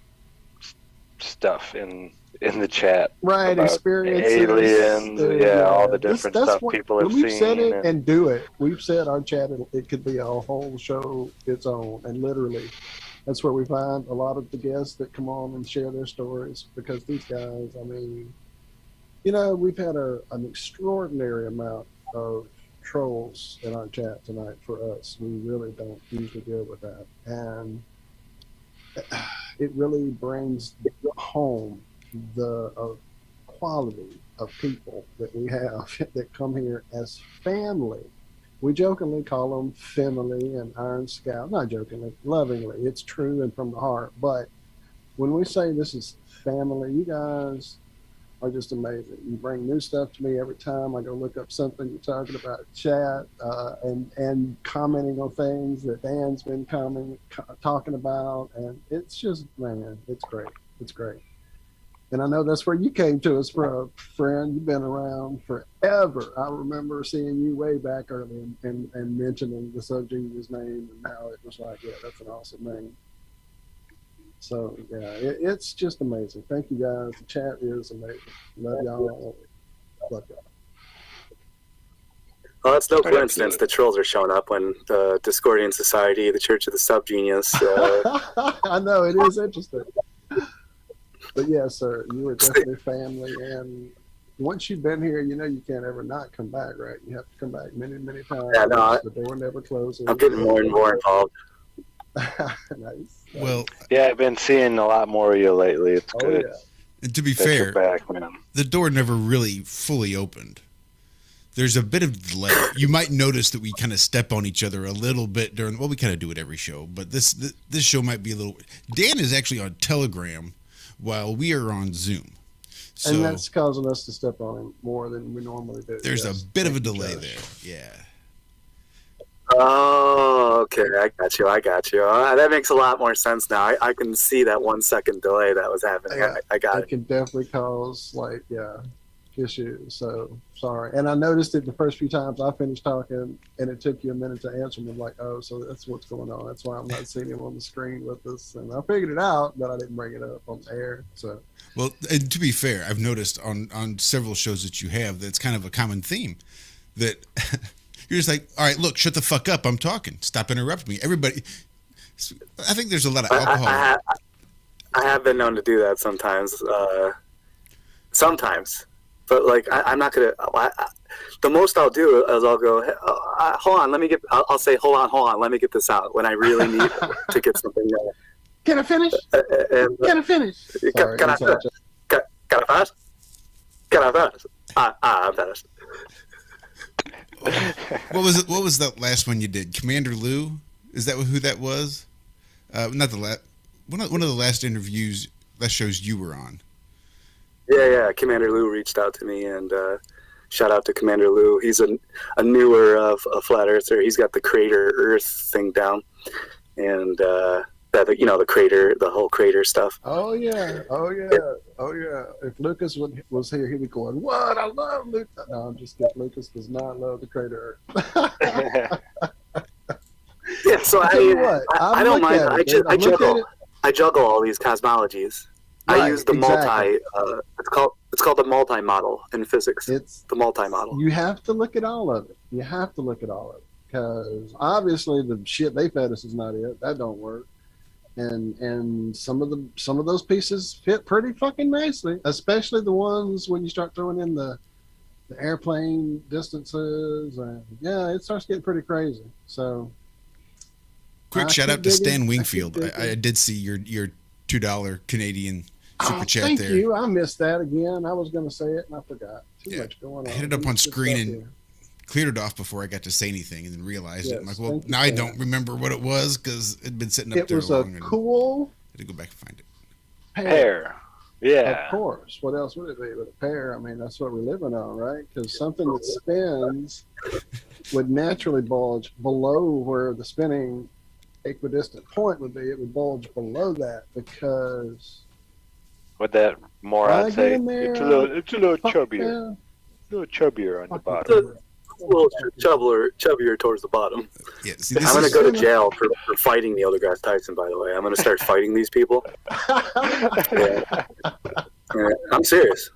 stuff in the chat. Right, about experiences. Aliens, all the different stuff people have we've seen. Said it and do it. We've said our chat, it could be a whole show its own, and literally, that's where we find a lot of the guests that come on and share their stories, because these guys, I mean, we've had an extraordinary amount of trolls in our chat tonight for us. We really don't usually deal with that, and it really brings home the quality of people that we have that come here as family. We jokingly call them family and Iron Scout. Not jokingly, lovingly. It's true and from the heart. But when we say this is family, you guys are just amazing. You bring new stuff to me every time I go look up something you're talking about in chat, and commenting on things that Dan's been talking about. And it's just, man, it's great. It's great. And I know that's where you came to us from, friend. You've been around forever. I remember seeing you way back early and mentioning the SubGenius name, and now it was like, that's an awesome name. So, it's just amazing. Thank you, guys. The chat is amazing. Love y'all. Love y'all. Well, that's no coincidence the trolls are showing up when the Discordian Society, the Church of the SubGenius. I know, it is interesting. But yes, sir, you were definitely family, and once you've been here, you can't ever not come back, right? You have to come back many, many times. Yeah, no, the door never closes. I'm getting more and more involved. Nice. Well, I've been seeing a lot more of you lately. It's good. Yeah. And to be that you're fair, back, man. the door never really fully opened. There's a bit of delay. You might notice that we kind of step on each other a little bit during. Well, we kind of do it every show, but this show might be a little. Dan is actually on Telegram, while we are on Zoom. So And that's causing us to step on him more than we normally do. There's a bit of a delay there. Yeah. Oh, okay. I got you. That makes a lot more sense now. I can see that 1 second delay that was happening. I got it. It can definitely cause, issues. So, sorry. And I noticed it the first few times I finished talking, and it took you a minute to answer me. I'm like, oh, so that's what's going on. That's why I'm not seeing him on the screen with us. And I figured it out, but I didn't bring it up on the air. So, well, and to be fair, I've noticed on several shows that you have that's kind of a common theme that you're just like, all right, look, shut the fuck up. I'm talking. Stop interrupting me. Everybody. I think there's a lot of alcohol. I have been known to do that sometimes. But I'm not gonna. The most I'll do is I'll go, hold on, I'll say, hold on, let me get this out when I really need to get something. Can I finish? Can I finish? Can I finish? I'm finished. What was that last one you did? Commander Lou? Is that who that was? Not the last. One of the last shows you were on. Yeah. Commander Lou reached out to me, and shout out to Commander Lou. He's a newer flat earther. He's got the Crater Earth thing down, and the crater, the whole crater stuff. Oh yeah. If Lucas was here, he'd be going, "What? I love Lucas." No, I'm just kidding. Lucas does not love the crater. Yeah, so I tell you mean, what, I don't mind. I juggle all these cosmologies. Right, I use the exactly. it's called the multi-model in physics. It's the multi-model. You have to look at all of it. Because obviously the shit they fed us is not it. That don't work. And some of those pieces fit pretty fucking nicely, especially the ones when you start throwing in the airplane distances, and yeah, it starts getting pretty crazy. So quick shout out to Stan Wingfield. I did see your $2 Canadian super chat thank there. you. I missed that again. I was going to say it and I forgot. Too much going on. I hit it up on screen and cleared it off before I got to say anything, and then realized it. I'm like, well, now I don't remember what it was because it'd been sitting up there long. It was a cool. I had to go back and find it. Pear. Yeah. Of course. What else would it be but a pear? I mean, that's what we're living on, right? Because something that spins would naturally bulge below where the spinning equidistant point would be. It would bulge below that because. With that moron say, it's a little chubbier. A little chubbier on the bottom. A little chubbier towards the bottom. Yeah, see, I'm going to go to jail for fighting Neil deGrasse Tyson, by the way. I'm going to start fighting these people. Yeah. I'm serious.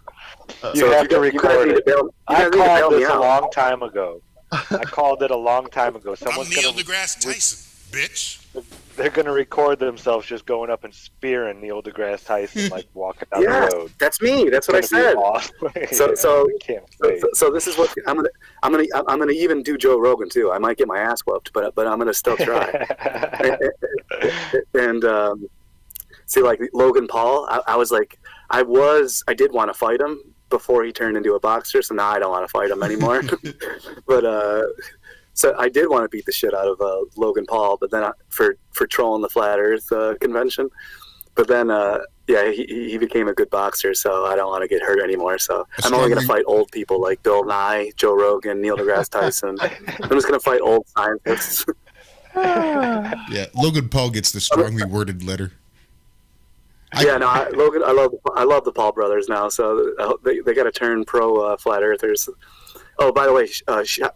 You have to record it. I called this a long time ago. Someone's I'm Neil deGrasse Tyson, bitch. They're going to record themselves just going up and spearing Neil deGrasse Tyson, like walking down the road. That's me. That's what I said. Awesome. So this is what I'm gonna even do Joe Rogan too. I might get my ass whooped, but I'm gonna still try. and see, like Logan Paul, I did want to fight him before he turned into a boxer, so now I don't want to fight him anymore. But so I did want to beat the shit out of Logan Paul, but then for trolling the Flat Earth convention. But then, he became a good boxer, so I don't want to get hurt anymore. So I'm only going to fight old people like Bill Nye, Joe Rogan, Neil deGrasse Tyson. I'm just going to fight old scientists. Yeah, Logan Paul gets the strongly worded letter. Logan, I love the Paul brothers now, so they got to turn pro Flat Earthers. Oh, by the way,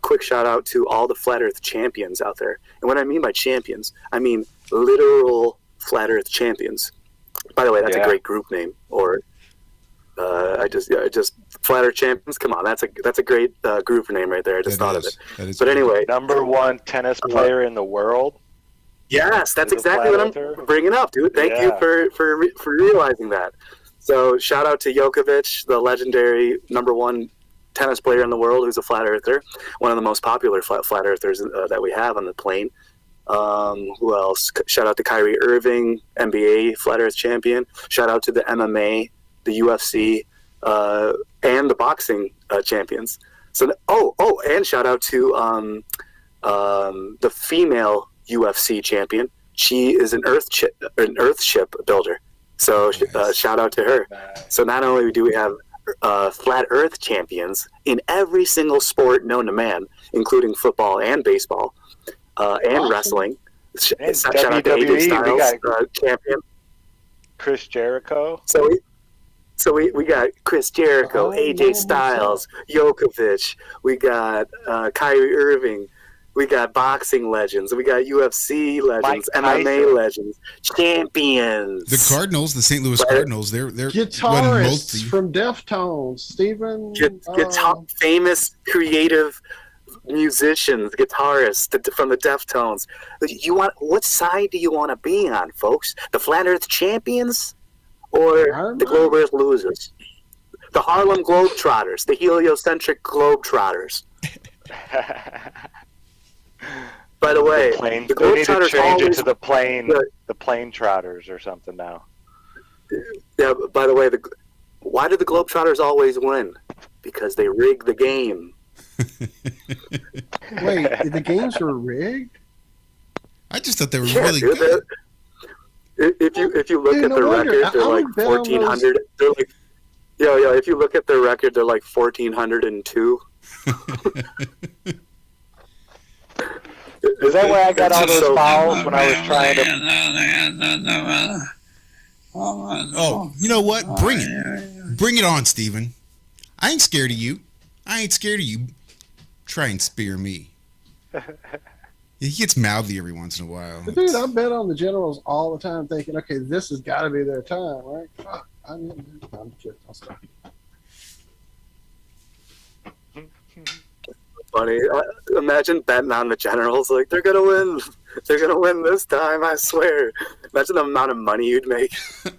quick shout out to all the Flat Earth champions out there. And what I mean by champions, I mean literal Flat Earth champions. By the way, that's a great group name. Or I just Flat Earth champions. Come on, that's a great group name right there. I just thought of it. But anyway, #1 tennis player in the world. Yes, that's exactly what I'm bringing up, dude. Thank you for realizing that. So shout out to Djokovic, the legendary #1 tennis player in the world who's a flat earther, one of the most popular flat earthers that we have on the plane. Who else? Shout out to Kyrie Irving, NBA flat earth champion. Shout out to the MMA, the UFC, and the boxing champions. So, and shout out to the female UFC champion. She is an earth ship builder. So shout out to her. So not only do we have flat earth champions in every single sport known to man, including football and baseball, and wrestling. And Shout out to AJ Styles, champion. Chris Jericho. So we got Chris Jericho, AJ Styles, Djokovic. We got Kyrie Irving. We got boxing legends. We got UFC legends, MMA legends, champions. The Cardinals, the St. Louis Cardinals, they're guitarists from Deftones. Stephen, famous creative musicians, guitarists from the Deftones. What side do you want to be on, folks? The Flat Earth champions or the Globe Earth losers? The Harlem Globetrotters, the heliocentric Globetrotters. By the way, the we need to change it to the plane trotters or something now. Yeah. By the way, why do the Globetrotters always win? Because they rig the game. Wait, the games were rigged? I just thought they were really good. If you look at the record, they're like 1,400. They're like, if you look at their record, they're like 1,402. Is that why I got all those fouls when I was trying to? Oh, you know what? Bring it. Bring it on, Steven. I ain't scared of you. Try and spear me. He gets mouthy every once in a while. But dude, I bet on the Generals all the time thinking, okay, this has got to be their time, right? Fuck, I'm kidding. I'll stop. Funny. Imagine betting on the Generals. Like, they're going to win. They're going to win this time, I swear. Imagine the amount of money you'd make. I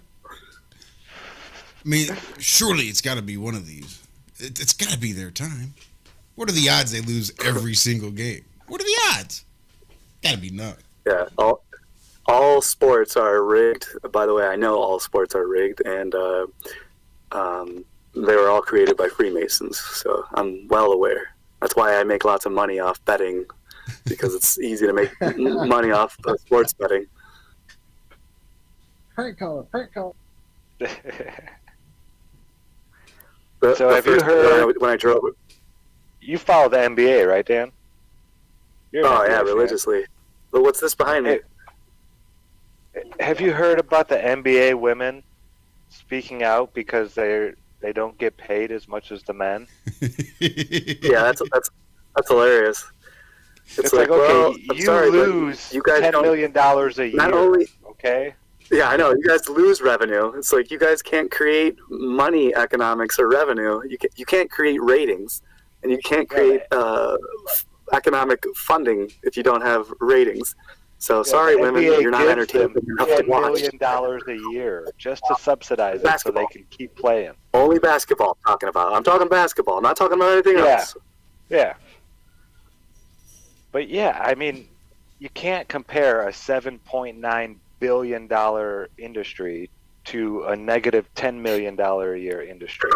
mean, surely it's got to be one of these. It's got to be their time. What are the odds they lose every single game? What are the odds? Got to be none. Yeah, all sports are rigged. By the way, I know all sports are rigged, and they were all created by Freemasons, so I'm well aware. That's why I make lots of money off betting, because it's easy to make money off sports betting. Prank caller. So have you heard... When I drove... You follow the NBA, right, Dan? Yeah, religiously. But what's this behind me? Have you heard about the NBA women speaking out because they don't get paid as much as the men? Yeah, that's hilarious. It's like okay, you lose $10 million a year. Not only, okay. Yeah, I know. You guys lose revenue. It's like you guys can't create money economics or revenue. You can't create ratings, and you can't create economic funding if you don't have ratings. So sorry, women, you're not entertained enough to watch. $10 million a year just to subsidize it so they can keep playing. Only basketball I'm talking about. I'm talking basketball. I'm not talking about anything else. Yeah. But yeah, I mean, you can't compare a $7.9 billion industry to a negative $10 million a year industry.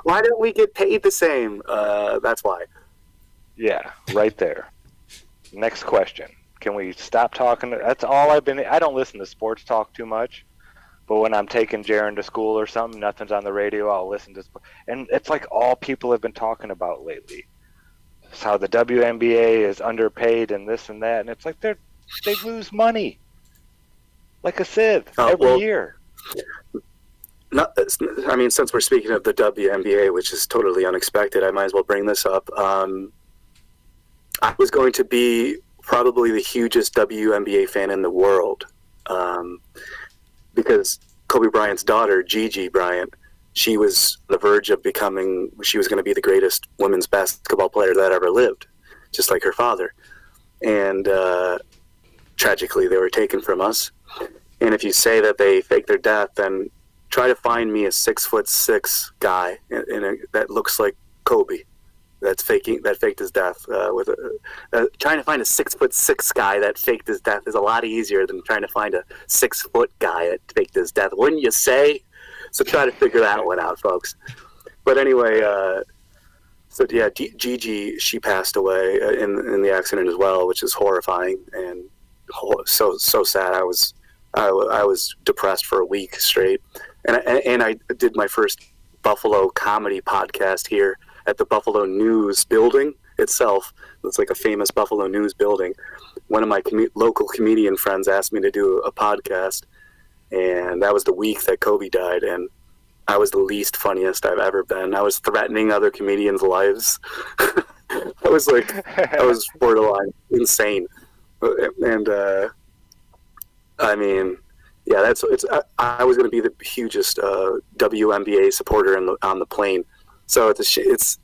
Why don't we get paid the same? That's why. Yeah, right there. Next question. Can we stop talking? That's all I don't listen to sports talk too much, but when I'm taking Jaron to school or something, nothing's on the radio, I'll listen to sports. And it's like all people have been talking about lately. It's how the WNBA is underpaid and this and that, and it's like they lose money. Like a sieve every year. I mean, since we're speaking of the WNBA, which is totally unexpected, I might as well bring this up. I was going to be probably the hugest WNBA fan in the world, because Kobe Bryant's daughter, Gigi Bryant, she was on the verge of she was going to be the greatest women's basketball player that ever lived, just like her father. And tragically, they were taken from us. And if you say that they faked their death, then try to find me a 6'6" guy that looks like Kobe. That faked his death. Trying to find a 6'6" guy that faked his death is a lot easier than trying to find a 6 foot guy that faked his death. Wouldn't you say? So try to figure that one out, folks. But anyway, so yeah, Gigi, she passed away in the accident as well, which is horrifying and so sad. I was depressed for a week straight, and I did my first Buffalo comedy podcast here at the Buffalo News building itself. It's like a famous Buffalo News building. One of my local comedian friends asked me to do a podcast, and that was the week that Kobe died, and I was the least funniest I've ever been. I was threatening other comedians' lives. I was borderline insane. And I mean, yeah, I was going to be the hugest WNBA supporter on the plane. So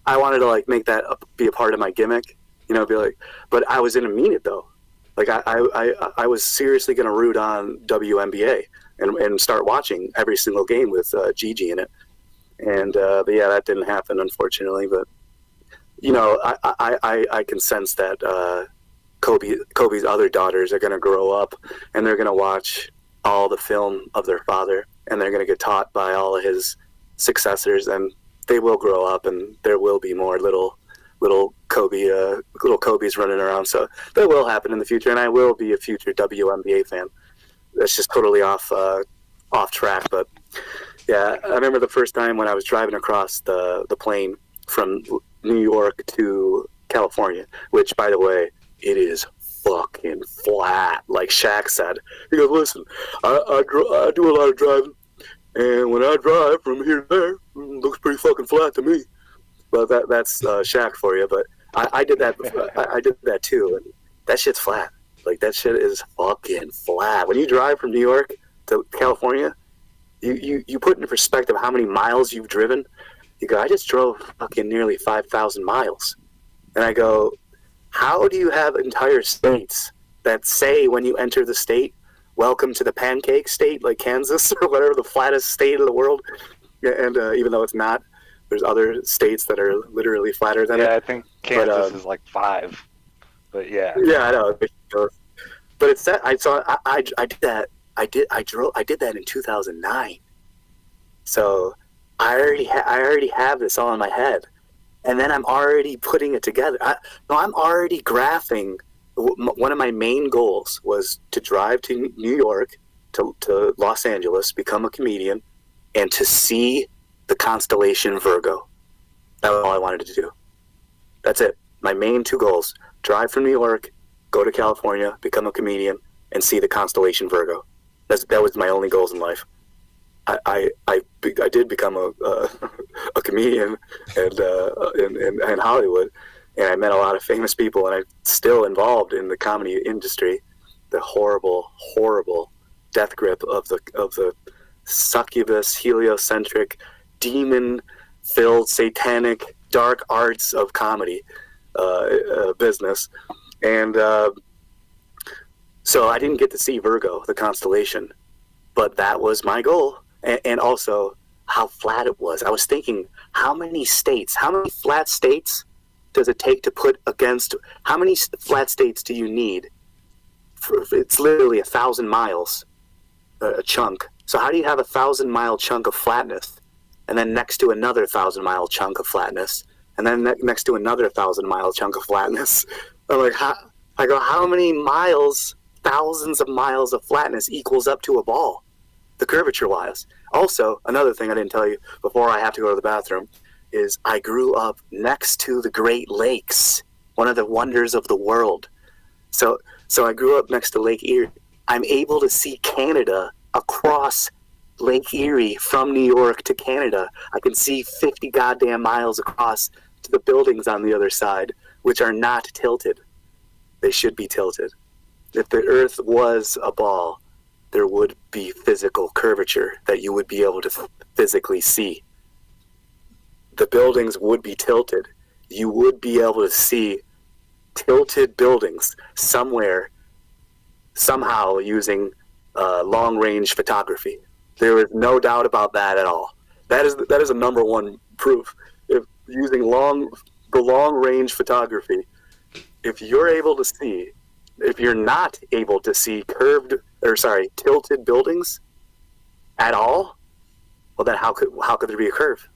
I wanted to like make that be a part of my gimmick, be like, but I was going to mean it though. Like I was seriously going to root on WNBA and start watching every single game with Gigi in it. And but yeah, that didn't happen, unfortunately. But I can sense that Kobe's other daughters are going to grow up and they're going to watch all the film of their father, and they're going to get taught by all of his successors, and they will grow up, and there will be more little Kobe's running around. So that will happen in the future, and I will be a future WNBA fan. That's just totally off track, but yeah, I remember the first time when I was driving across the plane from New York to California, which, by the way, it is flat, like Shaq said. He goes, listen, I do a lot of driving, and when I drive from here to there, it looks pretty fucking flat to me. Well, that's Shaq for you, but I did that. I did that too, and that shit's flat. Like, that shit is fucking flat. When you drive from New York to California, you put into perspective how many miles you've driven. You go, I just drove fucking nearly 5,000 miles. And I go, how do you have entire states that say when you enter the state, welcome to the pancake state, like Kansas or whatever, the flattest state of the world? And even though it's not, there's other states that are literally flatter than it. Yeah, I think Kansas is like 5. But yeah. Yeah, I know. But it's that I did that. I did that in 2009. So I already have this all in my head, and then I'm already putting it together. I'm already graphing. One of my main goals was to drive to New York, to Los Angeles, become a comedian, and to see the constellation Virgo. That was all I wanted to do. That's it. My main 2 goals: drive from New York, go to California, become a comedian, and see the constellation Virgo. That was my only goals in life. I did become a comedian in Hollywood, and I met a lot of famous people, and I'm still involved in the comedy industry. The horrible, horrible death grip of the succubus, heliocentric, demon-filled, satanic, dark arts of comedy business. And so I didn't get to see Virgo, the constellation, but that was my goal. And also how flat it was. I was thinking, how many flat states does it take to put against, how many flat states do you need? It's literally 1,000 miles, a chunk. So how do you have 1,000-mile chunk of flatness, and then next to another 1,000-mile chunk of flatness, and then next to another 1,000-mile chunk of flatness? I'm like, how many miles, thousands of miles of flatness equals up to a ball, the curvature-wise? Also, another thing I didn't tell you before I have to go to the bathroom is I grew up next to the Great Lakes, one of the wonders of the world. So I grew up next to Lake Erie. I'm able to see Canada across Lake Erie from New York to Canada. I can see 50 goddamn miles across to the buildings on the other side, which are not tilted. They should be tilted. If the Earth was a ball, there would be physical curvature that you would be able to physically see. The buildings would be tilted. You would be able to see tilted buildings somewhere, somehow, using long-range photography. There is no doubt about that at all. That is a number one proof. If using the long-range photography, if you're able to see, if you're not able to see tilted buildings at all, well, then how could there be a curve?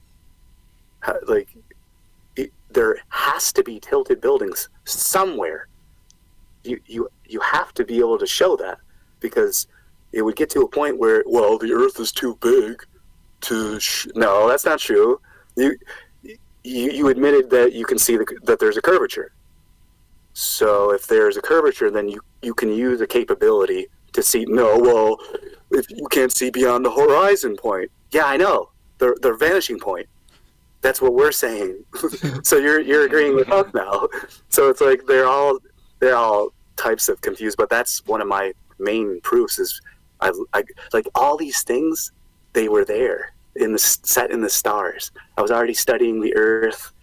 There has to be tilted buildings somewhere. You have to be able to show that, because it would get to a point where, well, the Earth is too big to. No, that's not true. You admitted that you can see that there's a curvature. So if there's a curvature, then you can use a capability to see. No, well, if you can't see beyond the horizon point. Yeah, I know. Their vanishing point. That's what we're saying. So you're agreeing with us now. So it's like they're all types of confused. But that's one of my main proofs is I like all these things. They were there set in the stars. I was already studying the Earth,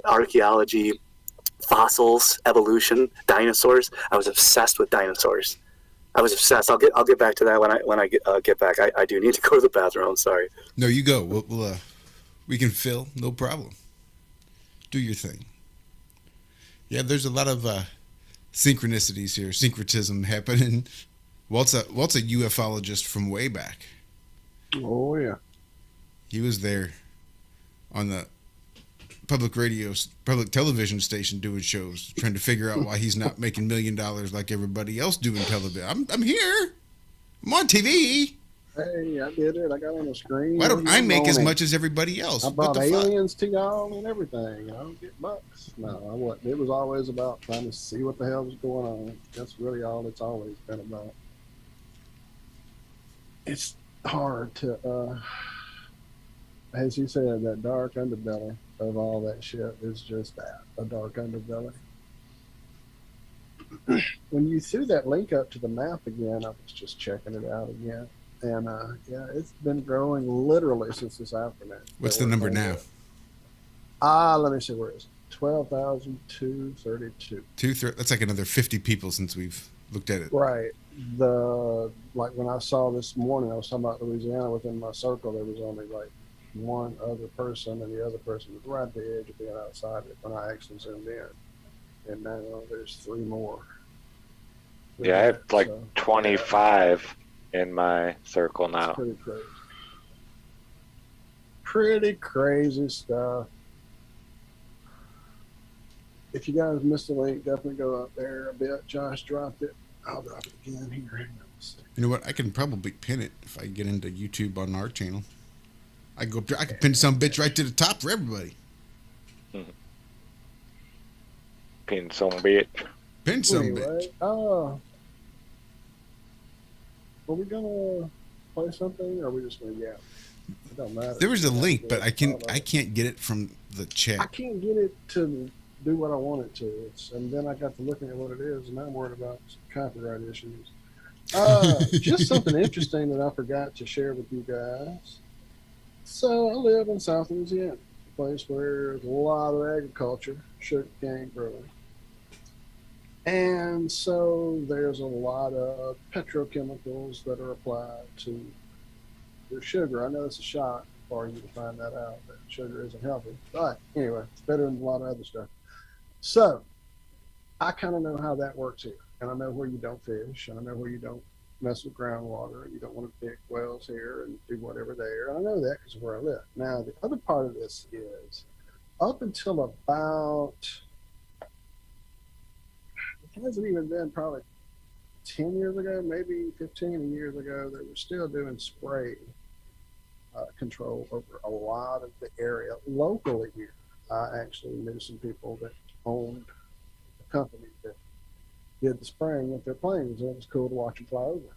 archaeology, fossils, evolution, dinosaurs. I was obsessed with dinosaurs. I was obsessed. I'll get back to that when I get back. I do need to go to the bathroom. I'm sorry. No, you go. We can fill, no problem. Do your thing. Yeah, there's a lot of synchronicities here, syncretism happening. Walt's a ufologist from way back. Oh yeah, he was there on the public television station doing shows, trying to figure out why he's not making $1 million like everybody else doing television. I'm here. I'm on TV. Hey, I did it. I got on the screen. Why don't I make as much as everybody else? I brought aliens to y'all and everything. I don't get bucks. No, I wasn't. It was always about trying to see what the hell was going on. That's really all it's always been about. It's hard to, as you said, that dark underbelly of all that shit is just that, a dark underbelly. When you threw that link up to the map again, I was just checking it out again. And yeah, it's been growing literally since this afternoon. What's the number now? Let me see, where is it? 12,232. That's like another 50 people since we've looked at it. Right. Like when I saw this morning, I was talking about Louisiana. Within my circle, there was only like one other person, and the other person was right at the edge of being outside it when I actually zoomed in. And now there's 3 more. Yeah, I have like 25 in my circle now. Pretty crazy. Pretty crazy stuff. If you guys missed the link, definitely go up there a bit. Josh dropped it. I'll drop it again here. Hang on a second. You know what? I can probably pin it if I get into YouTube on our channel. I go up there. I can pin some bitch right to the top for everybody. Pin some bitch. Pin some bitch. Are we gonna play something, or are we just gonna It don't matter. There was a link, but I can't get it from the chat. I can't get it to do what I want it to. And then I got to looking at what it is, and now I'm worried about copyright issues. Just something interesting that I forgot to share with you guys. So I live in South Louisiana, a place where there's a lot of agriculture, sugar cane growing. And so there's a lot of petrochemicals that are applied to the sugar. I know it's a shock for you to find that out, that sugar isn't healthy. But anyway, it's better than a lot of other stuff. So I kind of know how that works here. And I know where you don't fish. And I know where you don't mess with groundwater. And you don't want to dig wells here and do whatever there. And I know that because of where I live. Now, the other part of this is up until about... It hasn't even been probably 10 years ago, maybe 15 years ago, they were still doing spray control over a lot of the area locally here. I actually knew some people that owned a company that did the spraying with their planes, and it was cool to watch them fly over.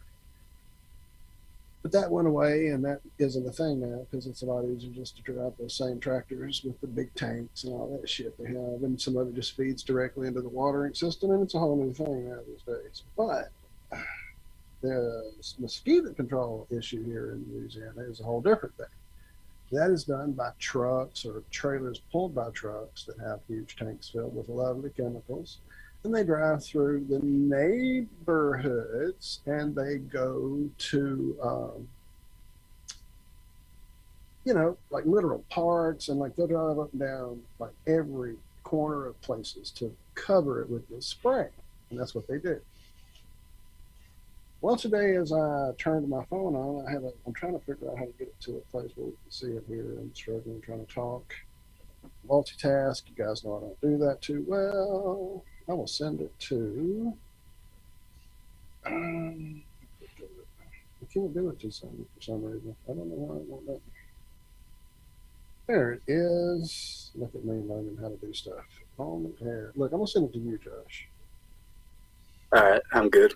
But that went away, and that isn't a thing now because it's a lot easier just to drive those same tractors with the big tanks and all that shit they have. And some of it just feeds directly into the watering system, and it's a whole new thing now these days. But the mosquito control issue here in Louisiana is a whole different thing. That is done by trucks or trailers pulled by trucks that have huge tanks filled with lovely chemicals. And they drive through the neighborhoods and they go to, like literal parks, and like they'll drive up and down like every corner of places to cover it with this spray. And that's what they do. Well, today as I turned my phone on, I'm trying to figure out how to get it to a place where we can see it here. I'm struggling trying to talk. Multitask, you guys know I don't do that too well. I will send it to. I can't do it to some for some reason. I don't know why it won't let me. There it is. Look at me learning how to do stuff. On there. Look, I'm gonna send it to you, Josh. All right, I'm good.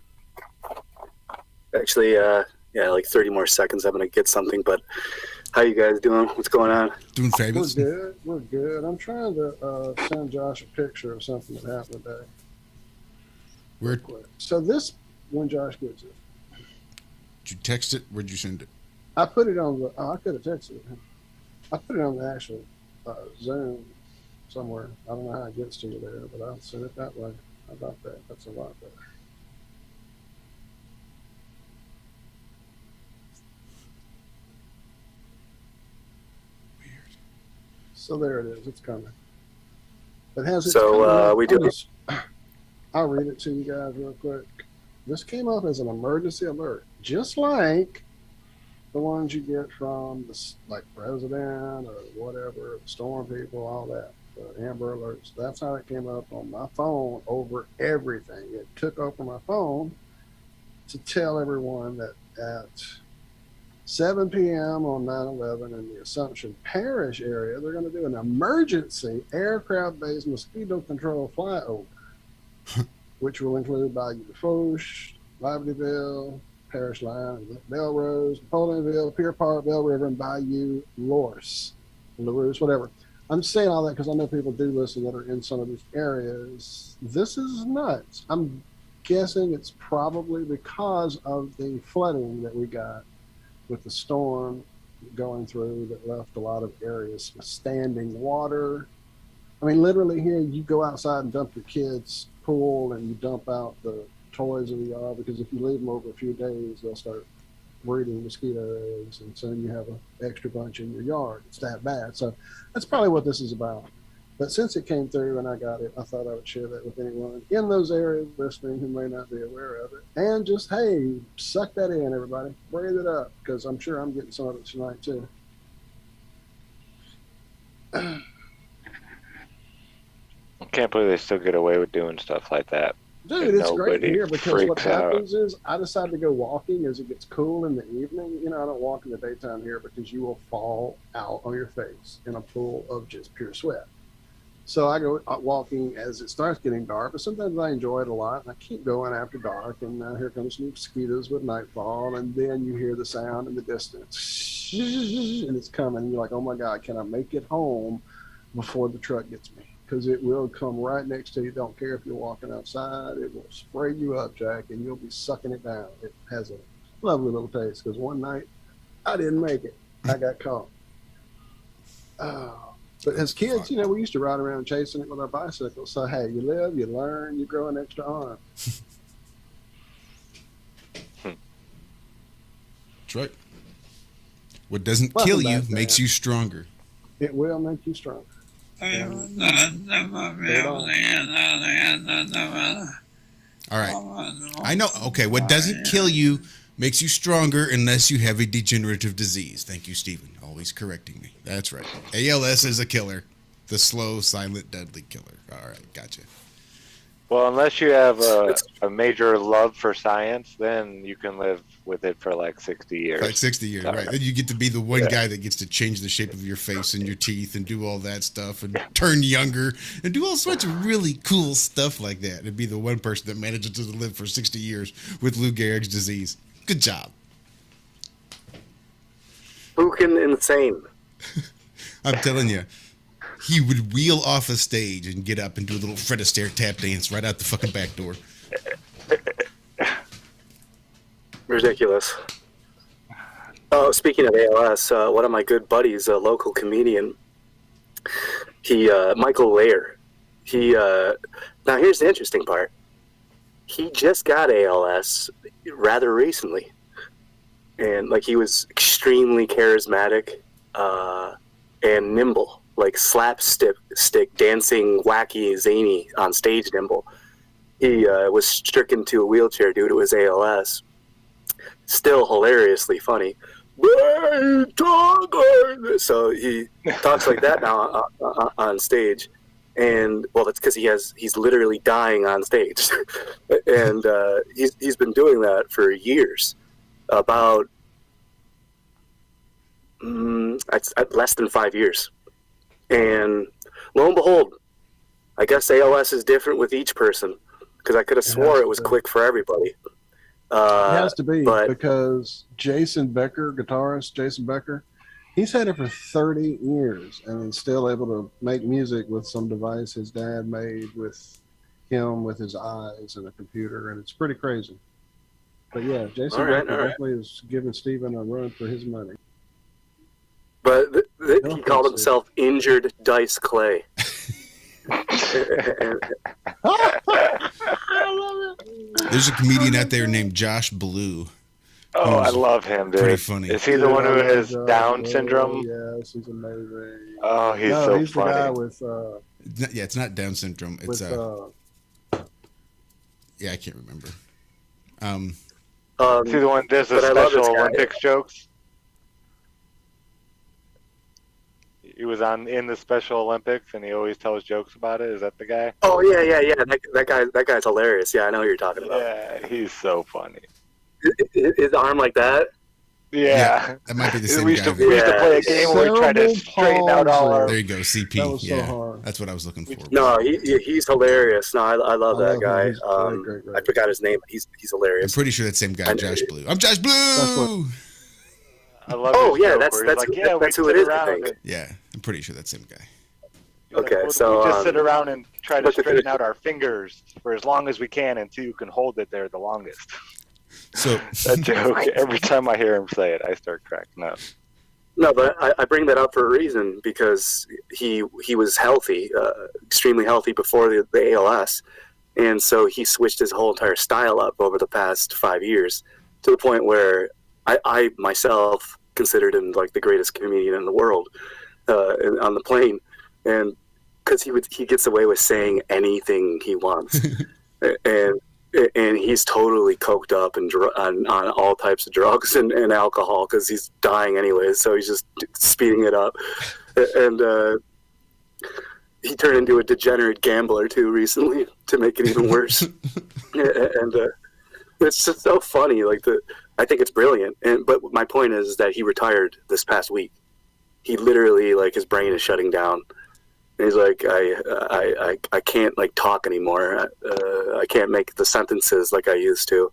Actually, like 30 more seconds. I'm gonna get something. But how you guys doing? What's going on? Doing fabulous. We're good. I'm trying to send Josh a picture of something that happened today. Where? So this, when Josh gets it. Did you text it? Where'd you send it? I put it on the. I could have texted it. I put it on the actual Zoom somewhere. I don't know how it gets to you there, but I'll send it that way. How about that? That's a lot better. So there it is. It's coming. It has. So we do. I'll read it to you guys real quick. This came up as an emergency alert, just like the ones you get from the president or whatever, the storm people, all that, the Amber Alerts. That's how it came up on my phone over everything. It took over my phone to tell everyone that 7 p.m. on 9/11 in the Assumption Parish area, they're going to do an emergency aircraft-based mosquito control flyover, which will include Bayou Foch, Libertyville, Parish Line, Belrose, Napoleonville, Pier Park, Bell River, and Bayou LaRousse, whatever. I'm saying all that because I know people do listen that are in some of these areas. This is nuts. I'm guessing it's probably because of the flooding that we got with the storm going through that left a lot of areas with standing water. I mean, literally here, you go outside and dump your kids' pool and you dump out the toys in the yard, because if you leave them over a few days, they'll start breeding mosquito eggs, and soon you have an extra bunch in your yard. It's that bad. So that's probably what this is about. But since it came through and I got it, I thought I would share that with anyone in those areas listening who may not be aware of it. And just, hey, suck that in, everybody. Breathe it up, because I'm sure I'm getting some of it tonight, too. I can't believe they still get away with doing stuff like that. Dude, it's great to hear, because what happens out. is I decide to go walking as it gets cool in the evening. You know, I don't walk in the daytime here because you will fall out on your face in a pool of just pure sweat. So I go walking as it starts getting dark, but sometimes I enjoy it a lot, and I keep going after dark, and now here comes some mosquitoes with nightfall, and then you hear the sound in the distance, and it's coming, and you're like, oh my God, can I make it home before the truck gets me? Because it will come right next to you. Don't care if you're walking outside. It will spray you up, Jack, and you'll be sucking it down. It has a lovely little taste, because one night I didn't make it. I got caught. But as kids, you know, we used to ride around chasing it with our bicycles. So, hey, you live, you learn, you grow an extra arm. That's right. What doesn't kill you makes you stronger. It will make you stronger. All right. I know. Okay, what doesn't kill you makes you stronger unless you have a degenerative disease. Thank you, Stephen. Always correcting me. That's right. ALS is a killer. The slow, silent, deadly killer. All right, gotcha. Well, unless you have a major love for science, then you can live with it for like 60 years. Like 60 years, right. Then you get to be the one guy that gets to change the shape of your face and your teeth and do all that stuff and turn younger and do all sorts of really cool stuff like that. And be the one person that manages to live for 60 years with Lou Gehrig's disease. Good job. Spookin' insane. I'm telling you. He would wheel off a stage and get up and do a little Fred Astaire tap dance right out the fucking back door. Ridiculous. Oh, speaking of ALS, one of my good buddies, a local comedian, Michael Lair, now here's the interesting part. He just got ALS rather recently. And, like, he was extremely charismatic and nimble. Like slapstick dancing, wacky, zany on stage nimble. He was stricken to a wheelchair due to his ALS. Still hilariously funny. So he talks like that now on stage. And, well, that's because he's literally dying on stage. And he's been doing that for years. About less than 5 years. And lo and behold, I guess ALS is different with each person, because I could have swore it was quick for everybody. It has to be, because Jason Becker, guitarist Jason Becker, he's had it for 30 years and he's still able to make music with some device his dad made with him with his eyes and a computer, and it's pretty crazy. But yeah, Jason Becker definitely is giving Stephen a run for his money. But he called himself Injured Dice Clay. There's a comedian out there named Josh Blue. Oh, I love him, dude. Pretty funny. Is he the one who has Down syndrome? Yes, he's amazing. Oh, he's so he's funny. The guy with, yeah, it's not Down syndrome. It's yeah, I can't remember. Is he the one that does the Special Olympics jokes? He was in the Special Olympics, and he always tells jokes about it. Is that the guy? Oh yeah. That guy's hilarious. Yeah, I know who you're talking about. Yeah, he's so funny. His arm like that. Yeah. That might be the same we used guy. to play a game where we tried to straighten out all our... There you go, CP. That was so hard. That's what I was looking for. No, he's hilarious. No, I love that guy. Him. He's great. I forgot his name. He's I'm hilarious. pretty sure that same guy, Josh Blue. I'm Josh Blue. I love Oh his yeah, joke that's where he's that's like, yeah, that's we who it sit is. I around think. and- Yeah, I'm pretty sure that same guy. Okay, we so just sit around and try to straighten out our fingers for as long as we can until you can hold it there the longest. So That joke, every time I hear him say it, I start cracking up. No, but I bring that up for a reason because he was healthy, extremely healthy before the ALS, and so he switched his whole entire style up over the past 5 years to the point where I myself considered him like the greatest comedian in the world on the plane, and because he gets away with saying anything he wants, and he's totally coked up and on all types of drugs and alcohol because he's dying anyways, so he's just speeding it up. And he turned into a degenerate gambler too recently to make it even worse. And it's just so funny. I think it's brilliant. But my point is that he retired this past week. He literally, his brain is shutting down. And he's like, I can't talk anymore. I can't make the sentences like I used to,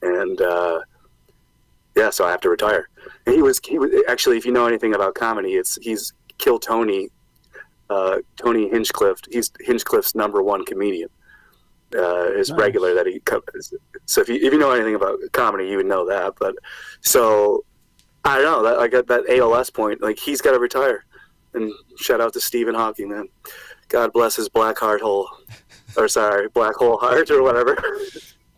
and so I have to retire. And he was actually, if you know anything about comedy, he's Kill Tony, Tony Hinchcliffe. He's Hinchcliffe's #1 comedian. Is nice. Regular that he covers. So if you know anything about comedy, you would know that. But so I don't know that that ALS point, he's got to retire. And shout out to Stephen Hawking, man. God bless his black hole heart or whatever.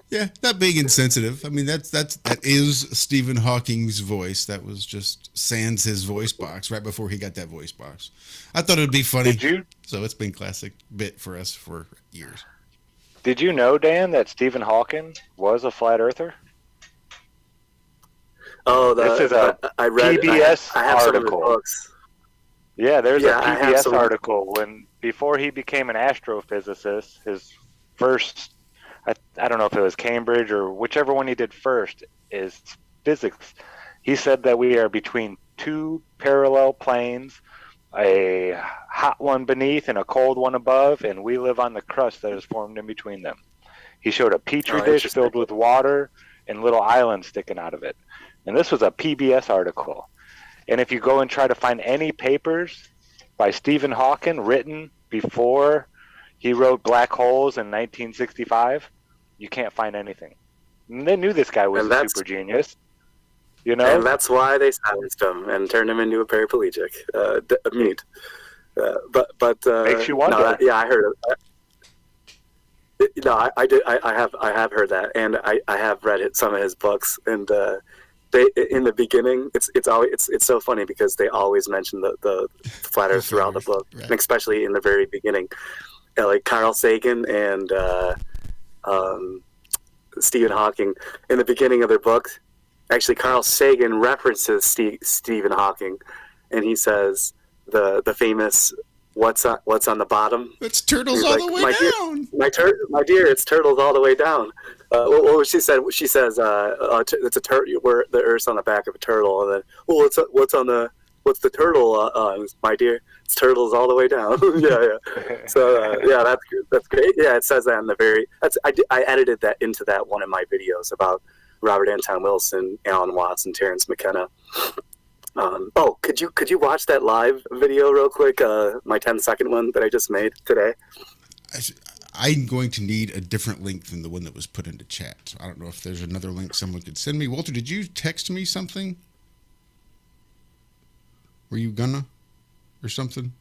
Yeah, not being insensitive. I mean, that is Stephen Hawking's voice. That was just sans his voice box right before he got that voice box. I thought it'd be funny. Did you? So it's been classic bit for us for years. Did you know, Dan, that Stephen Hawking was a flat earther? Oh, this is a I read, PBS I have article. Some of his books. Yeah, there's a PBS article before he became an astrophysicist. His first, I don't know if it was Cambridge or whichever one he did first, is physics. He said that we are between two parallel planes, a hot one beneath and a cold one above, and we live on the crust that is formed in between them. He showed a petri dish filled with water and little islands sticking out of it. And this was a PBS article. And if you go and try to find any papers by Stephen Hawking written before he wrote Black Holes in 1965, you can't find anything. And they knew this guy was a super genius. You know? And that's why they silenced him and turned him into a paraplegic, mute. But makes you wonder. No, I heard it. No, I did. I have heard that, and I have read some of his books, and they in the beginning, it's so funny because they always mention the flat Earth throughout the book, right. And especially in the very beginning, like Carl Sagan and Stephen Hawking in the beginning of their books. Actually, Carl Sagan references Stephen Hawking, and he says the famous "What's on the bottom?" It's turtles all the way down. My dear, it's turtles all the way down. What she said? She says it's a turtle. Where the Earth's on the back of a turtle, and then what's the turtle? My dear, it's turtles all the way down. yeah. So that's great. Yeah, it says that in the very. I edited that into that one of my videos about Robert Anton Wilson, Alan Watts, and Terrence McKenna. Could you watch that live video real quick? My 10-second one that I just made today. I'm going to need a different link than the one that was put into chat. So I don't know if there's another link someone could send me. Walter, did you text me something? Were you gonna? Or something?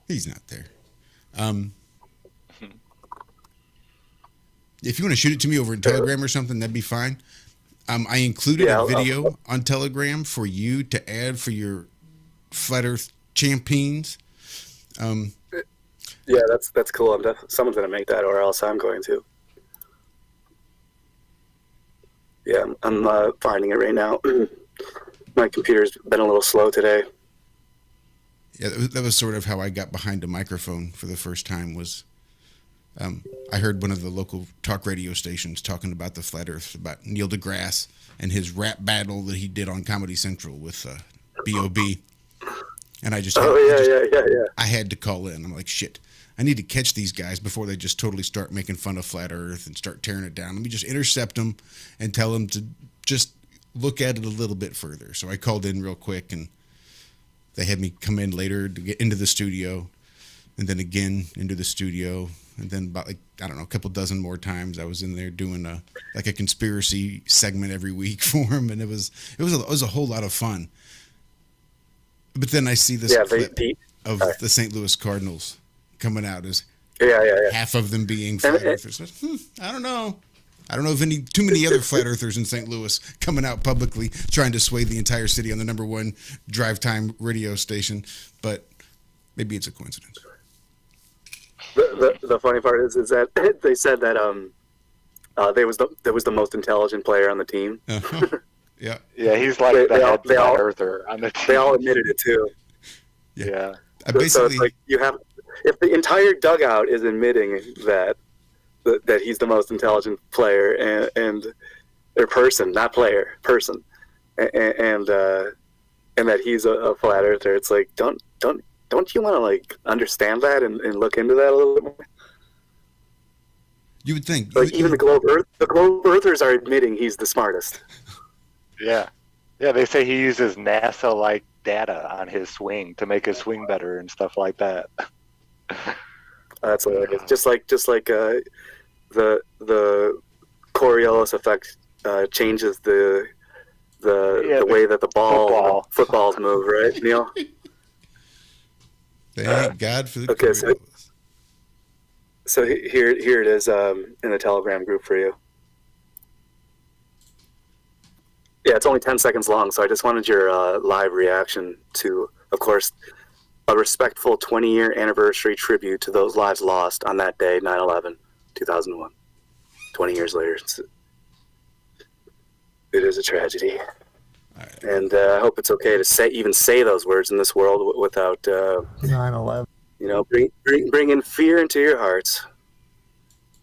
He's not there. If you want to shoot it to me over in Telegram or something, that'd be fine. I included a video on Telegram for you to add for your Flat Earth champions. Yeah, that's cool. Someone's gonna make that, or else I'm going to. Yeah, I'm finding it right now. My computer's been a little slow today. Yeah, that was sort of how I got behind a microphone for the first time. Was I heard one of the local talk radio stations talking about the flat Earth, about Neil deGrasse and his rap battle that he did on Comedy Central with B.O.B. And I just, I had to call in. I'm like, shit, I need to catch these guys before they just totally start making fun of flat Earth and start tearing it down. Let me just intercept them and tell them to just look at it a little bit further. So I called in real quick, and they had me come in later to get into the studio, and then again into the studio. And then about a couple dozen more times I was in there doing a conspiracy segment every week for him, and it was a whole lot of fun. But then I see this clip of the St. Louis Cardinals coming out as half of them being flat earthers. I don't know. I don't know if too many other flat earthers in St. Louis coming out publicly trying to sway the entire city on the #1 drive time radio station, but maybe it's a coincidence. The funny part is that they said that there was the most intelligent player on the team. Yeah, he's like the head flat earther on the team. They all admitted it too. Yeah. So it's like if the entire dugout is admitting that he's the most intelligent player and or person, not player, person, and that he's a flat earther, it's like don't you want to like understand that and look into that a little bit more? You would think. Like even the globe earthers are admitting he's the smartest. Yeah. Yeah, they say he uses NASA-like data on his swing to make his swing better and stuff like that. That's hilarious. Just like the Coriolis effect changes the way that the footballs move, right, Neil? Thank God for the Coriolis. So here it is in the Telegram group for you. Yeah, it's only 10 seconds long, so I just wanted your live reaction to, of course, a respectful 20-year anniversary tribute to those lives lost on that day, 9/11, 2001. 20 years later. It is a tragedy. Right. And I hope it's okay to say those words in this world without 9/11. Bringing fear into your hearts.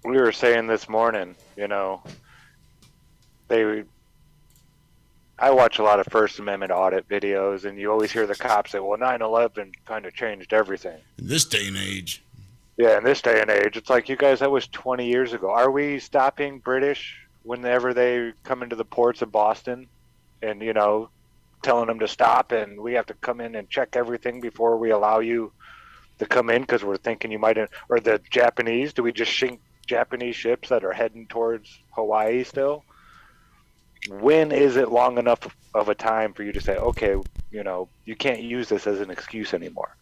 We were saying this morning, I watch a lot of First Amendment audit videos, and you always hear the cops say, well, 9/11 kind of changed everything. In this day and age. Yeah, in this day and age. It's like, you guys, that was 20 years ago. Are we stopping British whenever they come into the ports of Boston and, telling them to stop, and we have to come in and check everything before we allow you to come in because we're thinking you might, or the Japanese, do we just sink Japanese ships that are heading towards Hawaii still? When is it long enough of a time for you to say, okay, you can't use this as an excuse anymore?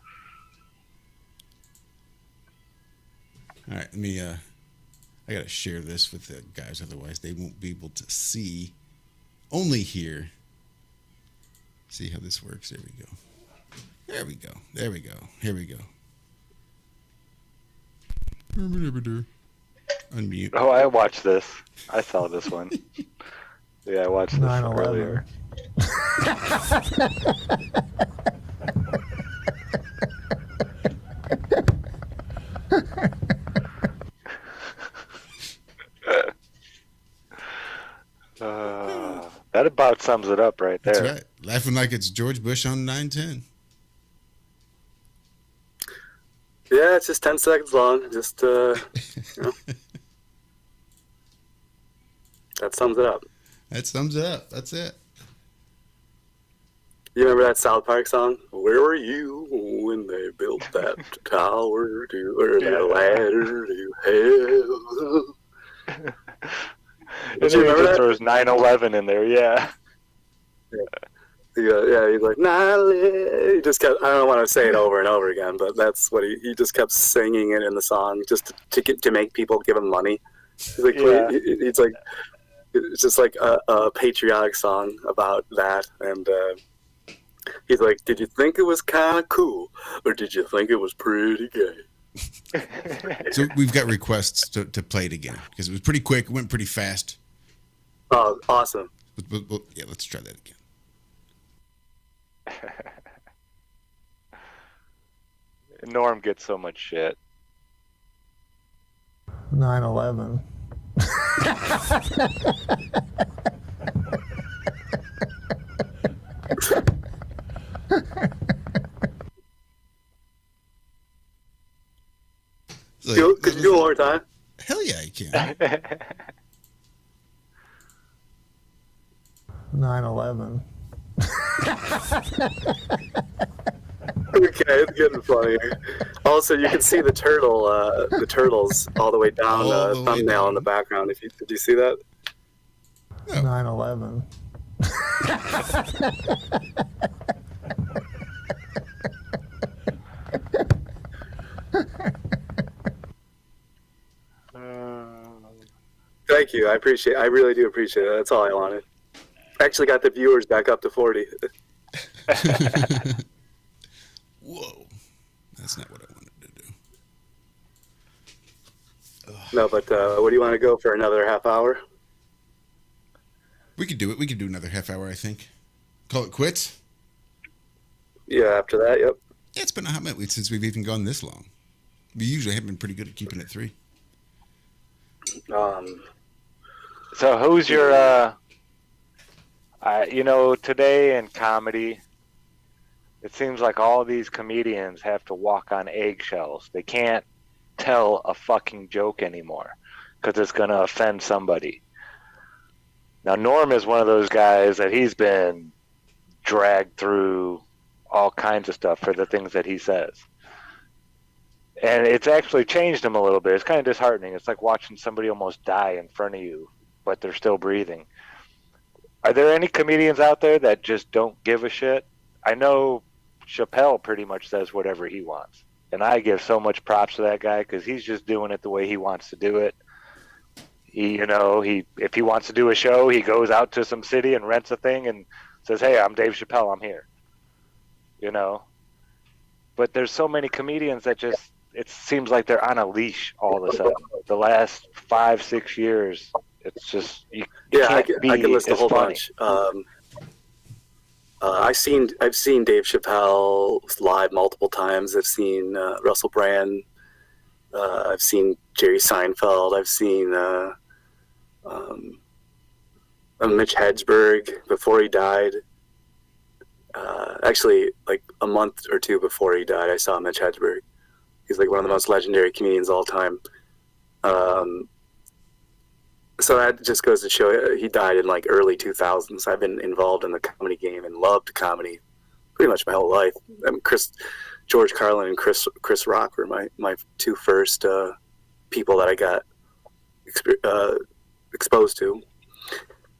All right, I got to share this with the guys, otherwise they won't be able to see, only hear. See how this works. There we go. There we go. There we go. Here we go. Unmute. Oh, I watched this. I saw this one. Yeah, I watched this 9/11. earlier. That about sums it up right there. That's right. Laughing like it's George Bush on 9/10. Yeah, it's just 10 seconds long. Just, that sums it up. That sums it up. That's it. You remember that South Park song? Where were you when they built that tower that ladder to hell? Did you remember that? There was 9/11 in there, yeah. Yeah, he's like, he just kept, I don't want to say it over and over again, but that's what he just kept singing it in the song just to make people give him money. He's like, it's like, it's just like a patriotic song about that, and he's like, did you think it was kind of cool, or did you think it was pretty gay? So we've got requests to play it again, because it was pretty quick, it went pretty fast. Oh, awesome. Yeah, let's try that again. Norm gets so much shit. 9/11. Could you do it one more time? Hell yeah, I can. 9/11. Okay, it's getting funnier. Also, you can see the turtles all the way down the thumbnail in the background. Did you see that? 9/11. Thank you. I really do appreciate it. That's all I wanted. Actually got the viewers back up to 40. Whoa. That's not what I wanted to do. No, but what do you want to go for another half hour? We could do it. We could do another half hour, I think. Call it quits? Yeah, after that, yep. Yeah, it's been a hot minute since we've even gone this long. We usually have been pretty good at keeping it 3. So who's your, today in comedy, it seems like all these comedians have to walk on eggshells. They can't tell a fucking joke anymore because it's going to offend somebody. Now, Norm is one of those guys that he's been dragged through all kinds of stuff for the things that he says. And it's actually changed him a little bit. It's kind of disheartening. It's like watching somebody almost die in front of you, but they're still breathing. Are there any comedians out there that just don't give a shit? I know Chappelle pretty much says whatever he wants. And I give so much props to that guy because he's just doing it the way he wants to do it. If he wants to do a show, he goes out to some city and rents a thing and says, "Hey, I'm Dave Chappelle, I'm here." But there's so many comedians that just, it seems like they're on a leash all of a sudden. The last 5-6 years, it's just I can list a whole bunch. I've seen Dave Chappelle live multiple times. I've seen Russell Brand. I've seen Jerry Seinfeld. I've seen Mitch Hedberg before he died. Actually, like a month or two before he died, I saw Mitch Hedberg. He's like one of the most legendary comedians of all time. So that just goes to show he died in like early 2000s. I've been involved in the comedy game and loved comedy pretty much my whole life. George Carlin and Chris Rock were my two first people that I got exposed to.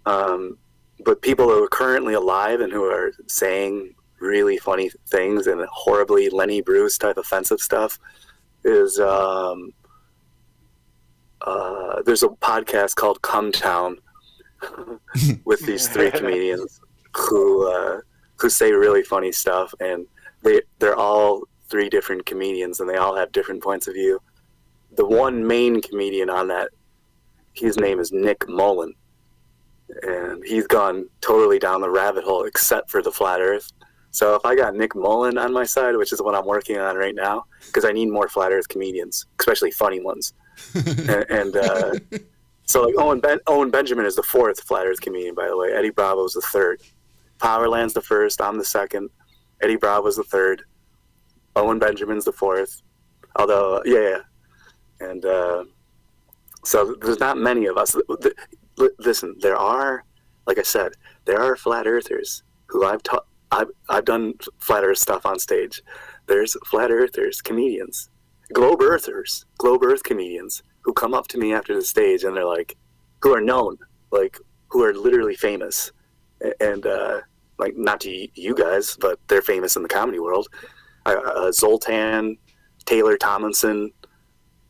But people who are currently alive and who are saying really funny things and horribly Lenny Bruce type offensive stuff is there's a podcast called Come Town with these 3 comedians who say really funny stuff, and they're all 3 different comedians and they all have different points of view. The one main comedian on that, his name is Nick Mullen, and he's gone totally down the rabbit hole except for the flat earth. So if I got Nick Mullen on my side, which is what I'm working on right now, because I need more flat earth comedians, especially funny ones. So like Owen Benjamin is the 4th flat earth comedian, by the way. Eddie Bravo's the 3rd. Powerland's the 1st. I'm the 2nd. Eddie Bravo's the 3rd. Owen Benjamin's the 4th. Although, and so there's not many of us. Listen, there are, like I said, there are flat earthers who I've done flat earth stuff on stage. There's flat earthers, comedians, globe earth comedians who come up to me after the stage and they're like, who are known, like who are literally famous, and like not to you guys, but they're famous in the comedy world. Zoltan, Taylor Tomlinson.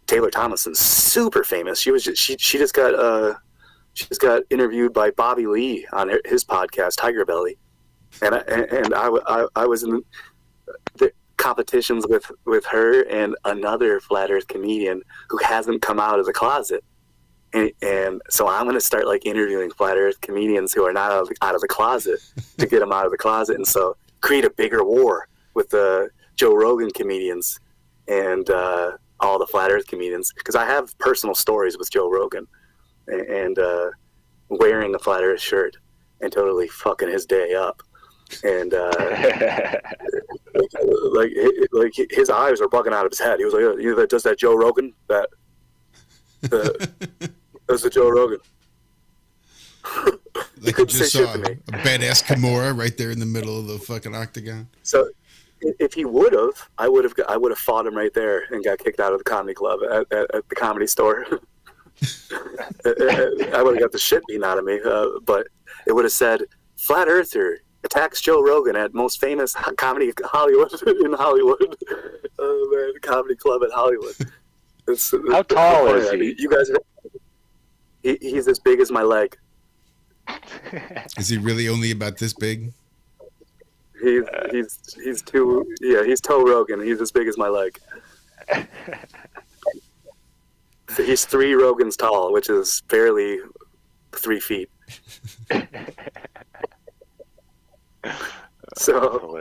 Taylor Tomlinson's super famous. She just got interviewed by Bobby Lee on his podcast Tiger Belly, and I was in the competitions with her and another flat earth comedian who hasn't come out of the closet, and so I'm going to start like interviewing flat earth comedians who are not out of the closet to get them out of the closet, and so create a bigger war with the Joe Rogan comedians and all the flat Earth comedians, because I have personal stories with Joe Rogan and wearing a flat Earth shirt and totally fucking his day up. And like his eyes were bugging out of his head. He was like, "You know, that does that Joe Rogan? That's the Joe Rogan." Like you just saw a badass Kimura right there in the middle of the fucking octagon. So, if he would have, I would have fought him right there and got kicked out of the comedy club at the Comedy Store. I would have got the shit beaten out of me, but it would have said, "Flat Earther attacks Joe Rogan at most famous comedy Hollywood in Hollywood, the comedy club at Hollywood." How tall is he? You guys, he's as big as my leg. Is he really only about this big? He's Toe Rogan. He's as big as my leg. So he's 3 Rogans tall, which is barely 3 feet. So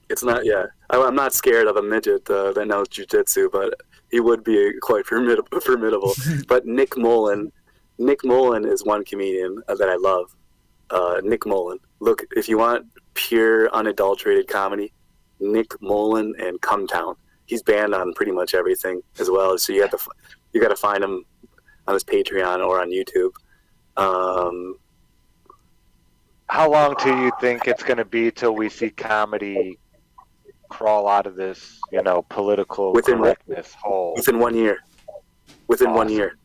it's not. Yeah, I'm not scared of a midget that knows jujitsu, but he would be quite formidable. But Nick Mullen is one comedian that I love. Nick Mullen. Look, if you want pure, unadulterated comedy, Nick Mullen and Come Town. He's banned on pretty much everything as well. So you got to find him on his Patreon or on YouTube. How long do you think it's going to be till we see comedy crawl out of this, political correctness hole? Within 1 year. Within 1 year.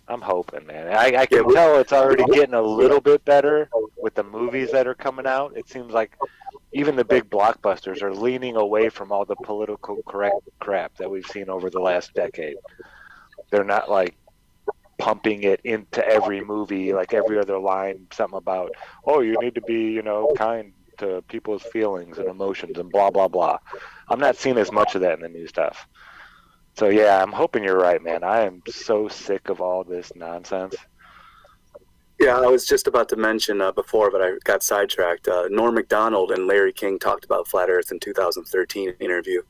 I'm hoping, man. I can tell it's already getting a little bit better with the movies that are coming out. It seems like even the big blockbusters are leaning away from all the political correct crap that we've seen over the last decade. They're not like pumping it into every movie, like every other line, something about, oh, you need to be, kind to people's feelings and emotions and blah, blah, blah. I'm not seeing as much of that in the new stuff. So, yeah, I'm hoping you're right, man. I am so sick of all this nonsense. Yeah, I was just about to mention before, but I got sidetracked. Norm Macdonald and Larry King talked about Flat Earth in 2013 interview.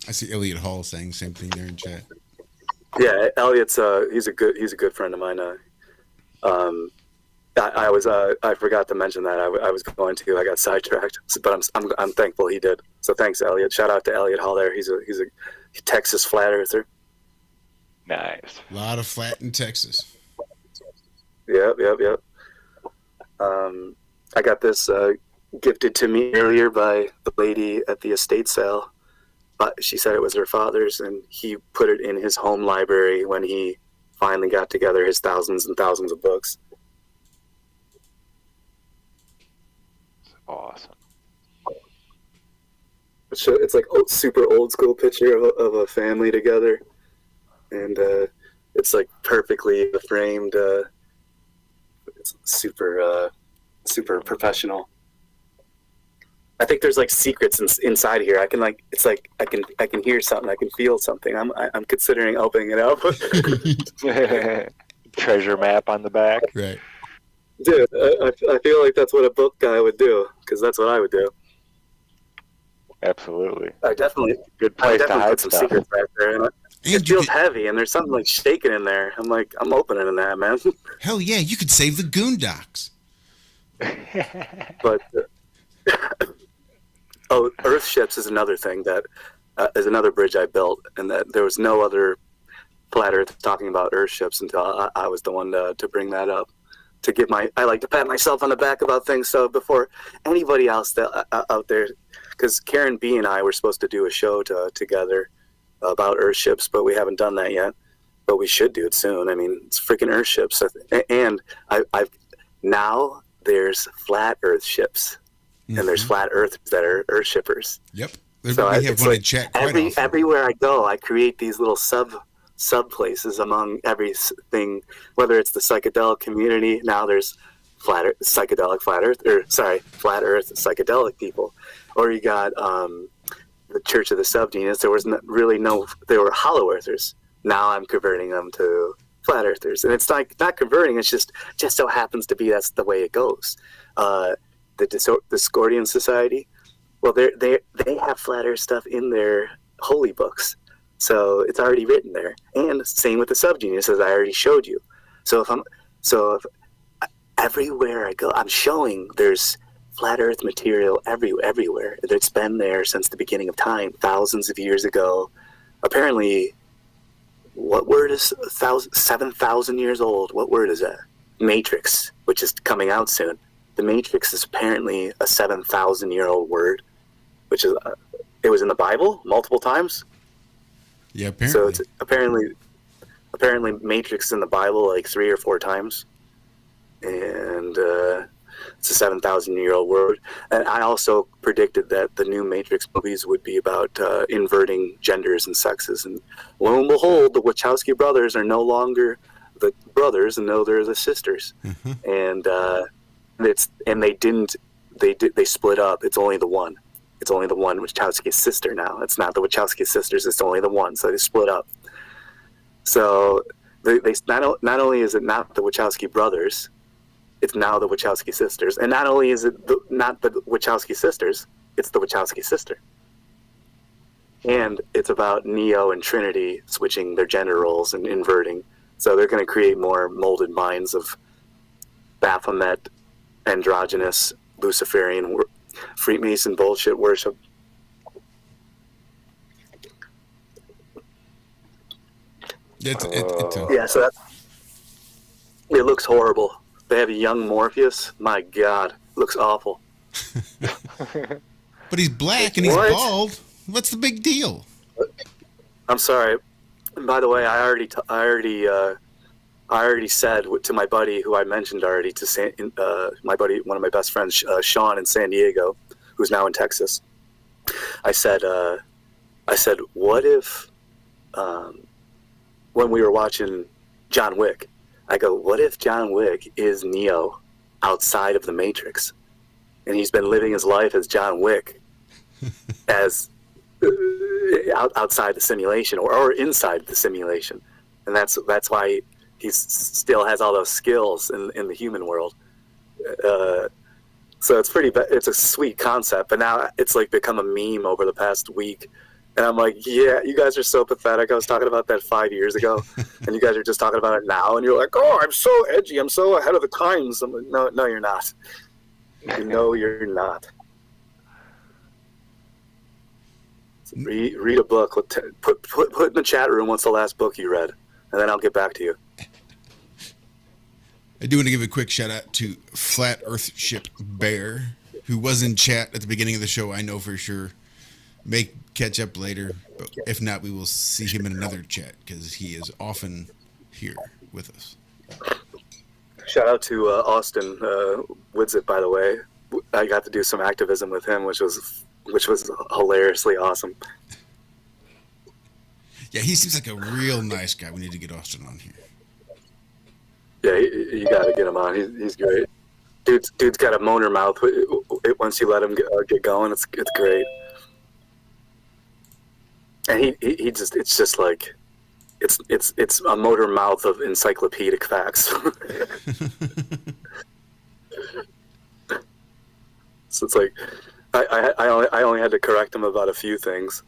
I see Elliot Hall saying the same thing there in chat. Yeah, Elliot's he's a good friend of mine. I forgot to mention that. I was going to. I got sidetracked, but I'm thankful he did. So thanks, Elliot. Shout out to Elliot Hall there. He's a Texas flat earther. Nice. A lot of flat in Texas. Yep. I got this gifted to me earlier by the lady at the estate sale. She said it was her father's, and he put it in his home library when he finally got together his thousands and thousands of books. Awesome. It's like a super old school picture of a family together, and it's like perfectly framed. It's super professional. I think there's like secrets inside here. I can I can hear something. I can feel something. I'm considering opening it up. Treasure map on the back. Right. Dude, I feel like that's what a book guy would do, because that's what I would do. Absolutely. Good place to hide put some secrets back there. And it feels heavy, and there's something like shaking in there. I'm opening that, man. Hell yeah, you could save the Goondocks. But Earthships is another thing that is another bridge I built, and that there was no other flat Earth talking about Earthships until I was the one to bring that up. I like to pat myself on the back about things. So before anybody else out there, because Karen B and I were supposed to do a show together about Earthships, but we haven't done that yet. But we should do it soon. I mean, it's freaking Earthships, and I've now there's flat Earth ships, and there's flat Earthers that are Earth shippers. Yep. So we have one in chat quite often. Everywhere I go, I create these little sub places among everything, whether it's the psychedelic community. Now there's flat Earth psychedelic people, or you got the Church of the SubGenius. There was they were hollow earthers. Now I'm converting them to flat earthers, and it's like not converting. It's just so happens to be that's the way it goes. The Discordian Society, well, they have flat earth stuff in their holy books. So it's already written there. And same with the SubGenius, as I already showed you. So if everywhere I go, I'm showing there's flat Earth material everywhere. It's been there since the beginning of time, thousands of years ago. Apparently, what word is 7,000 years old? What word is that? Matrix, which is coming out soon. The Matrix is apparently a 7,000-year-old word, which is it was in the Bible multiple times. Yeah, apparently. So it's apparently Matrix is in the Bible like 3 or 4 times, and it's a 7,000-year-old word. And I also predicted that the new Matrix movies would be about inverting genders and sexes. And lo and behold, the Wachowski brothers are no longer the brothers, and no, they're the sisters. Mm-hmm. And they split up. It's only the one. It's only the one Wachowski's sister now. It's not the Wachowski sisters. It's only the one. So they split up. So they not only is it not the Wachowski brothers, it's now the Wachowski sisters. And not only is it not the Wachowski sisters, it's the Wachowski sister. And it's about Neo and Trinity switching their gender roles and inverting. So they're going to create more molded minds of Baphomet, androgynous, Luciferian, Freemason bullshit worship. Yeah, so it looks horrible. They have a young Morpheus. My God, looks awful. But he's black and he's bald. What's the big deal? I'm sorry. By the way, I already said to my buddy, who I mentioned already, my buddy, one of my best friends, Sean in San Diego, who's now in Texas. I said, what if, when we were watching John Wick, I go, what if John Wick is Neo outside of the Matrix, and he's been living his life as John Wick, as outside the simulation or inside the simulation, and that's why he still has all those skills in the human world. So it's a sweet concept, but now it's like become a meme over the past week. And I'm like, yeah, you guys are so pathetic. I was talking about that 5 years ago, and you guys are just talking about it now. And you're like, oh, I'm so edgy. I'm so ahead of the times. I'm like, no, you're not. No, you're not. Read a book. Put in the chat room what's the last book you read, and then I'll get back to you. I do want to give a quick shout out to Flat Earth Ship Bear, who was in chat at the beginning of the show. I know for sure. May catch up later, but if not, we will see him in another chat because he is often here with us. Shout out to Austin Widsit, by the way. I got to do some activism with him, which was hilariously awesome. Yeah, he seems like a real nice guy. We need to get Austin on here. Yeah, you got to get him on. He's great. Dude's got a motor mouth. Once you let him get going, it's great. And it's just like it's a motor mouth of encyclopedic facts. So it's like I only had to correct him about a few things,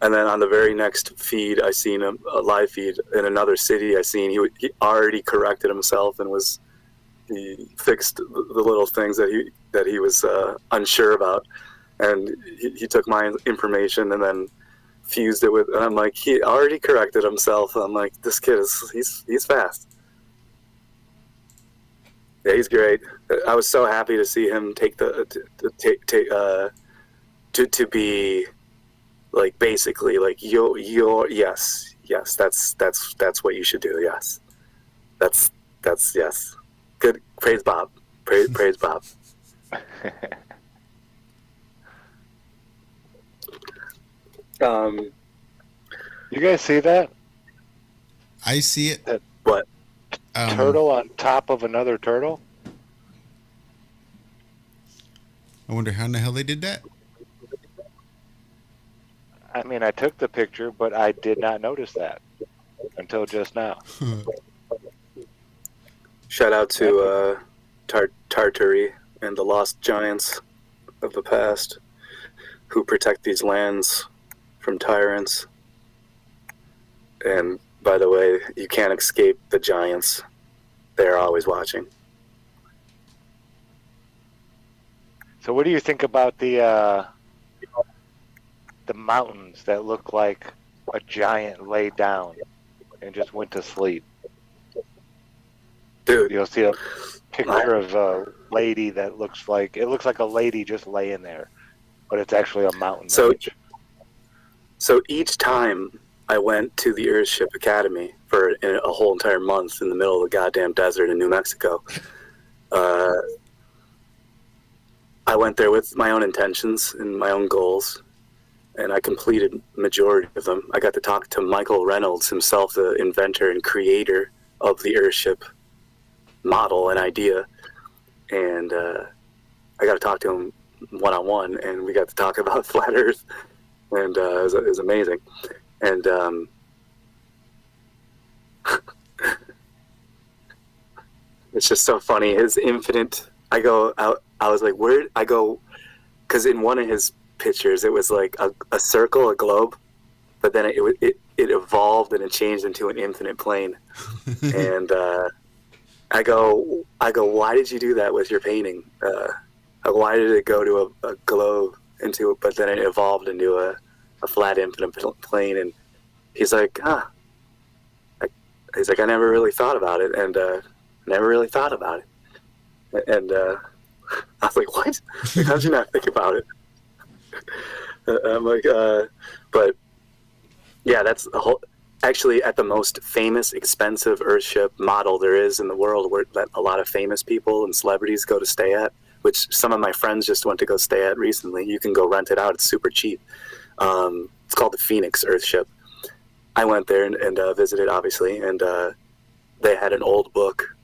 and then on the very next feed I seen him, a live feed in another city. I seen he already corrected himself and he fixed the little things that he was unsure about, and he took my information and then fused it with, and I'm like, he already corrected himself. I'm like, this kid he's fast. Yeah, he's great. I was so happy to see him take to be like basically like you're yes that's what you should do. Yes, that's yes. Good. Praise Bob. Praise Bob. You guys see that? I see it. What? Turtle on top of another turtle? I wonder how in the hell they did that. I mean, I took the picture, but I did not notice that until just now. Shout out to Tartary and the lost giants of the past who protect these lands from tyrants. And by the way, you can't escape the giants. They're always watching. So what do you think about the mountains that look like a giant laid down and just went to sleep? Dude, you'll see a picture of a lady that looks like a lady just laying there, but it's actually a mountain. So each time I went to the Earthship Academy for a whole entire month in the middle of the goddamn desert in New Mexico, I went there with my own intentions and my own goals, and I completed majority of them. I got to talk to Michael Reynolds himself, the inventor and creator of the Earthship model and idea, and I got to talk to him one-on-one, and we got to talk about flat Earth, and it was amazing. And it's just so funny. His infinite. I was like, where? I go, because in one of his pictures, it was like a circle, a globe, but then it evolved and it changed into an infinite plane. And I go, why did you do that with your painting? Why did it go to a globe but then it evolved into a flat infinite plane? And he's like, he's like, I never really thought about it, and never really thought about it. And I was like, what? Like, how'd you not think about it? I'm like, but yeah, that's the whole. Actually, at the most famous, expensive Earthship model there is in the world, where a lot of famous people and celebrities go to stay at, which some of my friends just went to go stay at recently. You can go rent it out; it's super cheap. It's called the Phoenix Earthship. I went there and visited, obviously, and they had an old book.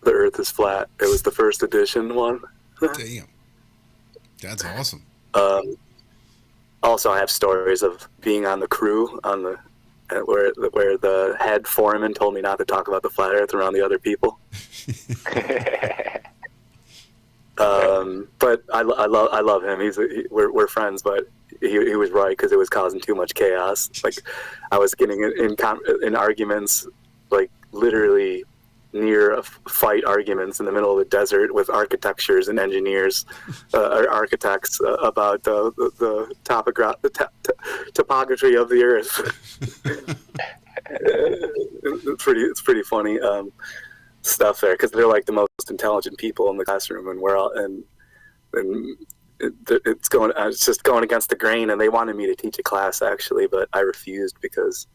The Earth is Flat. It was the first edition one. Damn. That's awesome. Also, I have stories of being on the crew on the where the head foreman told me not to talk about the flat Earth around the other people. But I love him. We're friends, but he was right, because it was causing too much chaos. Like, I was getting in arguments, like literally near fight arguments in the middle of the desert with architectures and engineers, architects about the topography of the Earth. It's pretty funny stuff there, because they're like the most intelligent people in the classroom, and we're all and it's just going against the grain. And they wanted me to teach a class, actually, but I refused because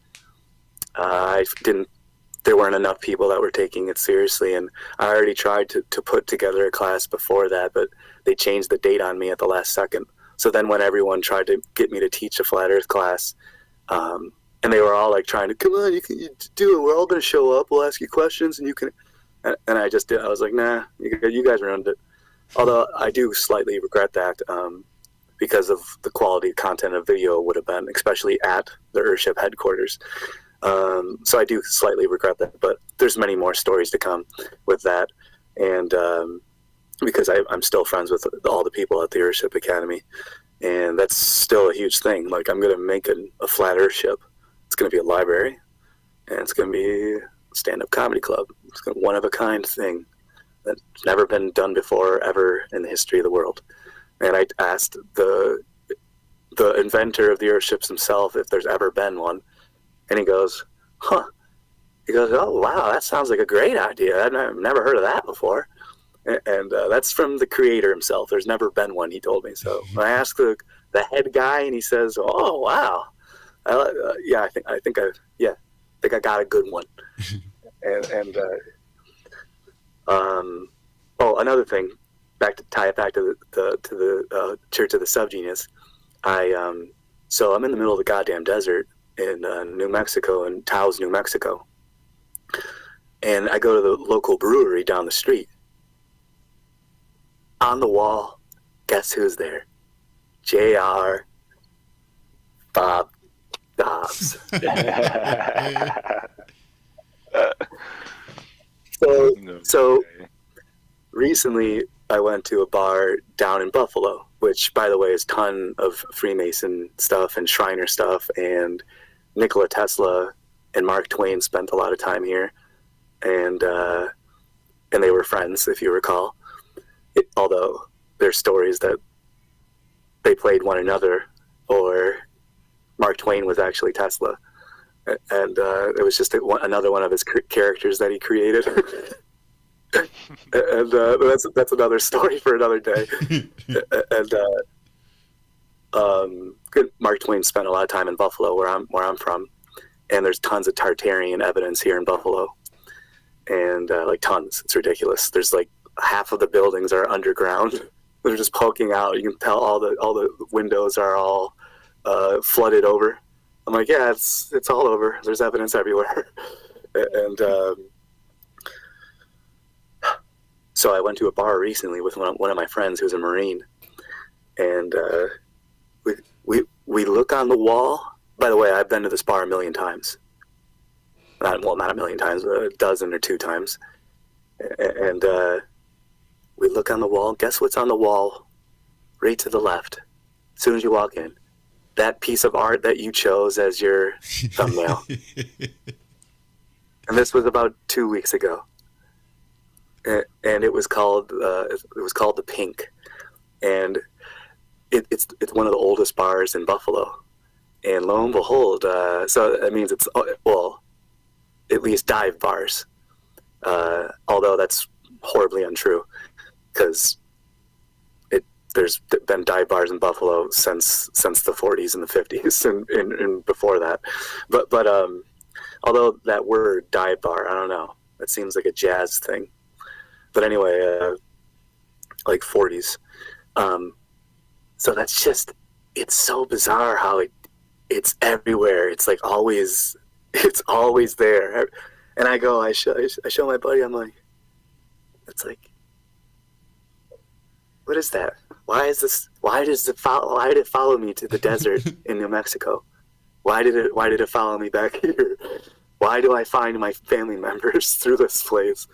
there weren't enough people that were taking it seriously, and I already tried to put together a class before that, but they changed the date on me at the last second. So then when everyone tried to get me to teach a flat Earth class, and they were all like trying to, come on, you do it, we're all going to show up, we'll ask you questions, and you can, and I just did. I was like, nah, you guys ruined it. Although I do slightly regret that, because of the quality content of video would have been, especially at the Earthship headquarters. So I do slightly regret that, but there's many more stories to come with that. And because I'm still friends with all the people at the Earthship Academy, and that's still a huge thing. Like, I'm going to make a flat Earthship. It's going to be a library, and it's going to be a stand-up comedy club. It's a one-of-a-kind thing that's never been done before, ever in the history of the world. And I asked the inventor of the Earthships himself if there's ever been one. And he goes, huh. He goes, oh, wow, that sounds like a great idea. I've never heard of that before. And that's from the creator himself. There's never been one, he told me. So I asked the head guy, and he says, oh, wow. I think I got a good one. Another thing, tie it back to the Church of the SubGenius. So I'm in the middle of the goddamn desert in New Mexico, in Taos, New Mexico. And I go to the local brewery down the street. On the wall, guess who's there? J.R. Bob Dobbs. So recently I went to a bar down in Buffalo, which, by the way, is a ton of Freemason stuff and Shriner stuff, and Nikola Tesla and Mark Twain spent a lot of time here, and they were friends, if you recall. Although there's stories that they played one another, or Mark Twain was actually Tesla, and it was just another one of his characters that he created. And that's another story for another day. And Mark Twain spent a lot of time in Buffalo, where I'm from, and there's tons of Tartarian evidence here in Buffalo, and like tons. It's ridiculous. There's like half of the buildings are underground. They're just poking out. You can tell all the windows are all flooded over. I'm like, yeah, it's all over. There's evidence everywhere. And so I went to a bar recently with one of my friends who's a Marine, and we look on the wall. By the way, I've been to this bar a million times. Not a million times, a dozen or two times. And we look on the wall. Guess what's on the wall right to the left as soon as you walk in? That piece of art that you chose as your thumbnail. And this was about 2 weeks ago. And it was called The Pink. And it's one of the oldest bars in Buffalo. And lo and behold, so that means it's, well, at least dive bars. Although that's horribly untrue, because there's been dive bars in Buffalo since the 40s and the 50s and before that. But although that word dive bar, I don't know, that seems like a jazz thing. But anyway, like 40s. So that's just, it's so bizarre how it's everywhere. It's like it's always there. And I go, I show my buddy, I'm like, it's like, what is that? Why did it follow me to the desert in New Mexico? Why did it follow me back here? Why do I find my family members through this place?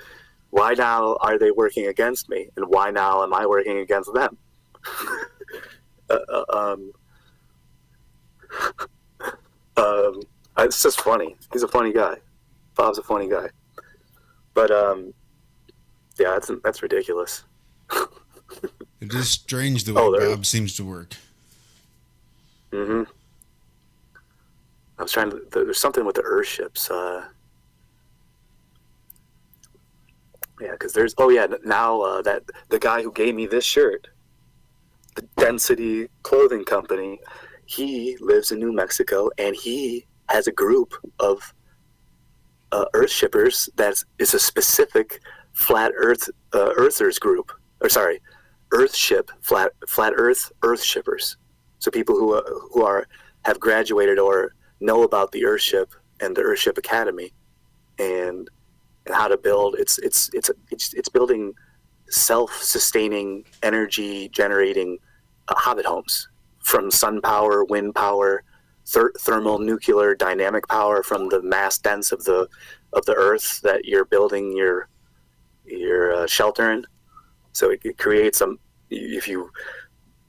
Why now are they working against me? And why now am I working against them? It's just funny. He's a funny guy. Bob's a funny guy. But yeah, that's ridiculous. It is strange the way Bob seems to work. Mm-hmm. I was trying to. There's something with the Earth ships. Yeah, because there's. Oh yeah, now that the guy who gave me this shirt, the Density Clothing Company, he lives in New Mexico, and he has a group of Earth shippers that is a specific flat Earth Earthers group. Or sorry, Earth ship flat Earth shippers. So people who have graduated or know about the Earth ship and the Earth ship Academy, and how to build. It's building self-sustaining, energy generating hobbit homes from sun power, wind power, thermal, nuclear, dynamic power from the mass dense of the Earth that you're building your shelter in. So it creates if you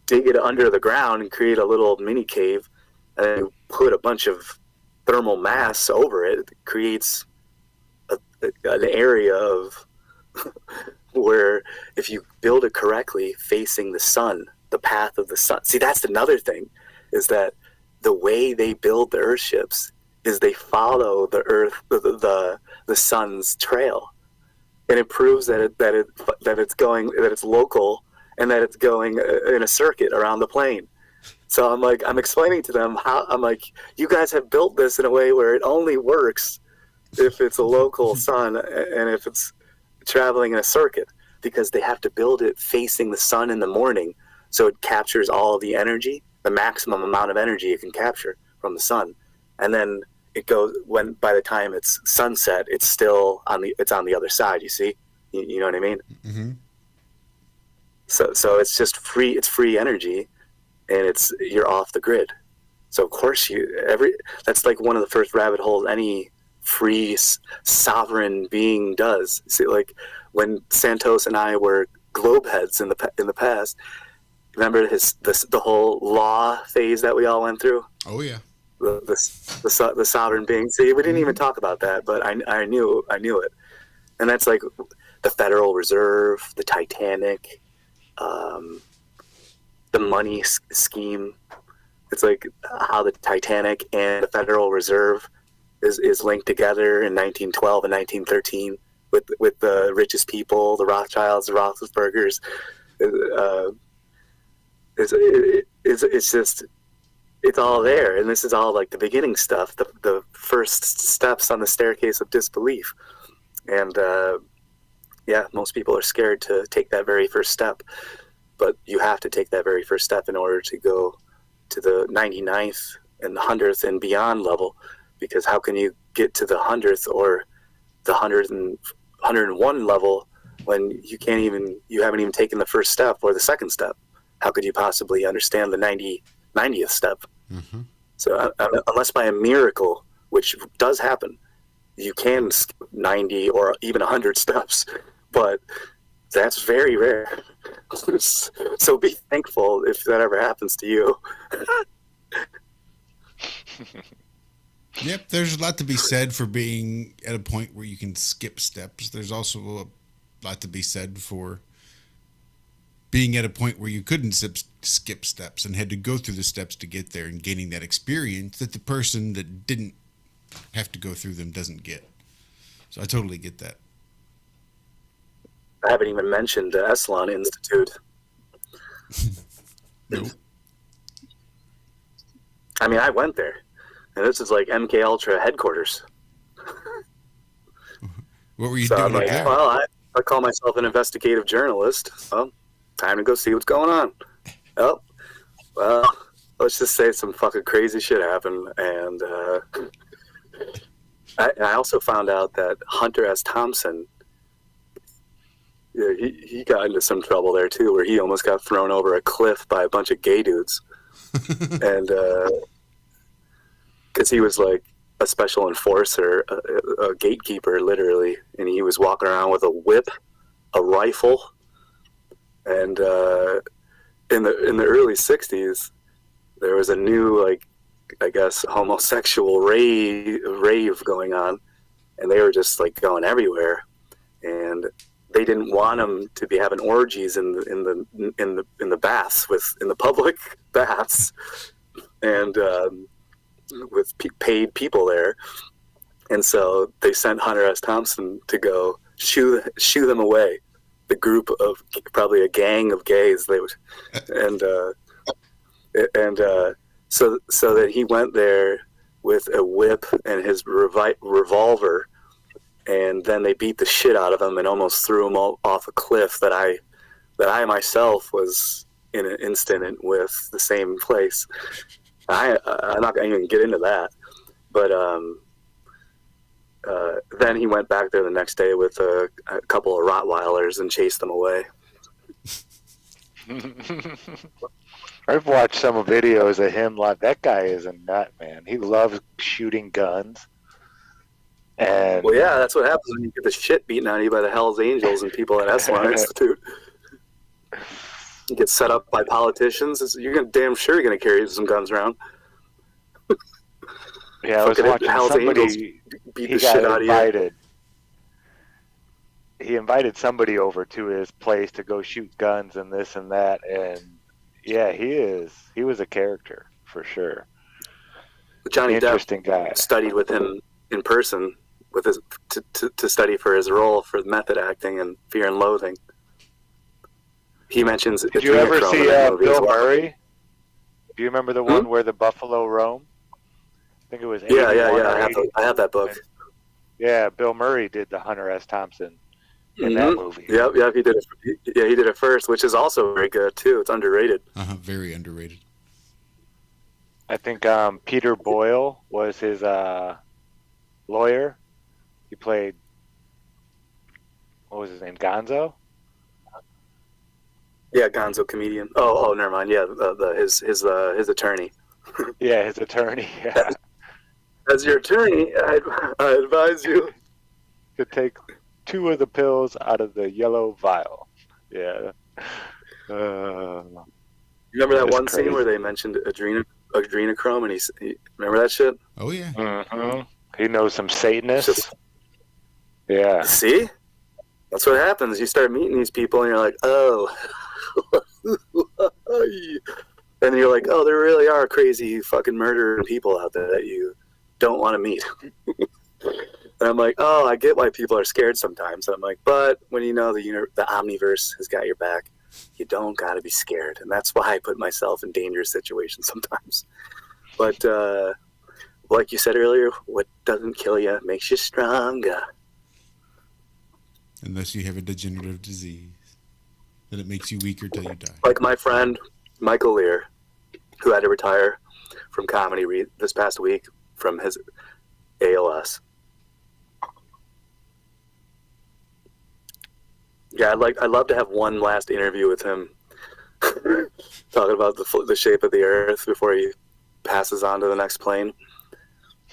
dig it under the ground and create a little mini cave, and then you put a bunch of thermal mass over it, it creates an area of where if you build it correctly, facing the sun, the path of the sun. See, that's another thing, is that the way they build the Earth ships is they follow the Earth, the sun's trail, and it proves that it's local, and that it's going in a circuit around the plane. So I'm explaining to them you guys have built this in a way where it only works if it's a local sun and if it's traveling in a circuit, because they have to build it facing the sun in the morning so it captures all of the energy, the maximum amount of energy it can capture from the sun. And then it goes, by the time it's sunset, it's still on the other side, you see? You know what I mean? Mm-hmm. So it's just free, it's free energy, and you're off the grid. So of course that's like one of the first rabbit holes any free sovereign being does. See, like when Santos and I were globe heads in the past, remember the whole law phase that we all went through? Oh yeah. the sovereign being. See, we didn't even talk about that, but I knew it, and that's like the Federal Reserve, the Titanic, the money scheme. It's like how the Titanic and the Federal Reserve is linked together in 1912 and 1913 with the richest people, the Rothschilds, the Roethlisbergers. It's just, it's all there, and this is all like the beginning stuff, the first steps on the staircase of disbelief. And yeah, most people are scared to take that very first step, but you have to take that very first step in order to go to the 99th and the 100th and beyond level, because how can you get to the 100th or the 101 level when you haven't even taken the first step or the second step? How could you possibly understand the 90th step? Mm-hmm. So unless by a miracle, which does happen, you can skip 90 or even 100 steps, but that's very rare. So be thankful if that ever happens to you. Yep, there's a lot to be said for being at a point where you can skip steps. There's also a lot to be said for being at a point where you couldn't skip steps and had to go through the steps to get there, and gaining that experience that the person that didn't have to go through them doesn't get. So I totally get that. I haven't even mentioned the Esalen Institute. Nope. I mean, I went there, and this is like MK Ultra headquarters. What were you so doing I'm like, there? well, I call myself an investigative journalist. So time to go see what's going on. Oh, well, let's just say some fucking crazy shit happened, and I also found out that Hunter S. Thompson, yeah, he got into some trouble there too, where he almost got thrown over a cliff by a bunch of gay dudes, and because he was like a special enforcer, a gatekeeper, literally, and he was walking around with a whip, a rifle, and in the early '60s, there was a new, like, I guess, homosexual rave going on, and they were just like going everywhere, and they didn't want him to be having orgies in the baths, in the public baths, and with paid people there, and so they sent Hunter S. Thompson to go shoo them away. The group of, probably a gang of gays, they would, and so that he went there with a whip and his revolver, and then they beat the shit out of him and almost threw him off a cliff that I myself was in an incident with the same place. I'm not going to even get into that, but then he went back there the next day with a couple of Rottweilers and chased them away. I've watched some videos of him. Like, that guy is a nut, man. He loves shooting guns. And well, yeah, that's what happens when you get the shit beaten out of you by the Hells Angels and people at Esalen Institute. You get set up by politicians. You're damn sure you're going to carry some guns around. Yeah, I was watching somebody. Beat the shit out of you. He invited somebody over to his place to go shoot guns and this and that, and yeah, he was a character for sure. Johnny Interesting Depp guy. studied with him in person with his to study for his role for method acting and Fear and Loathing. He mentions. Did you ever see Bill Murray? Do you remember the one where the buffalo roam? I think it was. Yeah. I have that book. Yeah, Bill Murray did the Hunter S. Thompson in that movie. Yep, he did it. Yeah, he did it first, which is also very good too. It's underrated. Very underrated. I think Peter Boyle was his lawyer. He played, what was his name, Gonzo? Yeah, Gonzo comedian. Oh, never mind. Yeah, his attorney. Yeah, his attorney. Yeah. As your attorney, I advise you to take 2 of the pills out of the yellow vial. Yeah. Remember that one scene where they mentioned adrenochrome, and remember that shit? Oh yeah. Mm-hmm. He knows some Satanists. Yeah. See, that's what happens. You start meeting these people, and you're like, oh, and you're like, oh, there really are crazy fucking murdering people out there that you don't want to meet. And I'm like, oh, I get why people are scared sometimes. I'm like, but when you know the omniverse has got your back, you don't got to be scared. And that's why I put myself in dangerous situations sometimes. But like you said earlier, what doesn't kill you makes you stronger. Unless you have a degenerative disease, then it makes you weaker till you die. Like my friend Michael Lear, who had to retire from comedy this past week from his ALS. Yeah, I'd love to have one last interview with him, talking about the shape of the Earth before he passes on to the next plane.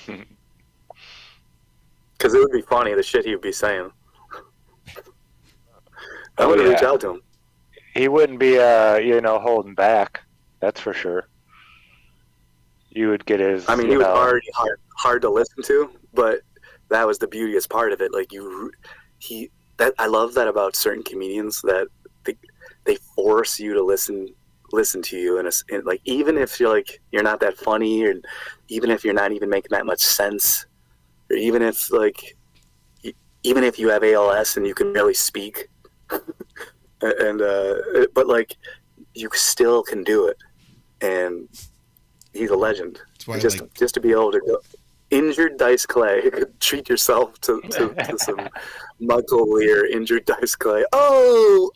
Because it would be funny, the shit he would be saying. I want to reach out to him. He wouldn't be, holding back. That's for sure. You would get his. I mean, he was already hard to listen to, but that was the beauteous part of it. Like I love that about certain comedians, that they force you to listen to you, and like, even if you're not that funny, or even if you're not even making that much sense, or even if you have ALS and you can barely speak, and but like you still can do it, and he's a legend. Just to be able to go. Injured Dice Clay. You could treat yourself to some Michael Lear, Injured Dice Clay. Oh!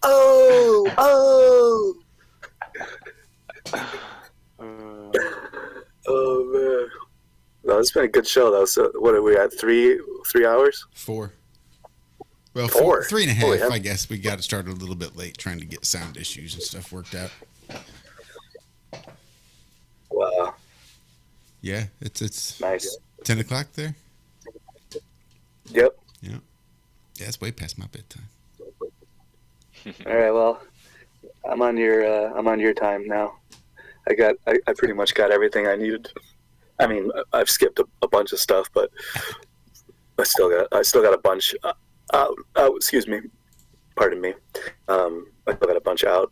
Oh, man. No, it's been a good show, though. So, what are we at? 3 hours? 4. Well, 4. 3.5, I guess. We got started a little bit late trying to get sound issues and stuff worked out. Wow. Yeah, it's nice. 10 o'clock there? Yep. Yeah, it's way past my bedtime. All right, well, I'm on your time now. I pretty much got everything I needed. I mean, I've skipped a bunch of stuff, but I still got a bunch out. Excuse me. Pardon me. I still got a bunch out.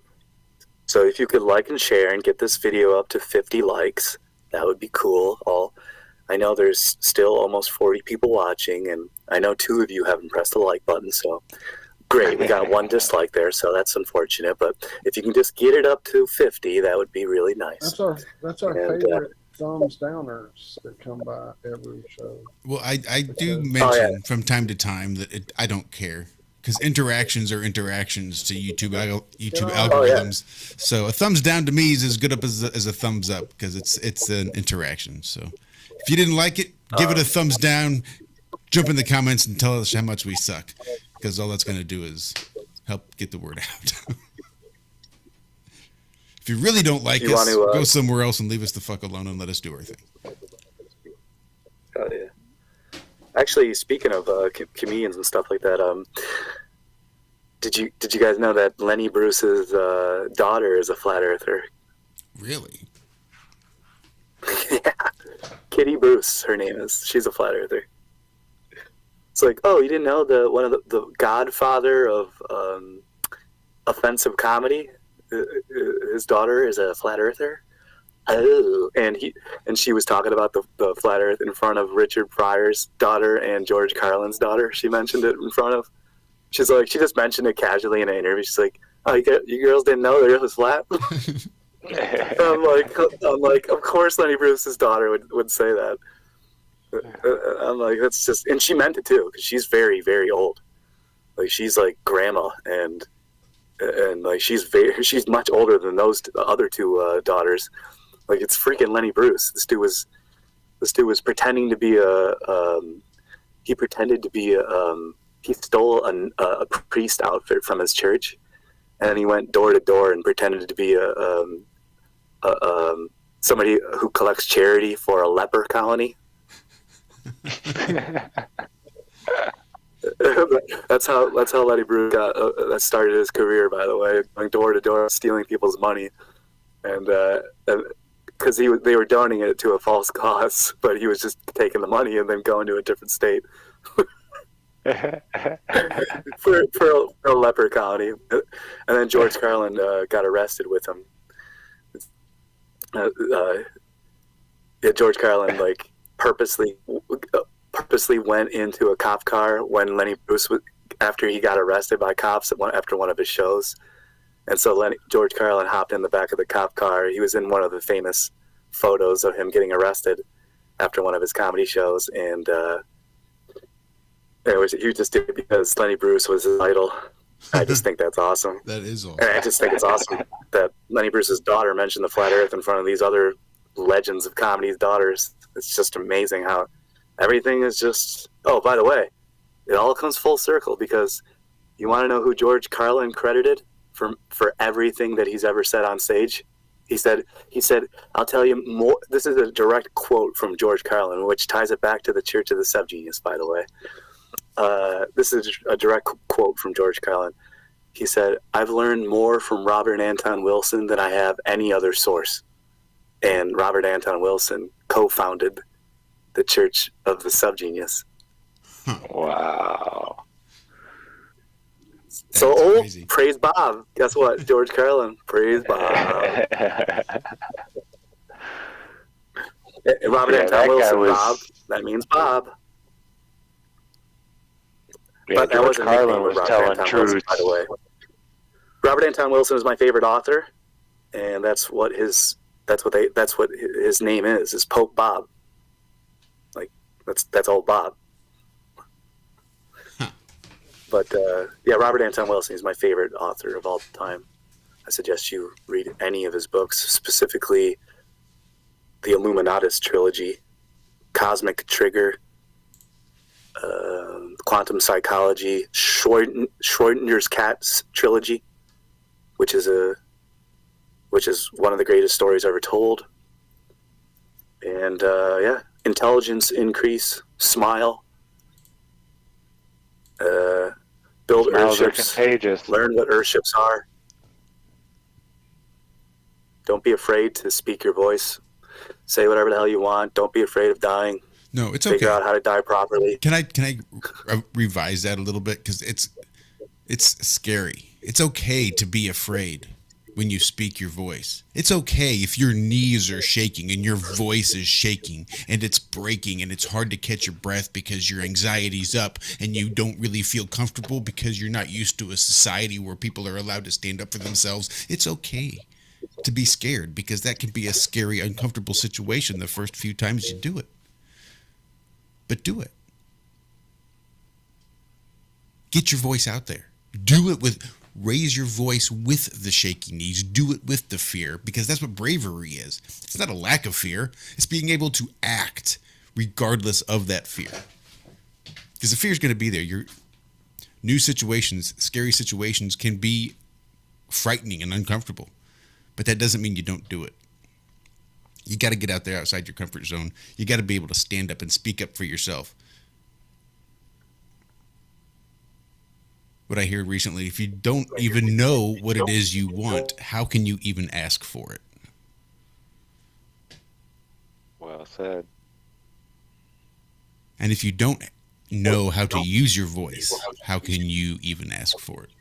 So if you could like and share and get this video up to 50 likes, that would be cool. I know there's still almost 40 people watching, and I know 2 of you haven't pressed the like button, so great. We got 1 dislike there, so that's unfortunate. But if you can just get it up to 50, that would be really nice. That's our favorite thumbs downers that come by every show. Well, I do mention from time to time that I don't care, because interactions are interactions to YouTube algorithms. So a thumbs down to me is as good up as a thumbs up, because it's an interaction. So if you didn't like it, give it a thumbs down. Jump in the comments and tell us how much we suck, because all that's going to do is help get the word out. If you really don't like us, go somewhere else and leave us the fuck alone and let us do our thing. Oh, yeah. Actually, speaking of comedians and stuff like that, did you guys know that Lenny Bruce's daughter is a flat earther? Really? Yeah. Kitty Bruce, her name is. She's a flat earther. It's like, oh, you didn't know the godfather of offensive comedy? His daughter is a flat earther. Oh, and she was talking about the flat earth in front of Richard Pryor's daughter and George Carlin's daughter. She mentioned it in front of. She's like, she just mentioned it casually in an interview. She's like, oh, you girls didn't know the earth was flat? I'm like, of course Lenny Bruce's daughter would say that. I'm like, that's just, and she meant it too, because she's very, very old. Like, she's like grandma, and like she's much older than those other 2 daughters. Like, it's freaking Lenny Bruce. This dude was pretending to be he stole a priest outfit from his church, and then he went door to door and pretended to be somebody who collects charity for a leper colony. That's how Lenny Bruce that started his career, by the way, going door to door, stealing people's money, and because they were donating it to a false cause, but he was just taking the money and then going to a different state for a leper colony. And then George Carlin got arrested with him. George Carlin like purposely went into a cop car when Lenny Bruce after he got arrested by cops after one of his shows. And so George Carlin hopped in the back of the cop car. He was in one of the famous photos of him getting arrested after one of his comedy shows. And he just did it because Lenny Bruce was his idol. I just think that's awesome. That is awesome. And I just think it's awesome that Lenny Bruce's daughter mentioned the flat earth in front of these other legends of comedy's daughters. It's just amazing how everything is just... Oh, by the way, it all comes full circle because you want to know who George Carlin credited for everything that he's ever said on stage? He said, I'll tell you more. This is a direct quote from George Carlin, which ties it back to the Church of the SubGenius, by the way. This is a direct quote from George Carlin. He said, I've learned more from Robert and Anton Wilson than I have any other source. And Robert Anton Wilson co-founded the Church of the SubGenius. Wow. So praise Bob. Guess what? George Carlin, praise Bob. Robert Anton Wilson, Bob. That means Bob. Yeah, but that George wasn't Carlin was telling truth. By the way, Robert Anton Wilson is my favorite author, and that's what his name is Pope Bob. Like that's old Bob. But Robert Anton Wilson is my favorite author of all time. I suggest you read any of his books, specifically the Illuminatus trilogy, Cosmic Trigger, Quantum Psychology, Schrodinger's Cats trilogy, which is one of the greatest stories ever told. And Intelligence Increase, Smile. Build Earthships. Learn what Earthships are. Don't be afraid to speak your voice. Say whatever the hell you want. Don't be afraid of dying. No, it's okay. Figure out how to die properly. Can I revise that a little bit? Because it's scary. It's okay to be afraid when you speak your voice. It's okay if your knees are shaking and your voice is shaking and it's breaking and it's hard to catch your breath because your anxiety's up and you don't really feel comfortable because you're not used to a society where people are allowed to stand up for themselves. It's okay to be scared because that can be a scary, uncomfortable situation the first few times you do it. But do it. Get your voice out there. Do it raise your voice with the shaky knees. Do it with the fear, because that's what bravery is. It's not a lack of fear. It's being able to act regardless of that fear. Because the fear is going to be there. Your new situations, scary situations can be frightening and uncomfortable, but that doesn't mean you don't do it. You got to get out there outside your comfort zone. You got to be able to stand up and speak up for yourself. What I heard recently, if you don't even know what it is you want, how can you even ask for it? Well said. And if you don't know how to use your voice, how can you even ask for it?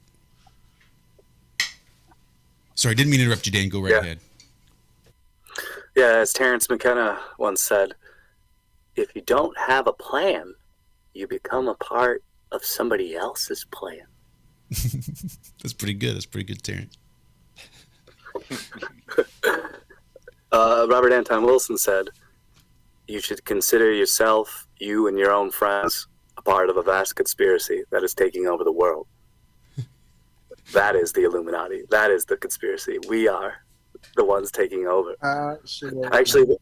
Sorry, I didn't mean to interrupt you, Dan. Go right ahead. Yeah, as Terrence McKenna once said, if you don't have a plan, you become a part of somebody else's plan. That's pretty good. That's pretty good, Terrence. Robert Anton Wilson said, you should consider yourself, you and your own friends, a part of a vast conspiracy that is taking over the world. That is the Illuminati. That is the conspiracy. We are the ones taking over. Actually,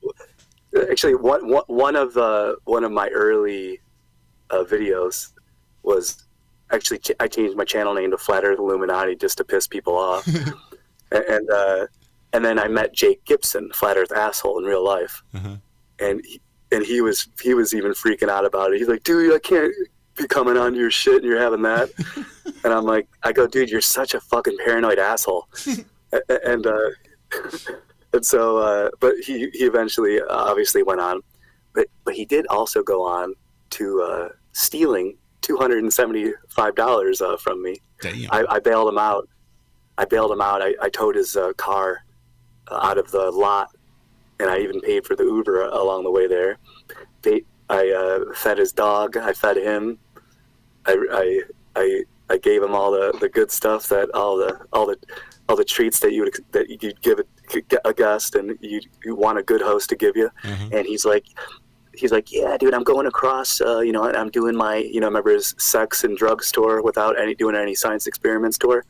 one of my early videos was actually I changed my channel name to Flat Earth Illuminati just to piss people off, and then I met Jake Gibson, Flat Earth Asshole, in real life, and he was even freaking out about it. He's like, dude, I can't be coming on your shit and you're having that, and I go, dude, you're such a fucking paranoid asshole, and And so, but he eventually obviously went on, but he did also go on to stealing $275 from me. I bailed him out. I towed his car out of the lot, and I even paid for the Uber along the way there. I fed his dog. I fed him. I gave him all the good stuff, that all the treats that you'd give a guest, and you want a good host to give you. Mm-hmm. And he's like, yeah, dude, I'm going across, and I'm doing my, remember his sex and drug store without doing any science experiments tour,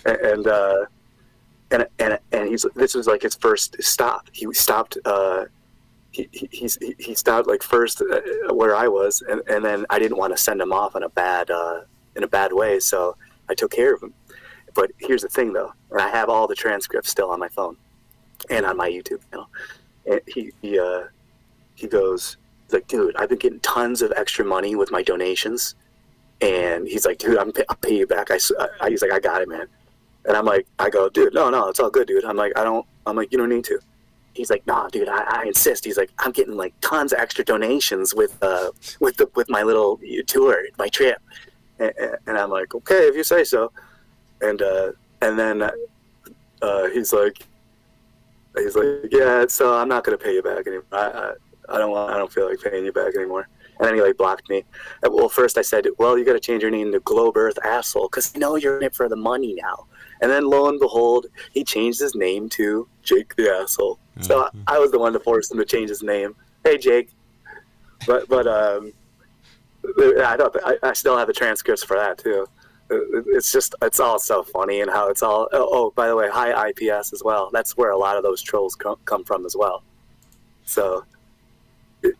and this was like his first stop. He stopped. He stopped like first where I was, and then I didn't want to send him off in a bad way, so I took care of him. But here's the thing, though, and I have all the transcripts still on my phone and on my YouTube channel. And he goes, he's like, dude, I've been getting tons of extra money with my donations, and he's like, dude, I'll pay you back. He's like, I got it, man. And I'm like, I go, dude, no, it's all good, dude. I'm like, you don't need to. He's like, nah, dude, I insist. He's like, I'm getting like tons of extra donations with my little tour, my trip. And I'm like, okay, if you say so. And then he's like, yeah, so I'm not gonna pay you back anymore. I don't feel like paying you back anymore. And then he like blocked me. Well, first I said, well, you got to change your name to Globe Earth Asshole, because you know you're in it for the money now. And then lo and behold, he changed his name to Jake the Asshole. So I was the one to force him to change his name. Hey, Jake. But I still have the transcripts for that too. It's all so funny, and how it's all. Oh, by the way, hi IPS as well. That's where a lot of those trolls come from as well. So,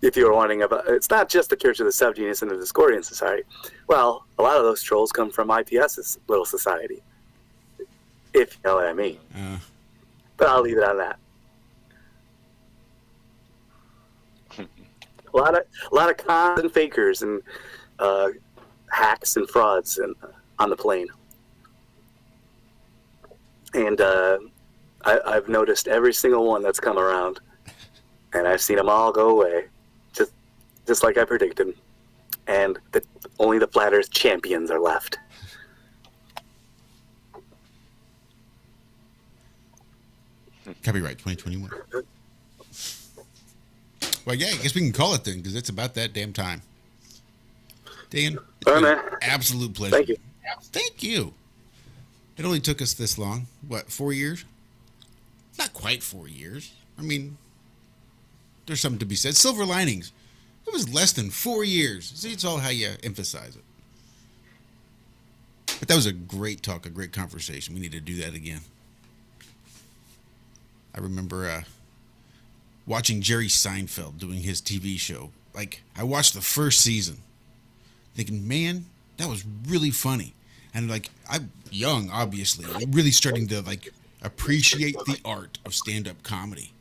if you were wondering about, it's not just the Church of the SubGenius and the Discordian Society. Well, a lot of those trolls come from IPS's little society, if you know what I mean. But I'll leave it on that. A lot of cons and fakers and hacks and frauds and on the plane. And I've noticed every single one that's come around, and I've seen them all go away, just like I predicted. And only the flat Earth champions are left. Copyright 2021. Well, yeah, I guess we can call it then, because it's about that damn time. Dan, it's been an absolute pleasure. Thank you. Thank you. It only took us this long. What, 4 years? Not quite 4 years. I mean, there's something to be said. Silver linings. It was less than 4 years. See, it's all how you emphasize it. But that was a great talk, a great conversation. We need to do that again. I remember watching Jerry Seinfeld doing his TV show. Like, I watched the first season thinking, man, that was really funny. And like, I'm young, obviously. I'm really starting to like appreciate the art of stand-up comedy.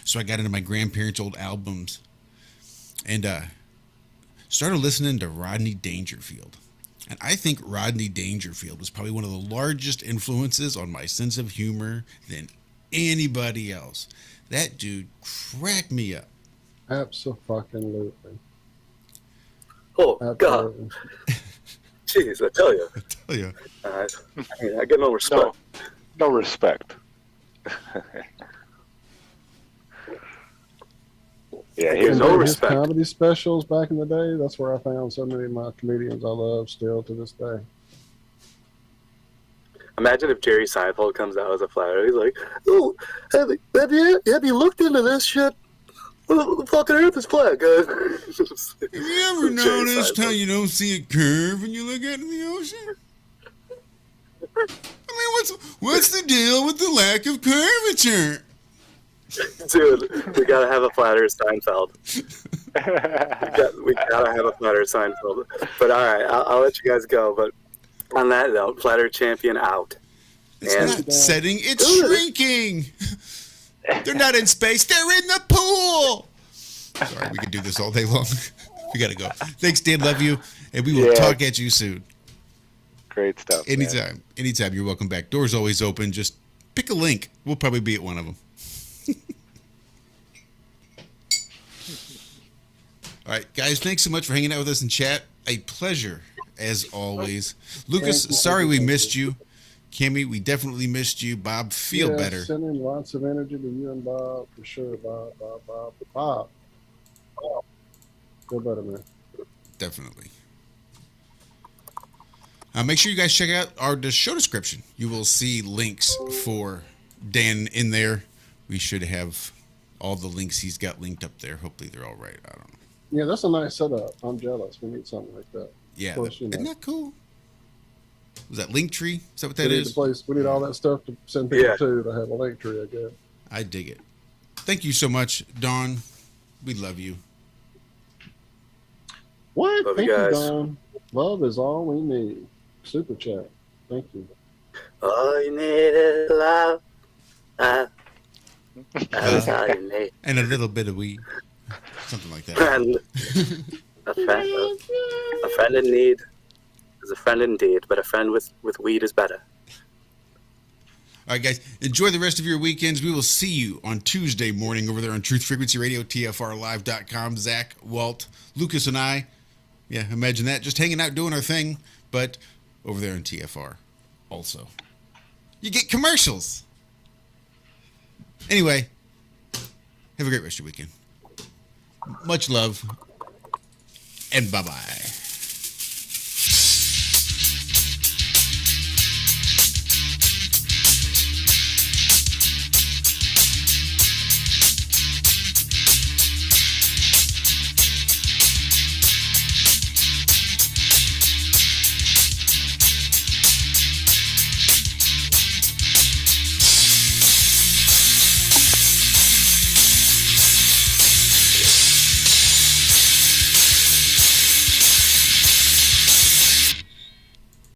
So I got into my grandparents' old albums and started listening to Rodney Dangerfield. And I think Rodney Dangerfield was probably one of the largest influences on my sense of humor than anybody else. That dude cracked me up. Absolutely. Oh, God. Jeez, I tell you. I get no respect. No respect. Yeah, here's no respect. His comedy specials back in the day, that's where I found so many of my comedians I love still to this day. Imagine if Jerry Seinfeld comes out as a flat earther. He's like, oh, have you looked into this shit? Well, the fucking earth is flat, guys. Have you ever noticed how you don't see a curve when you look out in the ocean? I mean, what's the deal with the lack of curvature? Dude, we gotta have a flat earth Seinfeld. we gotta have a flat earth Seinfeld. But all right, I'll let you guys go. But on that note, flat earth champion out. It's not setting, it's shrinking. They're not in space, they're in the pool. Sorry, we could do this all day long. We gotta go. Thanks, Dan. Love you. And we will talk at you soon. Great stuff. Anytime. Man. Anytime. You're welcome back. Door's always open. Just pick a link. We'll probably be at one of them. All right, guys, thanks so much for hanging out with us in chat. A pleasure, as always. Lucas, sorry we missed you. Cammy, we definitely missed you. Bob, feel better. Sending lots of energy to you and Bob, for sure. Bob. Feel better, man. Definitely. Make sure you guys check out the show description. You will see links for Dan in there. We should have all the links he's got linked up there. Hopefully they're all right. I don't know. Yeah, that's a nice setup. I'm jealous. We need something like that. Yeah, of course, isn't that cool? Was that Linktree? Is that what that is? We need all that stuff to send people to have a link tree, I guess. I dig it. Thank you so much, Dawn. We love you. What? Love Thank you you, guys. Don. Love is all we need. Super chat. Thank you. All you need is love. That's all you need. And a little bit of weed. Something like that. And a friend in need is a friend indeed, but a friend with weed is better. All right, guys, enjoy the rest of your weekends. We will see you on Tuesday morning over there on Truth Frequency Radio, TFRlive.com. Zach, Walt, Lucas, and I. Yeah, imagine that. Just hanging out doing our thing, but over there on TFR also. You get commercials. Anyway, have a great rest of your weekend. Much love, and bye-bye.